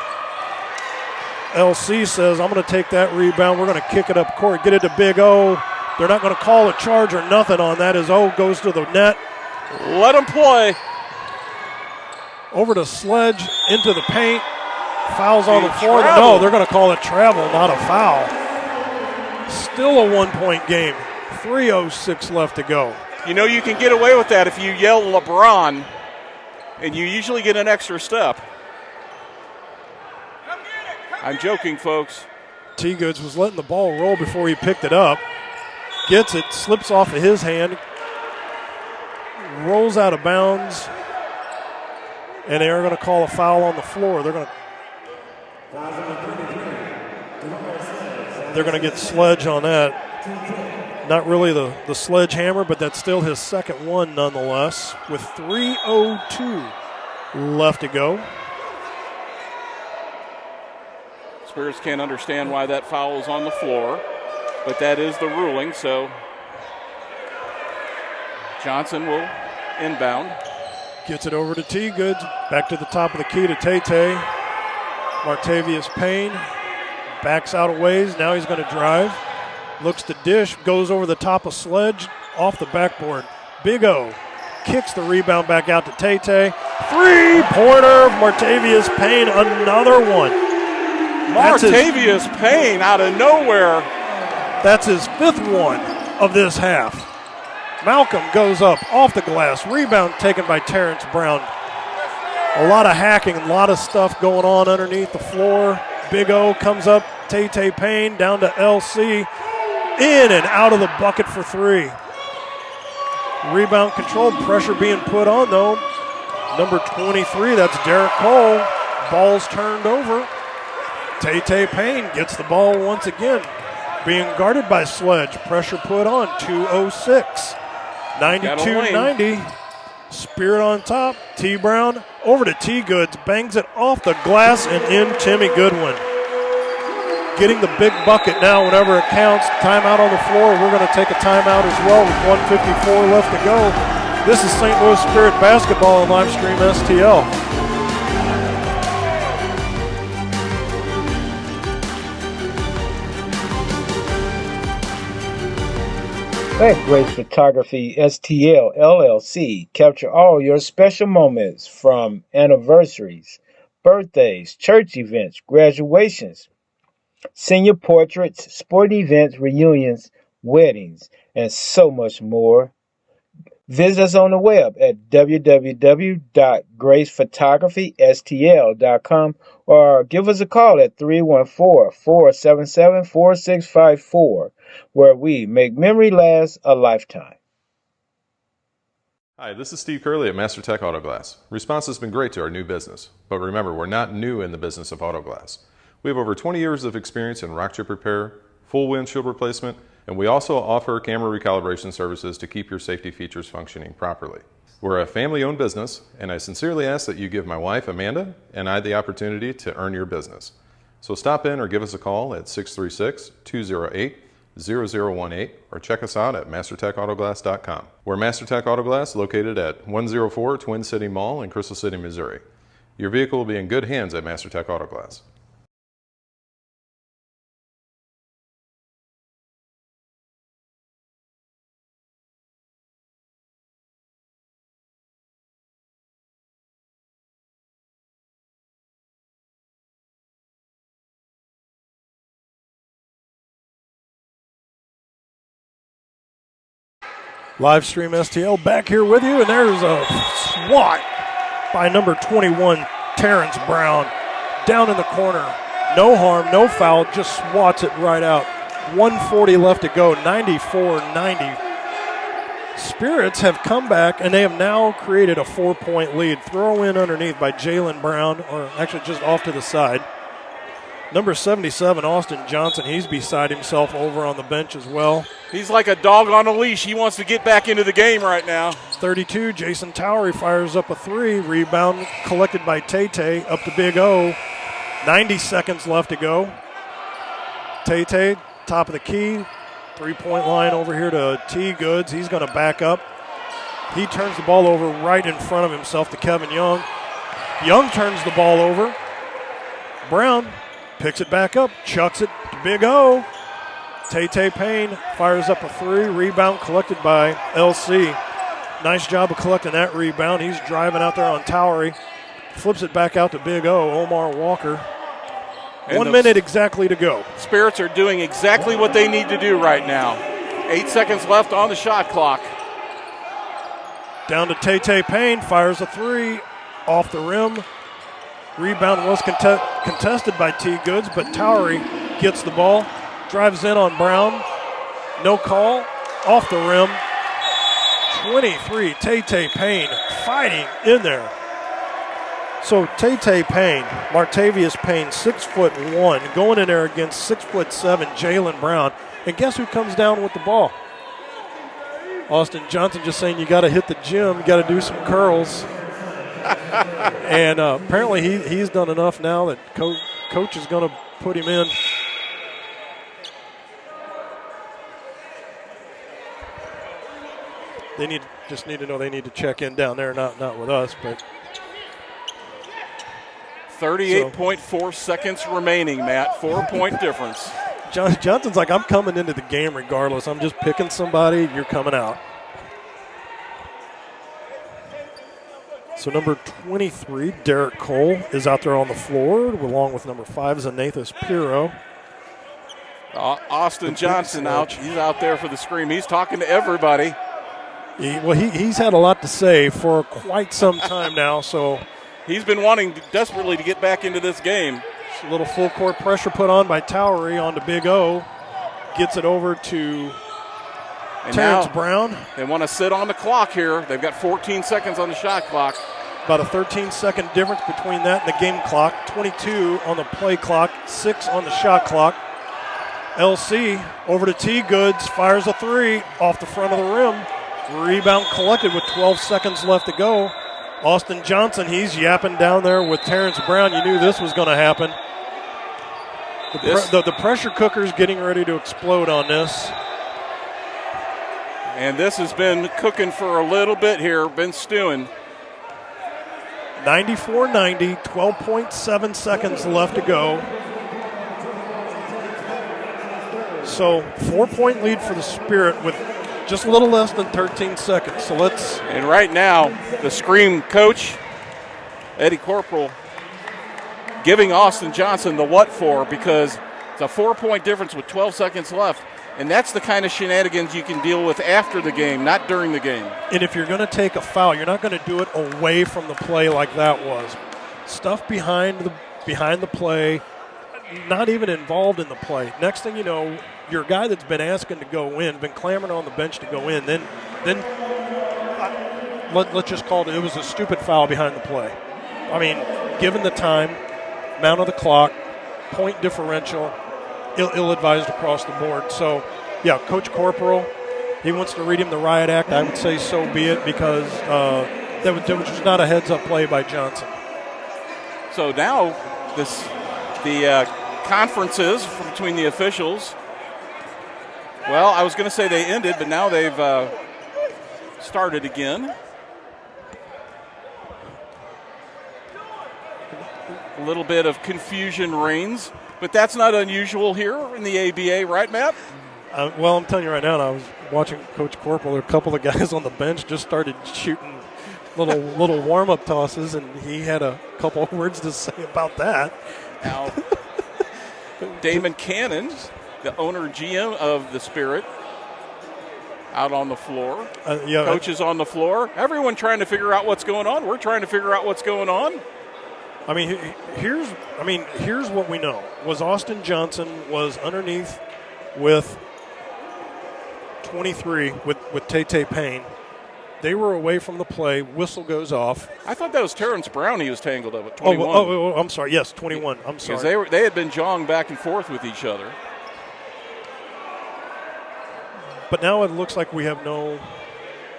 LC says, I'm going to take that rebound. We're going to kick it up court, get it to Big O. They're not going to call a charge or nothing on that as O goes to the net. Let him play. Over to Sledge, into the paint. Fouls on the floor. No, they're going to call it travel, not a foul. Still a 1-point game. 3:06 left to go. You know you can get away with that if you yell LeBron, and you usually get an extra step. I'm joking, folks. T. Goods was letting the ball roll before he picked it up. Gets it, slips off of his hand, rolls out of bounds, and they are going to call a foul on the floor. They're going to get Sledge on that. Not really the sledgehammer, but that's still his second one nonetheless, with 3:02 left to go. Spirits can't understand why that foul is on the floor, but that is the ruling, so Johnson will inbound. Gets it over to T. Goods. Back to the top of the key to Tay. Martavius Payne backs out a ways. Now he's going to drive. Looks to dish. Goes over the top of Sledge. Off the backboard. Big O kicks the rebound back out to Tay. Three-pointer. Martavius Payne. Another one. Martavius Payne out of nowhere. That's his fifth one of this half. Malcolm goes up off the glass. Rebound taken by Terrence Brown. A lot of hacking, a lot of stuff going on underneath the floor. Big O comes up. Tay Payne down to LC. In and out of the bucket for three. Rebound controlled. Pressure being put on, though. Number 23, that's Derek Cole. Ball's turned over. Tay Payne gets the ball once again. Being guarded by Sledge. Pressure put on. 2:06. 92-90. Spirit on top. T. Brown over to T. Goods. Bangs it off the glass and in Timmy Goodwin. Getting the big bucket now whenever it counts. Timeout on the floor. We're going to take a timeout as well with 1:54 left to go. This is St. Louis Spirit basketball on Livestream STL. Let Grace Photography STL LLC capture all your special moments from anniversaries, birthdays, church events, graduations, senior portraits, sporting events, reunions, weddings, and so much more. Visit us on the web at www.gracephotographystl.com or give us a call at 314-477-4654, where we make memory last a lifetime. Hi, this is Steve Curley at MasterTech Auto Glass. Response has been great to our new business, but remember, we're not new in the business of auto glass. We have over 20 years of experience in rock chip repair, full windshield replacement, and we also offer camera recalibration services to keep your safety features functioning properly. We're a family-owned business, and I sincerely ask that you give my wife, Amanda, and I the opportunity to earn your business. So stop in or give us a call at 636-208-0018 or check us out at mastertechautoglass.com. We're MasterTech Auto Glass, located at 104 Twin City Mall in Crystal City, Missouri. Your vehicle will be in good hands at MasterTech Auto Glass. Livestream STL back here with you, and there's a swat by number 21, Terrence Brown, down in the corner. No harm, no foul, just swats it right out. 1:40 left to go, 94-90. Spirits have come back, and they have now created a 4-point lead. Throw in underneath by Jalen Brown, or actually just off to the side. Number 77, Austin Johnson, he's beside himself over on the bench as well. He's like a dog on a leash. He wants to get back into the game right now. 32, Jason Towery fires up a three. Rebound collected by Tay up to Big O. 90 seconds left to go. Tay, top of the key. 3-point line over here to T. Goods. He's going to back up. He turns the ball over right in front of himself to Kevin Young. Young turns the ball over. Brown picks it back up, chucks it to Big O. Tay Payne fires up a three. Rebound collected by LC. Nice job of collecting that rebound. He's driving out there on Towery. Flips it back out to Big O, Omar Walker. And 1 minute exactly to go. Spirits are doing exactly what they need to do right now. 8 seconds left on the shot clock. Down to Tay Payne, fires a three. Off the rim. Rebound was contested by T. Goods, but Towery gets the ball, drives in on Brown. No call. Off the rim. 23, Tay Payne fighting in there. So Tay Payne, Martavius Payne, 6'1", going in there against 6'7" Jalen Brown. And guess who comes down with the ball? Austin Johnson just saying you got to hit the gym, you got to do some curls. And apparently he's done enough now that coach is going to put him in. They just need to know they need to check in down there, not with us, but 38.4 seconds remaining, Matt. 4-point difference. Johnson's like, I'm coming into the game regardless. I'm just picking somebody. You're coming out. So number 23, Derek Cole, is out there on the floor, along with number 5, Zanathus Piro. Austin Johnson out. He's out there for the scream. He's talking to everybody. He's had a lot to say for quite some time now. So he's been wanting desperately to get back into this game. A little full court pressure put on by Towery onto Big O. Gets it over to Terrence Brown. They want to sit on the clock here. They've got 14 seconds on the shot clock. About a 13-second difference between that and the game clock. 22 on the play clock, 6 on the shot clock. LC over to T. Goods, fires a 3 off the front of the rim. Rebound collected with 12 seconds left to go. Austin Johnson, he's yapping down there with Terrence Brown. You knew this was going to happen. The pressure cooker's getting ready to explode on this. And this has been cooking for a little bit here, been stewing. 94-90, 12.7 seconds left to go. So 4-point lead for the Spirit with just a little less than 13 seconds. So let's. And right now, the scream coach, Eddie Corporal, giving Austin Johnson the what for, because it's a 4-point difference with 12 seconds left. And that's the kind of shenanigans you can deal with after the game, not during the game. And if you're going to take a foul, you're not going to do it away from the play like that was. Stuff behind the play, not even involved in the play. Next thing you know, your guy that's been asking to go in, been clamoring on the bench to go in, then let's just call it was a stupid foul behind the play. I mean, given the time, amount of the clock, point differential, ill-advised across the board. So, yeah, Coach Corporal, he wants to read him the riot act. I would say so be it, because that was just not a heads-up play by Johnson. So now the conferences between the officials, well, I was going to say they ended, but now they've started again. A little bit of confusion reigns, but that's not unusual here in the ABA, right, Matt? Well, I'm telling you right now, I was watching Coach Corporal. A couple of guys on the bench just started shooting little warm-up tosses, and he had a couple of words to say about that. Now, Damon Cannon, the owner GM of the Spirit, out on the floor. Coach is on the floor. Everyone trying to figure out what's going on. We're trying to figure out what's going on. I mean, here's what we know. Was Austin Johnson was underneath with 23 with Tay Payne. They were away from the play. Whistle goes off. I thought that was Terrence Brown he was tangled up with, 21. Oh, I'm sorry. Yes, 21. I'm sorry. Because they had been jawing back and forth with each other. But now it looks like we have no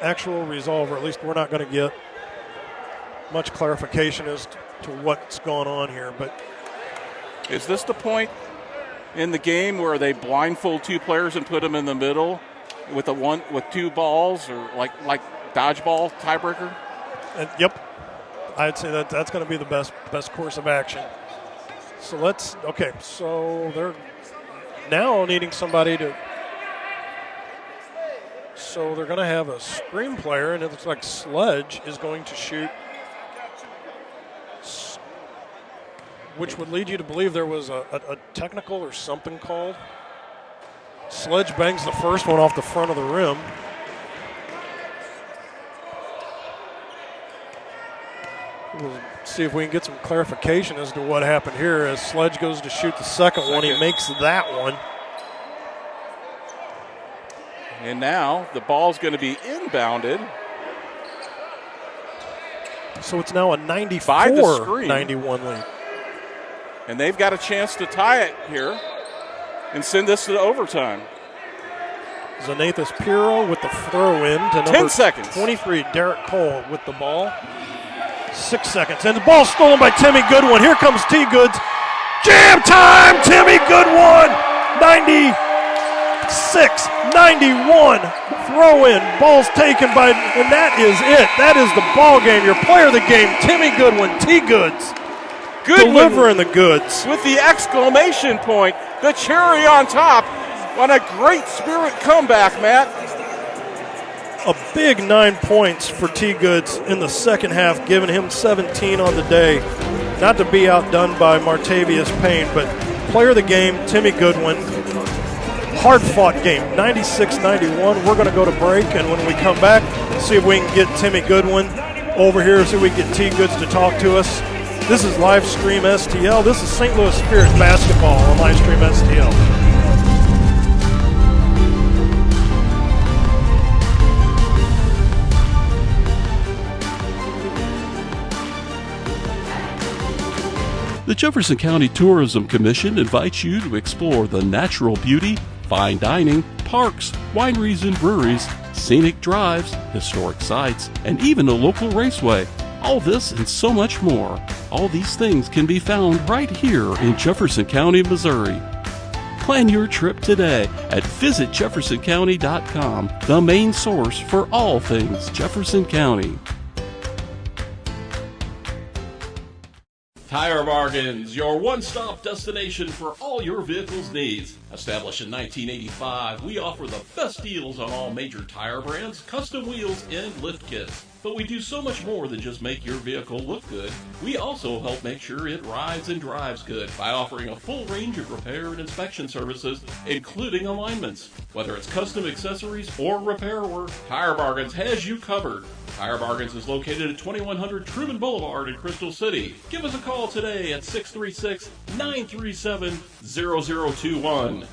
actual resolve, or at least we're not going to get much clarification as to what's going on here. But is this the point in the game where they blindfold two players and put them in the middle with two balls, or like dodgeball tiebreaker? Yep, I'd say that's going to be the best course of action. So so they're now needing somebody to. So they're going to have a screen player, and it looks like Sledge is going to shoot, which would lead you to believe there was a technical or something called. Sledge bangs the first one off the front of the rim. We'll see if we can get some clarification as to what happened here. As Sledge goes to shoot the second one, he makes that one. And now the ball's going to be inbounded So it's now a by the screen. 94-91 lead. And they've got a chance to tie it here and send this to overtime. Zanathus Piro with the throw-in to number 10 seconds. 23, Derek Cole with the ball. 6 seconds. And the ball stolen by Timmy Goodwin. Here comes T. Goods. Jam time! Timmy Goodwin! 96-91. Throw-in. Ball's taken by, and that is it. That is the ball game. Your player of the game, Timmy Goodwin, T. Goods. Delivering the goods. With the exclamation point, the cherry on top on a great Spirit comeback, Matt. A big 9 points for T. Goods in the second half, giving him 17 on the day. Not to be outdone by Martavius Payne, but player of the game, Timmy Goodwin. Hard-fought game, 96-91. We're going to go to break, and when we come back, see if we can get Timmy Goodwin over here, see if we can get T. Goods to talk to us. This is Livestream STL. This is St. Louis Spirit basketball on Livestream STL. The Jefferson County Tourism Commission invites you to explore the natural beauty, fine dining, parks, wineries and breweries, scenic drives, historic sites, and even a local raceway. All this and so much more. All these things can be found right here in Jefferson County, Missouri. Plan your trip today at visitjeffersoncounty.com, the main source for all things Jefferson County. Tire Bargains, your one-stop destination for all your vehicle's needs. Established in 1985, we offer the best deals on all major tire brands, custom wheels, and lift kits. But we do so much more than just make your vehicle look good. We also help make sure it rides and drives good by offering a full range of repair and inspection services, including alignments. Whether it's custom accessories or repair work, Tire Bargains has you covered. Tire Bargains is located at 2100 Truman Boulevard in Crystal City. Give us a call today at 636-937-0021.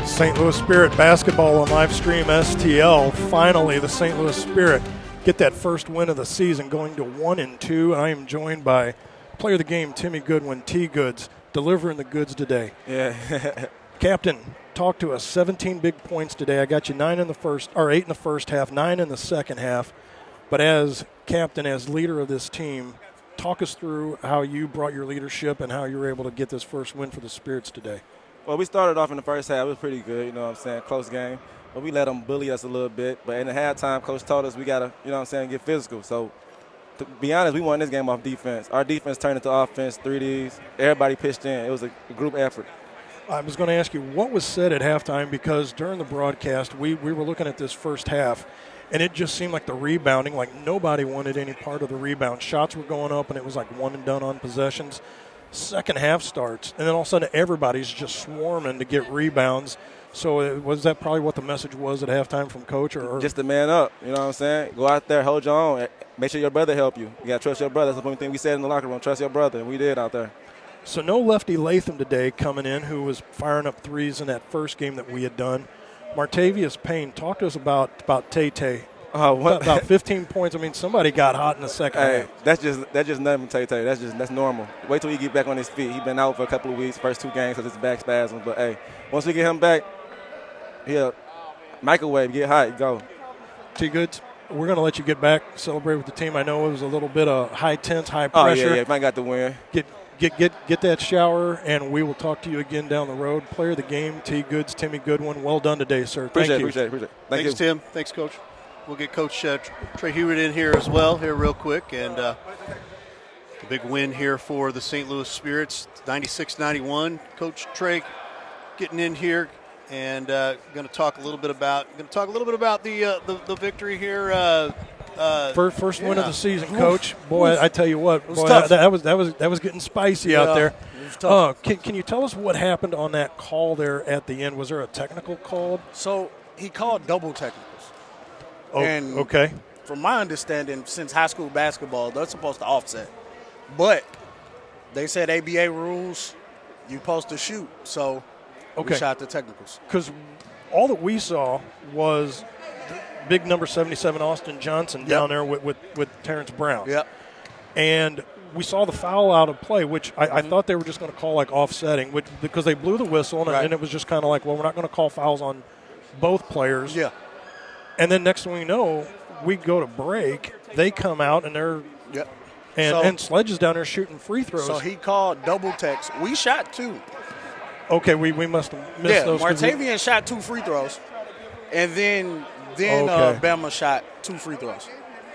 St. Louis Spirit basketball on Livestream STL. Finally, the St. Louis Spirit get that first win of the season, going to 1-2. I am joined by player of the game, Timmy Goodwin, T. Goods, delivering the goods today. Yeah. Captain, talk to us. 17 big points today. I got you 8 in the first half, 9 in the second half. But as captain, as leader of this team, talk us through how you brought your leadership and how you were able to get this first win for the Spirits today. Well, we started off in the first half. It was pretty good, you know what I'm saying, close game. But we let them bully us a little bit. But in the halftime, Coach told us we got to, you know what I'm saying, get physical. So, to be honest, we won this game off defense. Our defense turned into offense, 3Ds. Everybody pitched in. It was a group effort. I was going to ask you, what was said at halftime? Because during the broadcast, we were looking at this first half, and it just seemed like the rebounding, like nobody wanted any part of the rebound. Shots were going up, and it was like one and done on possessions. Second half starts, and then all of a sudden everybody's just swarming to get rebounds. So was that probably what the message was at halftime from Coach? Or just the man up, you know what I'm saying? Go out there, hold your own. Make sure your brother help you. You got to trust your brother. That's the only thing we said in the locker room, trust your brother, and we did out there. So no Lefty Latham today coming in, who was firing up threes in that first game that we had done. Martavius Payne, talk to us about Tay-Tay. About 15 points. I mean, somebody got hot in the second half. That's just nothing, Tay-Tay. That's normal. Wait till he get back on his feet. He's been out for a couple of weeks, first 2 games because his back spasms. But, hey, once we get him back, he'll microwave, get hot, go. T-Goods, we're going to let you get back, celebrate with the team. I know it was a little bit of high tense, high pressure. Oh, yeah, I got the win. Get that shower, and we will talk to you again down the road. Player of the game, T-Goods, Timmy Goodwin. Well done today, sir. Appreciate it. Thanks, you. Tim. Thanks, Coach. We'll get Coach Trey Hewitt in here as well, here real quick. And a big win here for the St. Louis Spirits, 96-91. Coach Trey getting in here and going to talk a little bit about the victory here. First win of the season, Oof. Coach. Boy, Oof. I tell you what, was boy, tough. that was getting spicy out there. It was tough. Can you tell us what happened on that call there at the end? Was there a technical called? So he called double technicals. Oh, and okay. From my understanding, since high school basketball, they're supposed to offset. But they said ABA rules, you're supposed to shoot. So we shot the technicals. Because all that we saw was big number 77 Austin Johnson down there with Terrence Brown. Yep. And we saw the foul out of play, which I thought they were just going to call like offsetting, because they blew the whistle, and it was just kind of like, well, we're not going to call fouls on both players. Yeah. And then next thing we know, we go to break. They come out, and they're and Sledge is down there shooting free throws. So he called double techs. We shot 2. Okay, we must have missed those. Martavian shot 2 free throws, and then Bama shot 2 free throws,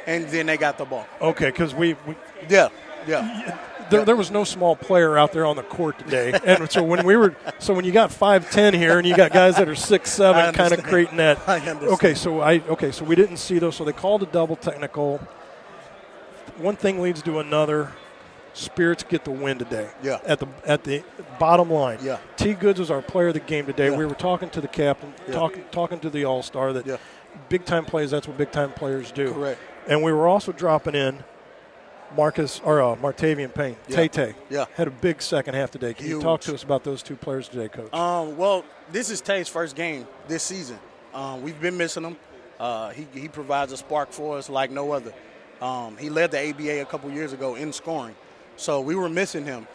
and then they got the ball. Okay, because we there was no small player out there on the court today, and so when you got 5'10" here and you got guys that are 6'7", kind of creating that. I understand. So we didn't see those. So they called a double technical. One thing leads to another. Spirits get the win today. Yeah. At the bottom line. Yeah. T. Goods was our player of the game today. Yeah. We were talking to the captain, talking to the All-Star that big time plays. That's what big time players do. Correct. And we were also dropping in Martavian Payne. Tay. Yeah. Had a big second half today. Can you talk to us about those 2 players today, Coach? Well, this is Tay's first game this season. We've been missing him. He provides a spark for us like no other. He led the ABA a couple years ago in scoring. So we were missing him.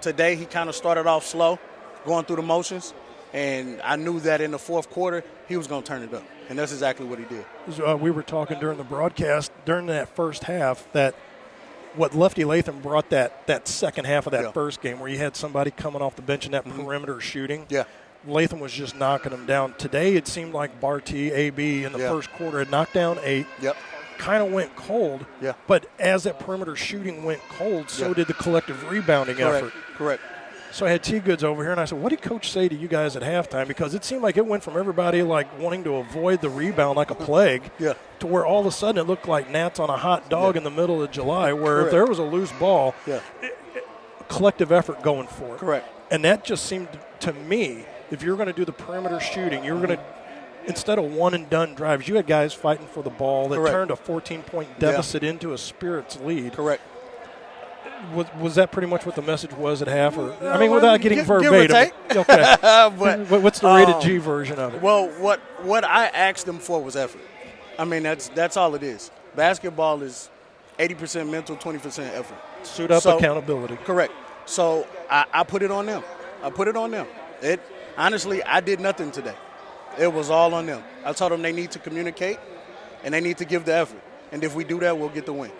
Today he kind of started off slow, going through the motions, and I knew that in the fourth quarter he was going to turn it up, and that's exactly what he did. We were talking during the broadcast, during that first half, that what Lefty Latham brought that second half of that first game where you had somebody coming off the bench in that perimeter shooting. Yeah. Latham was just knocking them down. Today it seemed like Barty, AB in the first quarter had knocked down 8. Yep. Kind of went cold. Yeah. But as that perimeter shooting went cold, so did the collective rebounding effort. Correct. So I had T. Goods over here, and I said, what did Coach say to you guys at halftime? Because it seemed like it went from everybody like wanting to avoid the rebound like a plague to where all of a sudden it looked like gnats on a hot dog in the middle of July, where if there was a loose ball, collective effort going for it. Correct. And that just seemed to me, if you're going to do the perimeter shooting, you're going to, instead of one-and-done drives, you had guys fighting for the ball that turned a 14-point deficit into a Spirits lead. Correct. Was that pretty much what the message was at half? Or I mean, without getting verbatim. Okay. But, what's the rated G version of it? Well, what I asked them for was effort. I mean, that's all it is. Basketball is 80% mental, 20% effort. Suit up, accountability. Correct. So I put it on them. Honestly, I did nothing today. It was all on them. I told them they need to communicate, and they need to give the effort. And if we do that, we'll get the win.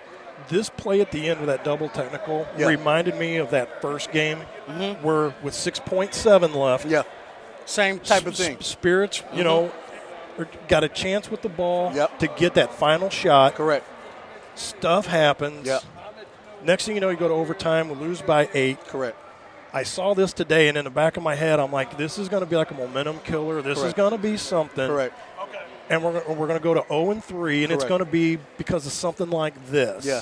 This play at the end with that double technical reminded me of that first game where with 6.7 left. Yeah, same type of thing. Spirits, you know, got a chance with the ball to get that final shot. Correct. Stuff happens. Yep. Next thing you know, you go to overtime, we lose by 8. Correct. I saw this today, and in the back of my head, I'm like, this is going to be like a momentum killer. This is going to be something. Correct. And we're going to go to 0-3, and it's going to be because of something like this. Yeah.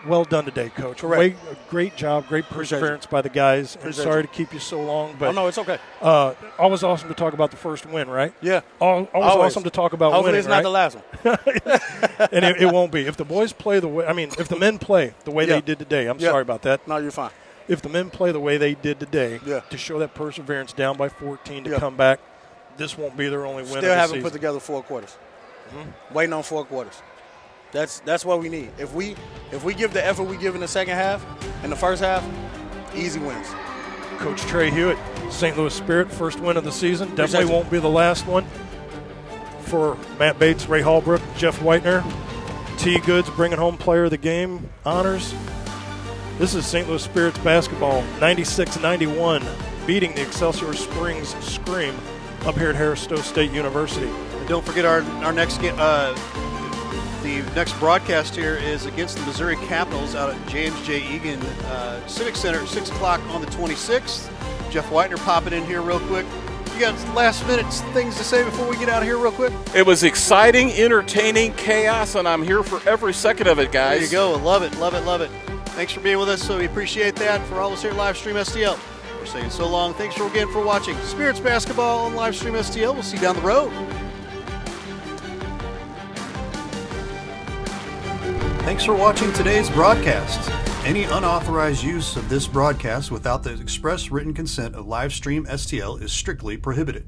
Well done today, Coach. Correct. Great job, great perseverance by the guys. And sorry to keep you so long, but no, it's okay. Always awesome to talk about the first win, right? Yeah. Always awesome to talk about Hopefully winning, it's not the last one. And it won't be. If the boys play if the men play the way they did today, I'm sorry about that. No, you're fine. If the men play the way they did today, to show that perseverance down by 14 to come back, this won't be their only win. Still haven't put together 4 quarters. Waiting on 4 quarters. That's what we need. If we give the effort we give in the second half and the first half, easy wins. Coach Trey Hewitt, St. Louis Spirit, first win of the season. Definitely won't be the last one. For Matt Bates, Ray Hallbrook, Jeff Whitener, T. Goods bringing home player of the game honors. This is St. Louis Spirits basketball, 96-91, beating the Excelsior Springs Scream up here at Harris-Stowe State University. And don't forget our next game. The next broadcast here is against the Missouri Capitals out at James J. Egan Civic Center at 6 o'clock on the 26th. Jeff Whitener popping in here real quick. You got last minute things to say before we get out of here real quick? It was exciting, entertaining, chaos, and I'm here for every second of it, guys. There you go. Love it, love it, love it. Thanks for being with us, so we appreciate that. For all of us here at Livestream STL, we're saying so long. Thanks again for watching Spirits Basketball on Livestream STL. We'll see you down the road. Thanks for watching today's broadcast. Any unauthorized use of this broadcast without the express written consent of Livestream STL is strictly prohibited.